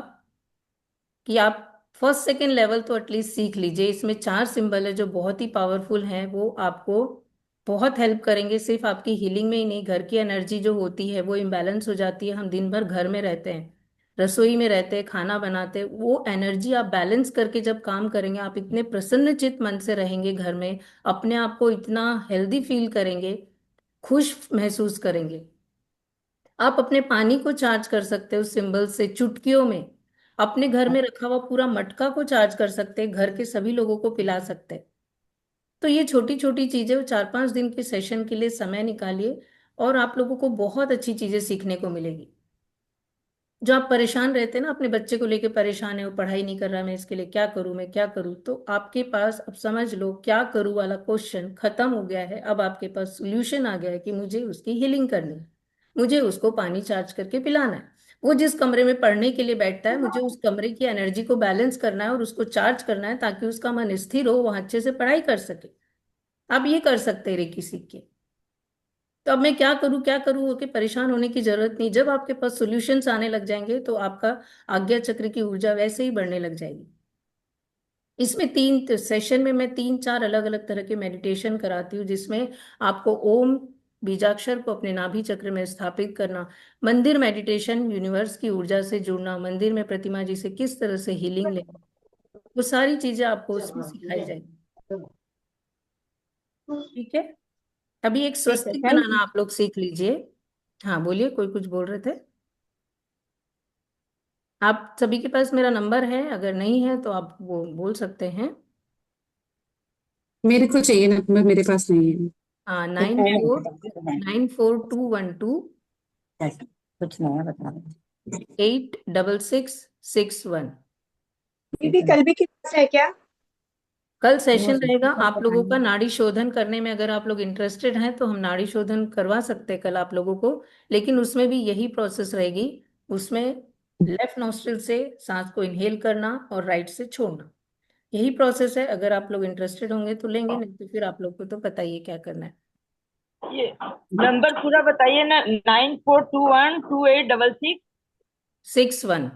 कि आप फर्स्ट सेकेंड लेवल तो एटलीस्ट सीख लीजिए। इसमें 4 सिंबल है जो बहुत ही पावरफुल हैं, वो आपको बहुत हेल्प करेंगे। सिर्फ आपकी हीलिंग में ही नहीं, घर की एनर्जी जो होती है वो इम्बैलेंस हो जाती है। हम दिन भर घर में रहते हैं, रसोई में रहते हैं, खाना बनाते हैं, वो एनर्जी आप बैलेंस करके जब काम करेंगे, आप इतने प्रसन्नचित मन से रहेंगे घर में, अपने आप को इतना हेल्दी फील करेंगे, खुश महसूस करेंगे। आप अपने पानी को चार्ज कर सकते हो सिंबल से, चुटकियों में। अपने घर में रखा हुआ पूरा मटका को चार्ज कर सकते हैं, घर के सभी लोगों को पिला सकते हैं। तो ये छोटी छोटी चीजें, 4-5 दिन के सेशन के लिए समय निकालिए और आप लोगों को बहुत अच्छी चीजें सीखने को मिलेगी। जो आप परेशान रहते हैं ना, अपने बच्चे को लेके परेशान है, वो पढ़ाई नहीं कर रहा, मैं इसके लिए क्या करूं, मैं क्या करूं, तो आपके पास अब समझ लो क्या करूं वाला क्वेश्चन खत्म हो गया है। अब आपके पास सोल्यूशन आ गया है कि मुझे उसकी हीलिंग करनी है, मुझे उसको पानी चार्ज करके पिलाना है। वो जिस कमरे में पढ़ने के लिए बैठता है, मुझे उस कमरे की एनर्जी को बैलेंस करना है और उसको चार्ज करना है, ताकि उसका मन स्थिर हो, वह अच्छे से पढ़ाई कर सके। आप ये कर सकते हैं रेकी सीख के। तो अब मैं क्या करूं ओके, परेशान होने की जरूरत नहीं। जब आपके पास सॉल्यूशंस आने लग जाएंगे तो आपका आज्ञा चक्र की ऊर्जा वैसे ही बढ़ने लग जाएगी। इसमें 3 सेशन में मैं 3-4 अलग अलग तरह के मेडिटेशन कराती हूँ, जिसमें आपको ओम बीजाक्षर को अपने नाभि चक्र में स्थापित करना, मंदिर मेडिटेशन, यूनिवर्स की ऊर्जा से जुड़ना, मंदिर में प्रतिमा जी से किस तरह से हीलिंग लेना, वो सारी चीजें आपको उसमें सिखाई जाएगी। ठीक है। अभी एक ठीक है, स्वस्तिक थैंक बनाना यू। आप लोग सीख लीजिए। हाँ बोलिए, कोई कुछ बोल रहे थे। आप सभी के पास मेरा नंबर है, अगर नहीं है तो आप वो बोल सकते हैं। मेरे को चाहिए नंबर, मेरे पास नहीं है। हाँ, ठीक नाइन है, फोर बता दें। 9421286661। कुछ नहीं है, बता दें। 6661। दीदी कल भी क्लास है क्या? कल वो सेशन रहेगा सब आप लोगों का बताएंगे। नाड़ी शोधन करने में। अगर आप लोग इंटरेस्टेड हैं तो हम नाड़ी शोधन करवा सकते हैं कल आप लोगों को, लेकिन उसमें भी यही प्रोसेस रहेगी। उसमें लेफ्ट नॉस्ट्रिल से सांस को इनहेल करना और राइट से छोड़ना, यही प्रोसेस है। अगर आप लोग इंटरेस्टेड होंगे तो लेंगे, नहीं तो फिर आप लोग को तो पता ही है क्या करना है। ये नंबर पूरा बताइए ना। 94212866। 61।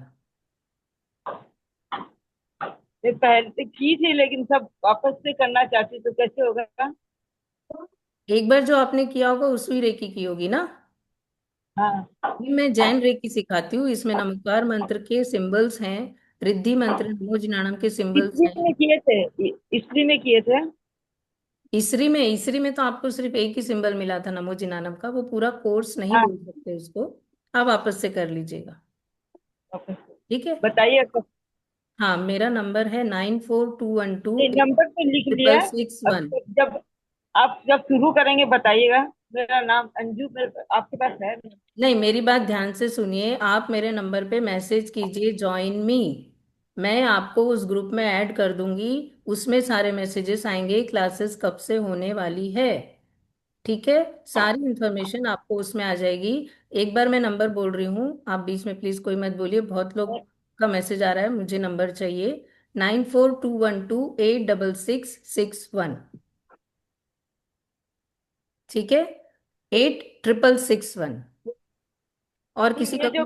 ये पहले से की थी लेकिन सब वापस से करना चाहती तो कैसे होगा? एक बार जो आपने किया होगा उसी रेकी की होगी ना। हाँ। ये मैं जैन रेकी सिखाती हूँ, इसमें नमस्कार मंत्र के सिंबल्स हैं, रिद्धि मंत्र नमो जिनाणम के सिंबल्स इसलिए हैं। में किए थे, इसलिए में किए थे। इसरी में तो आपको सिर्फ एक ही सिंबल मिला था नमो जिनानम का, वो पूरा कोर्स नहीं हाँ, बोल सकते उसको। आप वापस से कर लीजिएगा। वापस ठीक है। बताइए कब। हाँ, मेरा नंबर है 9421286661। ये नंबर तो लिख लिया है। अब तो जब आप जब शुरू करेंगे बताइएगा। मेरा नाम अंजू, आपके पास है? नहीं, मेरी बात ध्यान से सुनिए। आप मेरे नंबर पे मैसेज कीजिए जॉइन मी, मैं आपको उस ग्रुप में ऐड कर दूंगी। उसमें सारे मैसेजेस आएंगे, क्लासेस कब से होने वाली है। ठीक है, सारी इंफॉर्मेशन आपको उसमें आ जाएगी। एक बार मैं नंबर बोल रही हूँ, आप बीच में प्लीज कोई मत बोलिए, बहुत लोग का मैसेज आ रहा है, मुझे नंबर चाहिए। 9421286661। ठीक है, 866661। और किसी का ये जो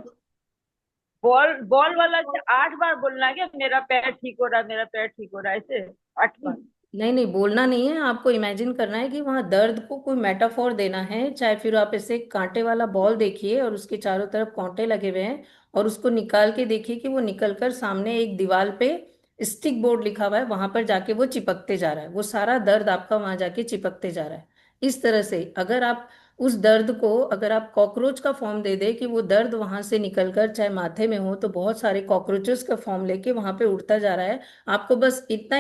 बॉल बॉल वाला 8 बार बोलना है क्या? मेरा पैर ठीक हो रहा है, मेरा पैर ठीक हो रहा है, ऐसे 8 बार? नहीं नहीं, बोलना नहीं है आपको, इमेजिन करना है कि वहां दर्द को कोई मेटाफोर देना है। चाहे फिर आप ऐसे कांटे वाला बॉल देखिए और उसके चारों तरफ कांटे लगे हुए हैं, और उसको निकाल के देखिए कि वो निकलकर सामने एक दीवार पे स्टिक बोर्ड लिखा हुआ है वहां पर जाके वो चिपकते जा रहा है। वो सारा दर्द आपका वहां जाके चिपकते जा रहा है। इस तरह से अगर आप उस दर्द को, अगर आप कॉकरोच का फॉर्म दे दे कि वो दर्द वहां से निकलकर चाहे माथे में हो तो बहुत सारे कॉकरोचेस का फॉर्म लेके वहां पे उड़ता जा रहा है। आपको बस इतना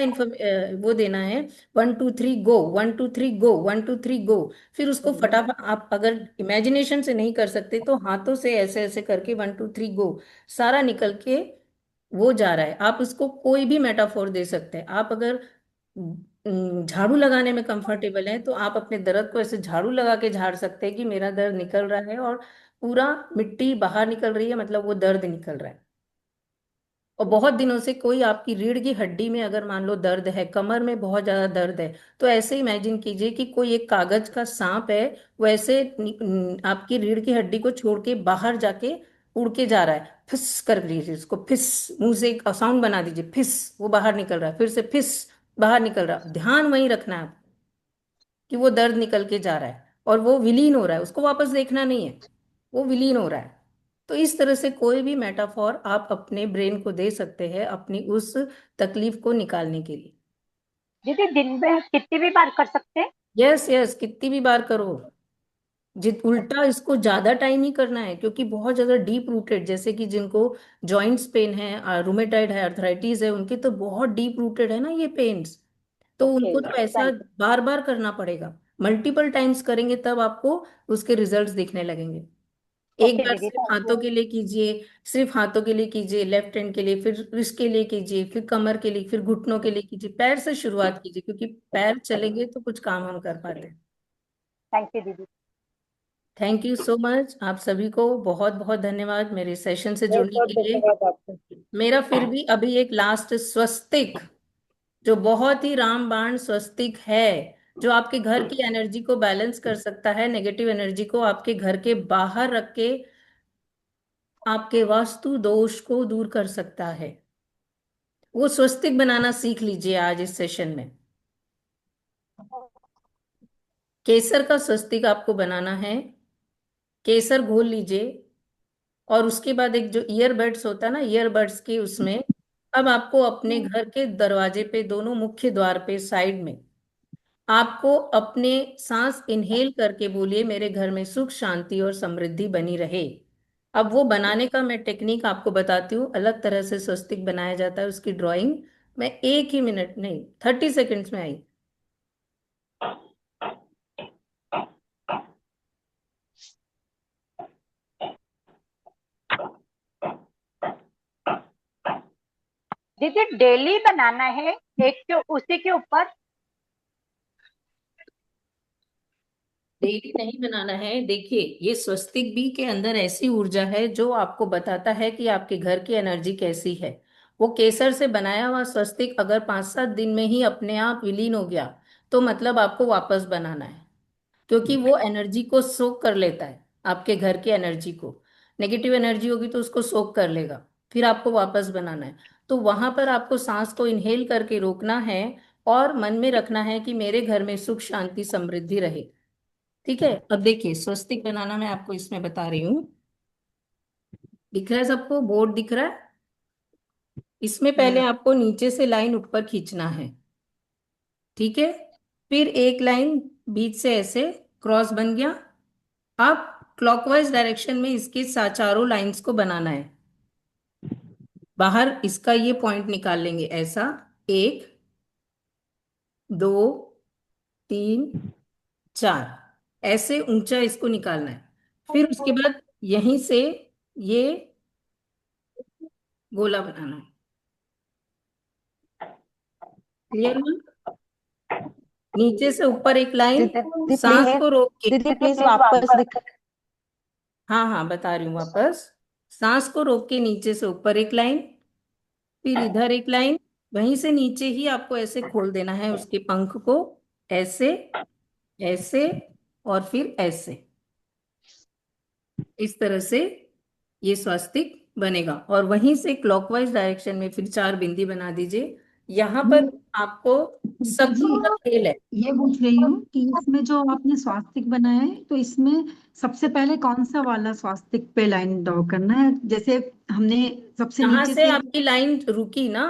वो देना है, 1 2 3 गो, 1 2 3 गो, 1 2 3 गो। फिर उसको फटाफट, आप अगर इमेजिनेशन से नहीं कर सकते तो हाथों से ऐसे ऐसे करके 1 2 3 गो, सारा निकल के वो जा रहा है। आप उसको कोई भी मेटाफोर दे सकते हैं। आप अगर झाड़ू लगाने में कंफर्टेबल है तो आप अपने दर्द को ऐसे झाड़ू लगा के झाड़ सकते हैं कि मेरा दर्द निकल रहा है, और पूरा मिट्टी बाहर निकल रही है, मतलब वो दर्द निकल रहा है। और बहुत दिनों से कोई आपकी रीढ़ की हड्डी में अगर मान लो दर्द है, कमर में बहुत ज्यादा दर्द है, तो ऐसे इमेजिन कीजिए कि कोई एक कागज का सांप है, वो ऐसे आपकी रीढ़ की हड्डी को छोड़ के बाहर जाके उड़ के जा रहा है। फिस कर लीजिए उसको, फिस, मुंह से एक साउंड बना दीजिए, फिस, वो बाहर निकल रहा है, फिर से फिस, बाहर निकल रहा है। ध्यान वहीं रखना है आपको कि वो दर्द निकल के जा रहा है और वो विलीन हो रहा है, उसको वापस देखना नहीं है, वो विलीन हो रहा है। तो इस तरह से कोई भी मेटाफॉर आप अपने ब्रेन को दे सकते हैं अपनी उस तकलीफ को निकालने के लिए। दीदी दिन में कितनी भी बार कर सकते हैं? यस यस, कितनी भी बार करो। जित उल्टा इसको ज्यादा टाइम ही करना है, क्योंकि बहुत ज्यादा डीप रूटेड, जैसे कि जिनको जॉइंट्स पेन है, रूमेटाइड है, अर्थराइटिस है, उनके तो बहुत डीप रूटेड है ना ये पेन्स। तो ओके, उनको तो ऐसा थैंक बार बार करना पड़ेगा, मल्टीपल टाइम्स करेंगे तब आपको उसके रिजल्ट्स दिखने लगेंगे। एक ओके बार दीदी, सिर्फ थैंक हाथों यू। के लिए कीजिए, सिर्फ हाथों के लिए कीजिए, लेफ्ट हैंड के लिए, फिर इसके लिए कीजिए, फिर कमर के लिए, फिर घुटनों के लिए कीजिए, पैर से शुरुआत कीजिए, क्योंकि पैर चलेंगे तो कुछ काम हम कर पाते हैं। थैंक यू दीदी। थैंक यू सो मच, आप सभी को बहुत बहुत धन्यवाद मेरे सेशन से बहुत जुड़ने बहुत के लिए। धन्यवाद आपको। मेरा फिर भी अभी एक लास्ट स्वस्तिक, जो बहुत ही रामबाण स्वस्तिक है, जो आपके घर की एनर्जी को बैलेंस कर सकता है, नेगेटिव एनर्जी को आपके घर के बाहर रख के आपके वास्तु दोष को दूर कर सकता है। वो स्वस्तिक बनाना सीख लीजिए आज इस सेशन में। केसर का स्वस्तिक आपको बनाना है। केसर घोल लीजिए और उसके बाद एक जो ईयरबड्स होता है ना, ईयरबड्स के उसमें अब आपको अपने घर के दरवाजे पे, दोनों मुख्य द्वार पे साइड में, आपको अपने सांस इनहेल करके बोलिए मेरे घर में सुख शांति और समृद्धि बनी रहे। अब वो बनाने का मैं टेक्निक आपको बताती हूँ, अलग तरह से स्वस्तिक बनाया जाता है, उसकी ड्राइंग मैं एक ही मिनट नहीं 30 सेकेंड्स में आई। दीदी डेली बनाना है एक के उसी के ऊपर? डेली नहीं बनाना है। देखिए, ये स्वस्तिक भी के अंदर ऐसी ऊर्जा है जो आपको बताता है कि आपके घर की एनर्जी कैसी है। वो केसर से बनाया हुआ स्वस्तिक अगर 5-7 दिन में ही अपने आप विलीन हो गया तो मतलब आपको वापस बनाना है, क्योंकि वो एनर्जी को सोक कर लेता है, आपके घर की एनर्जी को। नेगेटिव एनर्जी होगी तो उसको सोक कर लेगा, फिर आपको वापस बनाना है। तो वहां पर आपको सांस को इनहेल करके रोकना है और मन में रखना है कि मेरे घर में सुख शांति समृद्धि रहे। ठीक है, अब देखिए स्वस्तिक बनाना मैं आपको इसमें बता रही हूँ। दिख रहा है सबको? बोर्ड दिख रहा है? इसमें पहले आपको नीचे से लाइन ऊपर खींचना है, ठीक है? फिर एक लाइन बीच से ऐसे क्रॉस बन गया। अब क्लॉकवाइज डायरेक्शन में इसके चारों लाइंस को बनाना है। बाहर इसका ये पॉइंट निकाल लेंगे ऐसा, 1 2 3 4, ऐसे ऊंचा इसको निकालना है। फिर उसके बाद यहीं से ये गोला बनाना है। क्लियर हुआ? नीचे से ऊपर एक लाइन, सांस को रोक के। दीदी प्लीज वापस हाँ हाँ, बता रही हूँ वापस। सांस को रोक के नीचे से ऊपर एक लाइन, फिर इधर एक लाइन, वहीं से नीचे ही आपको ऐसे खोल देना है उसके पंख को, ऐसे ऐसे और फिर ऐसे। इस तरह से ये स्वास्तिक बनेगा और वहीं से क्लॉकवाइज डायरेक्शन में फिर 4 बिंदी बना दीजिए। यहाँ पर आपको जी, शक्ति का खेल है। ये पूछ रही हूँ कि इसमें जो आपने स्वास्तिक बनाया है तो इसमें सबसे पहले कौन सा वाला स्वास्तिक पे लाइन ड्रॉ करना है? जैसे हमने सबसे जहां नीचे से से, आपकी लाइन रुकी ना,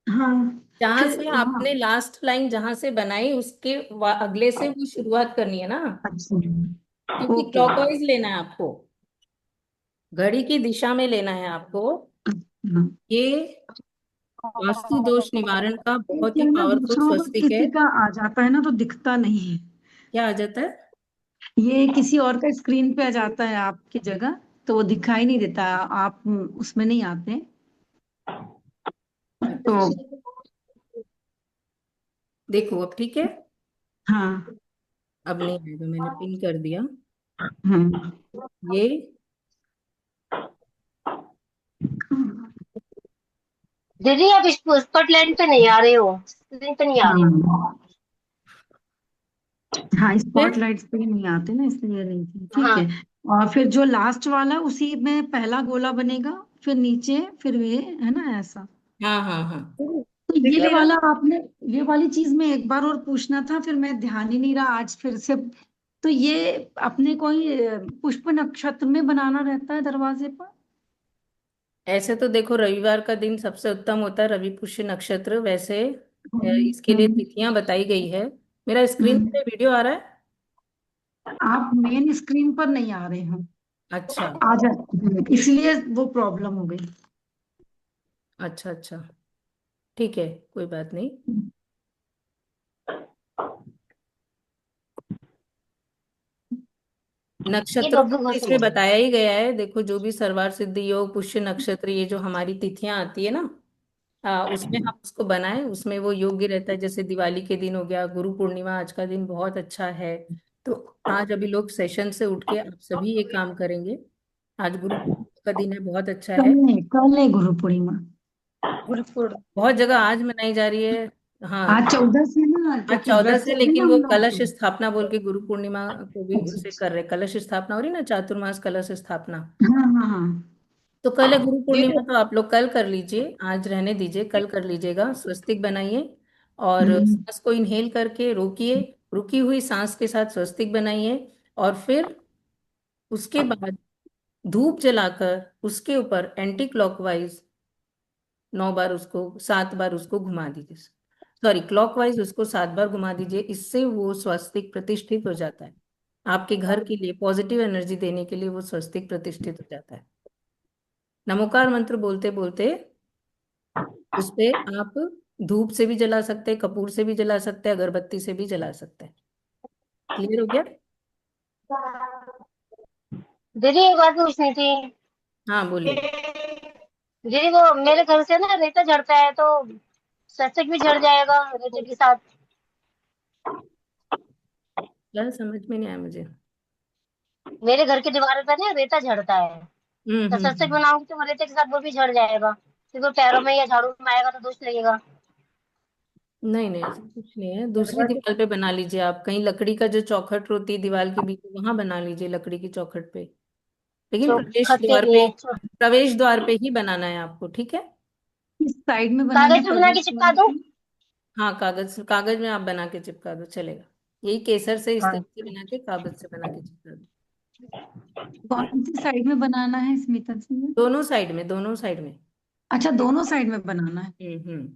हाँ, जहां फिर से हाँ, आपने लास्ट लाइन जहां से बनाई उसके अगले से वो शुरुआत करनी है ना, अच्छा, क्योंकि ओके, क्लॉकवाइज लेना है आपको, घड़ी की दिशा में लेना है आपको। हाँ। ये वास्तु दोष निवारण का बहुत ही ये ना पावरफुल दूसरों को स्वस्तिक है। किसी का आ जाता है ना तो दिखता नहीं है। क्या आ जाता है? ये किसी और का स्क्रीन पे आ जाता है आपकी जगह, तो वो दिखाई नहीं देता, आप उसमें नहीं आते। तो देखो अब ठीक है। हाँ, अब नहीं आएगा, मैंने पिन कर दिया हाँ, ये। दीदी आप इस स्कॉटलैंड पे नहीं आ रहे हो, स्क्रीन पे नहीं आ रहे हो। हाँ, हाँ, है? स्पॉटलाइट्स पे नहीं आते ना, इसलिए नहीं थी। ठीक हाँ है। और फिर जो लास्ट वाला उसी में पहला गोला बनेगा, फिर नीचे, फिर ये, है ना ऐसा? हाँ हाँ हाँ। तो ये वाला आपने, ये वाली चीज में एक बार और पूछना था, फिर मैं ध्यान ही नहीं रहा आज फिर से। तो ये अपने कोई पुष्प नक्षत्र में बनाना रहता है दरवाजे पर? ऐसे तो देखो रविवार का दिन सबसे उत्तम होता है, रवि पुष्य नक्षत्र। वैसे इसके लिए हम्म, तिथियां बताई गई है। मेरा स्क्रीन हम्म। पे वीडियो आ रहा है? आप मेन स्क्रीन पर नहीं आ रहे हो। अच्छा आ जाए, इसलिए वो प्रॉब्लम हो गई। अच्छा अच्छा, ठीक है, कोई बात नहीं। ये नक्षत्रों बब्बू का तो घर इसमें से बताया ही गया है। देखो जो भी सर्वार सिद्धि योग, पुष्य नक्षत्र, ये जो हमारी तिथियां आती है ना, उसमें हम उसको बनाएं, उसमें वो योग्य रहता है। जैसे दिवाली के दिन हो गया, गुरु पूर्णिमा, आज का दिन बहुत अच्छा है। तो आज अभी लोग सेशन से उठ के आप सभी ये काम करेंगे। आज गुरु पूर्णिमा का दिन है, बहुत अच्छा है। कल है गुरु पूर्णिमा। गुरुपुर। बहुत जगह आज मनाई जा रही है, हाँ आज 14 से ना, आज क्योंकि 14 व्रत से, चल रहे लेकिन ना वो हम लोग कलश के। स्थापना बोल के गुरु पूर्णिमा को भी अच्छा उसे अच्छा। कर रहे, कलश स्थापना हो रही ना, चातुर्मास कलश स्थापना। हाँ हाँ हाँ। तो कल है गुरु दीदी पूर्णिमा, तो आप लोग कल कर लीजिए, आज रहने दीजिए, कल कर लीजिएगा। स्वस्तिक बनाइए और हम्म। सांस को इनहेल करके रोकिए, रुकी हुई सांस के साथ स्वस्तिक बनाइए, और फिर उसके बाद धूप जलाकर उसके ऊपर एंटी क्लॉकवाइज 9 बार उसको, 7 बार उसको घुमा दीजिए। सॉरी, क्लॉकवाइज उसको 7 बार घुमा दीजिए। इससे वो स्वस्तिक प्रतिष्ठित हो जाता है। आपके घर के लिए पॉजिटिव एनर्जी देने के लिए वो स्वस्तिक प्रतिष्ठित हो जाता है। नमोकार मंत्र बोलते बोलते उस पे आप धूप से भी जला सकते हैं, कपूर से भी जला सकते हैं, अगरबत्ती से भी जला सकते हैं। क्लियर हो गया? दीदी एक बात पूछनी थी। हाँ बोलिए। दीदी वो मेरे घर से ना रेता झड़ता है, तो सत्संग भी झड़ जाएगा रेते के साथ? क्या समझ में नहीं आया मुझे। मेरे घर की दीवार पे ना रेता झड़ता है, तो सत्संग हम्म। बनाऊंगी तो वो रेते के साथ वो भी झड़ जाएगा, फिर वो पैरों में या झाड़ू में आएगा तो दोष लगेगा। नहीं नहीं, ऐसा कुछ नहीं है। दूसरी दीवार पे बना लीजिए आप, कहीं लकड़ी का जो चौखट होती है दीवार के बीच में, वहां बना लीजिए लकड़ी की चौखट पे। लेकिन प्रवेश चौखट द्वार पे, ये प्रवेश द्वार पे ही बनाना है आपको, ठीक है? इस साइड में बनाएंगे कागज में बना प्रवेश के चिपका द्वार दूं? पे। हाँ, कागज, कागज में आप बना के चिपका दो, चलेगा। यही केसर से इस हाँ। तरीके से बना के, कागज से बना के चिपका दो। कौन सी साइड में बनाना है स्मिता जी? दोनों साइड में, दोनों साइड में। अच्छा, दोनों साइड में बनाना है। हम्म।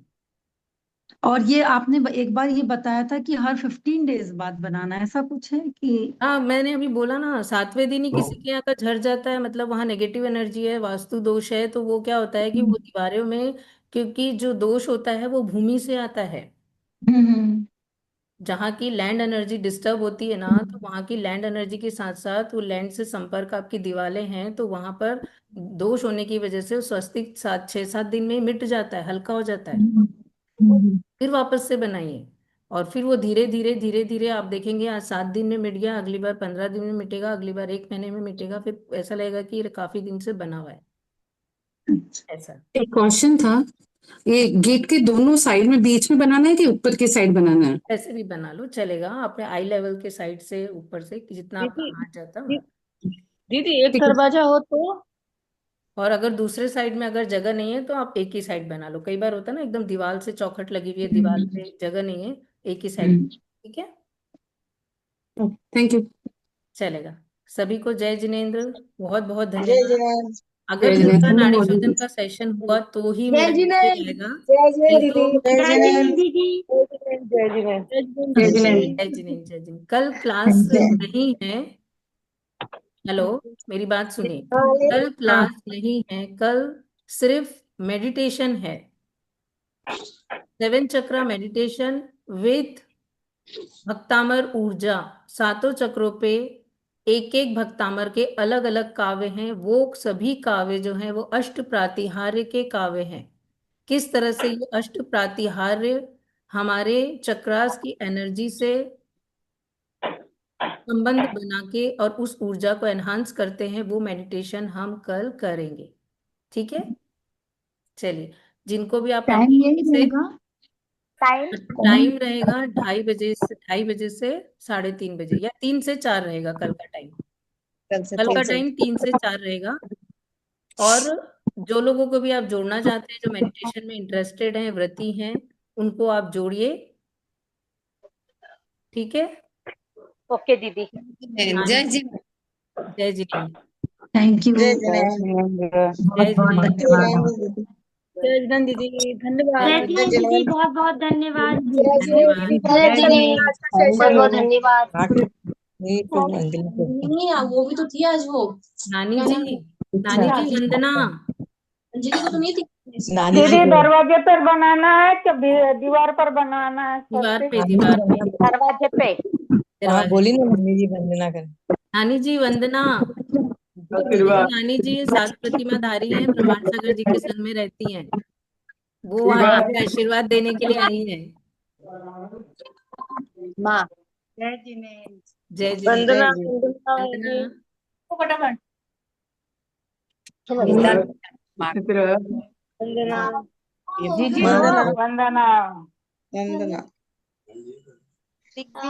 और ये आपने एक बार ये बताया था कि हर 15 डेज बाद बनाना है, ऐसा कुछ है कि? हाँ, मैंने अभी बोला ना, 7वें दिन ही किसी के यहाँ का झड़ जाता है, मतलब वहां नेगेटिव एनर्जी है, वास्तु दोष है, तो वो क्या होता है कि वो दीवारों में, क्योंकि जो दोष होता है वो भूमि से आता है। हम्म। जहाँ की लैंड एनर्जी डिस्टर्ब होती है ना, तो वहाँ की लैंड एनर्जी के साथ साथ वो लैंड से संपर्क आपकी दीवारें हैं, तो वहां पर दोष होने की वजह से वो स्वस्तिक 6-7 दिन में ही मिट जाता है, हल्का हो जाता है। हम्म। हम्म। फिर वापस से बनाइए, और फिर वो धीरे धीरे धीरे धीरे आप देखेंगे, आज 7 दिन में मिट गया, अगली बार 15 दिन में मिटेगा, अगली बार 1 महीने में मिटेगा, फिर ऐसा लगेगा कि ये काफी दिन से बना हुआ है, ऐसा। एक क्वेश्चन था, ये गेट के दोनों साइड में बीच में बनाना है कि ऊपर के साइड बनाना है? ऐसे भी बना लो, चलेगा, अपने आई लेवल के साइड से ऊपर से, कि जितना आपका दीदी हाथ जाता है दी- वहाँ। दीदी एक ठीक है। दरवाजा हो तो? और अगर दूसरे साइड में अगर जगह नहीं है तो आप एक ही साइड बना लो। कई बार होता है ना, एकदम दीवार से चौखट लगी हुई है, दीवार हम्म। पे जगह नहीं है, एक ही साइड, हम्म। ठीक है, थैंक यू। चलेगा। सभी को जय जिनेन्द्र, बहुत बहुत जय धन्यवाद। जगन्नाथ। अगर जय दूसरा नाड़ी जगन्नाथ। शोधन का सेशन हुआ तो ही जय मेरा मैसेज जिनेन्द्र, आएगा, जय जिनेन्द्र नहीं तो। दीदी। जय जय जगन्नाथ। जिनेन्द्र दीदी। जय जिनेन्द्र जय जय जिनेन्द्र। जिनेन्द्र। जय जिनेन्द्र, जय जिनेन्द्र। कल क्लास थैंक यू। नहीं है। हेलो, मेरी बात सुनिए। हाँ कल हाँ। क्लास नहीं है, कल सिर्फ मेडिटेशन है, 7 चक्रा मेडिटेशन विथ भक्तामर ऊर्जा। सातों चक्रों पे एक एक भक्तामर के अलग अलग काव्य हैं, वो सभी काव्य जो हैं वो अष्ट प्रातिहार्य के काव्य हैं। किस तरह से ये अष्ट प्रातिहार्य हमारे चक्रास की एनर्जी से संबंध बना के और उस ऊर्जा को एनहांस करते हैं, वो मेडिटेशन हम कल करेंगे, ठीक है? चलिए, जिनको भी आप टाइम यही से, रहेगा? टाइम टाइम रहेगा 2:30 से 3:30 बजे, या 3 से 4 रहेगा कल का टाइम। कल से कल का 3 से। टाइम 3 से 4 रहेगा। और जो लोगों को भी आप जोड़ना चाहते हैं, जो मेडिटेशन में इंटरेस्टेड हैं, व्रती हैं, उनको आप जोड़िए, ठीक है? ओके दीदी। हाँ जय जी, जी। जय जिनेन्द्र। Thank you. जय जय जगन्नाथ। जिनेन्द्र बहुत जय बहुत जिनेन्द्र। जय धन्यवाद। जगन्नाथ दीदी। जय जिनेन्द्र दीदी, जय धन्यवाद। जय जिनेन्द्र दीदी, जगन्नाथ। बहुत बहुत धन्यवाद। जय जिनेन्द्र धन्यवाद। दीदी, बहुत जय अच्छा लगा जिनेन्द्र, आज का बहुत सेशन। बहुत धन्यवाद। ये तो अंजलि को। नहीं वो भी तो थी आज वो, नानी क्या जी, नाम है? नानी जी अंजलि वंदना। को तो नहीं थी। नानी जी दीदी को। दरवाजे पर बनाना है कि दीवार पर बनाना है दीवार सबसे? पे, नानी जी दीवार पे, वंदना। दरवाजे पे। हाँ दरवाजे बोली पे। ना, नानी जी वंदना कर। नानी जी वंदना। मेरी नानी जी सात प्रतिमाधारी हैं, प्रमाण सागर जी के संग में रहती हैं, वो आज यहाँ पे आशीर्वाद देने के लिए आई है। माँ। जय जिनेन्द्र। जय जिनेन्द्र। वंदना जय जी। वंदना वंदना। होगी। फटाफट। मीता। माँ। वंदना जीजी माँ। बोलो। वंदना। वंदना।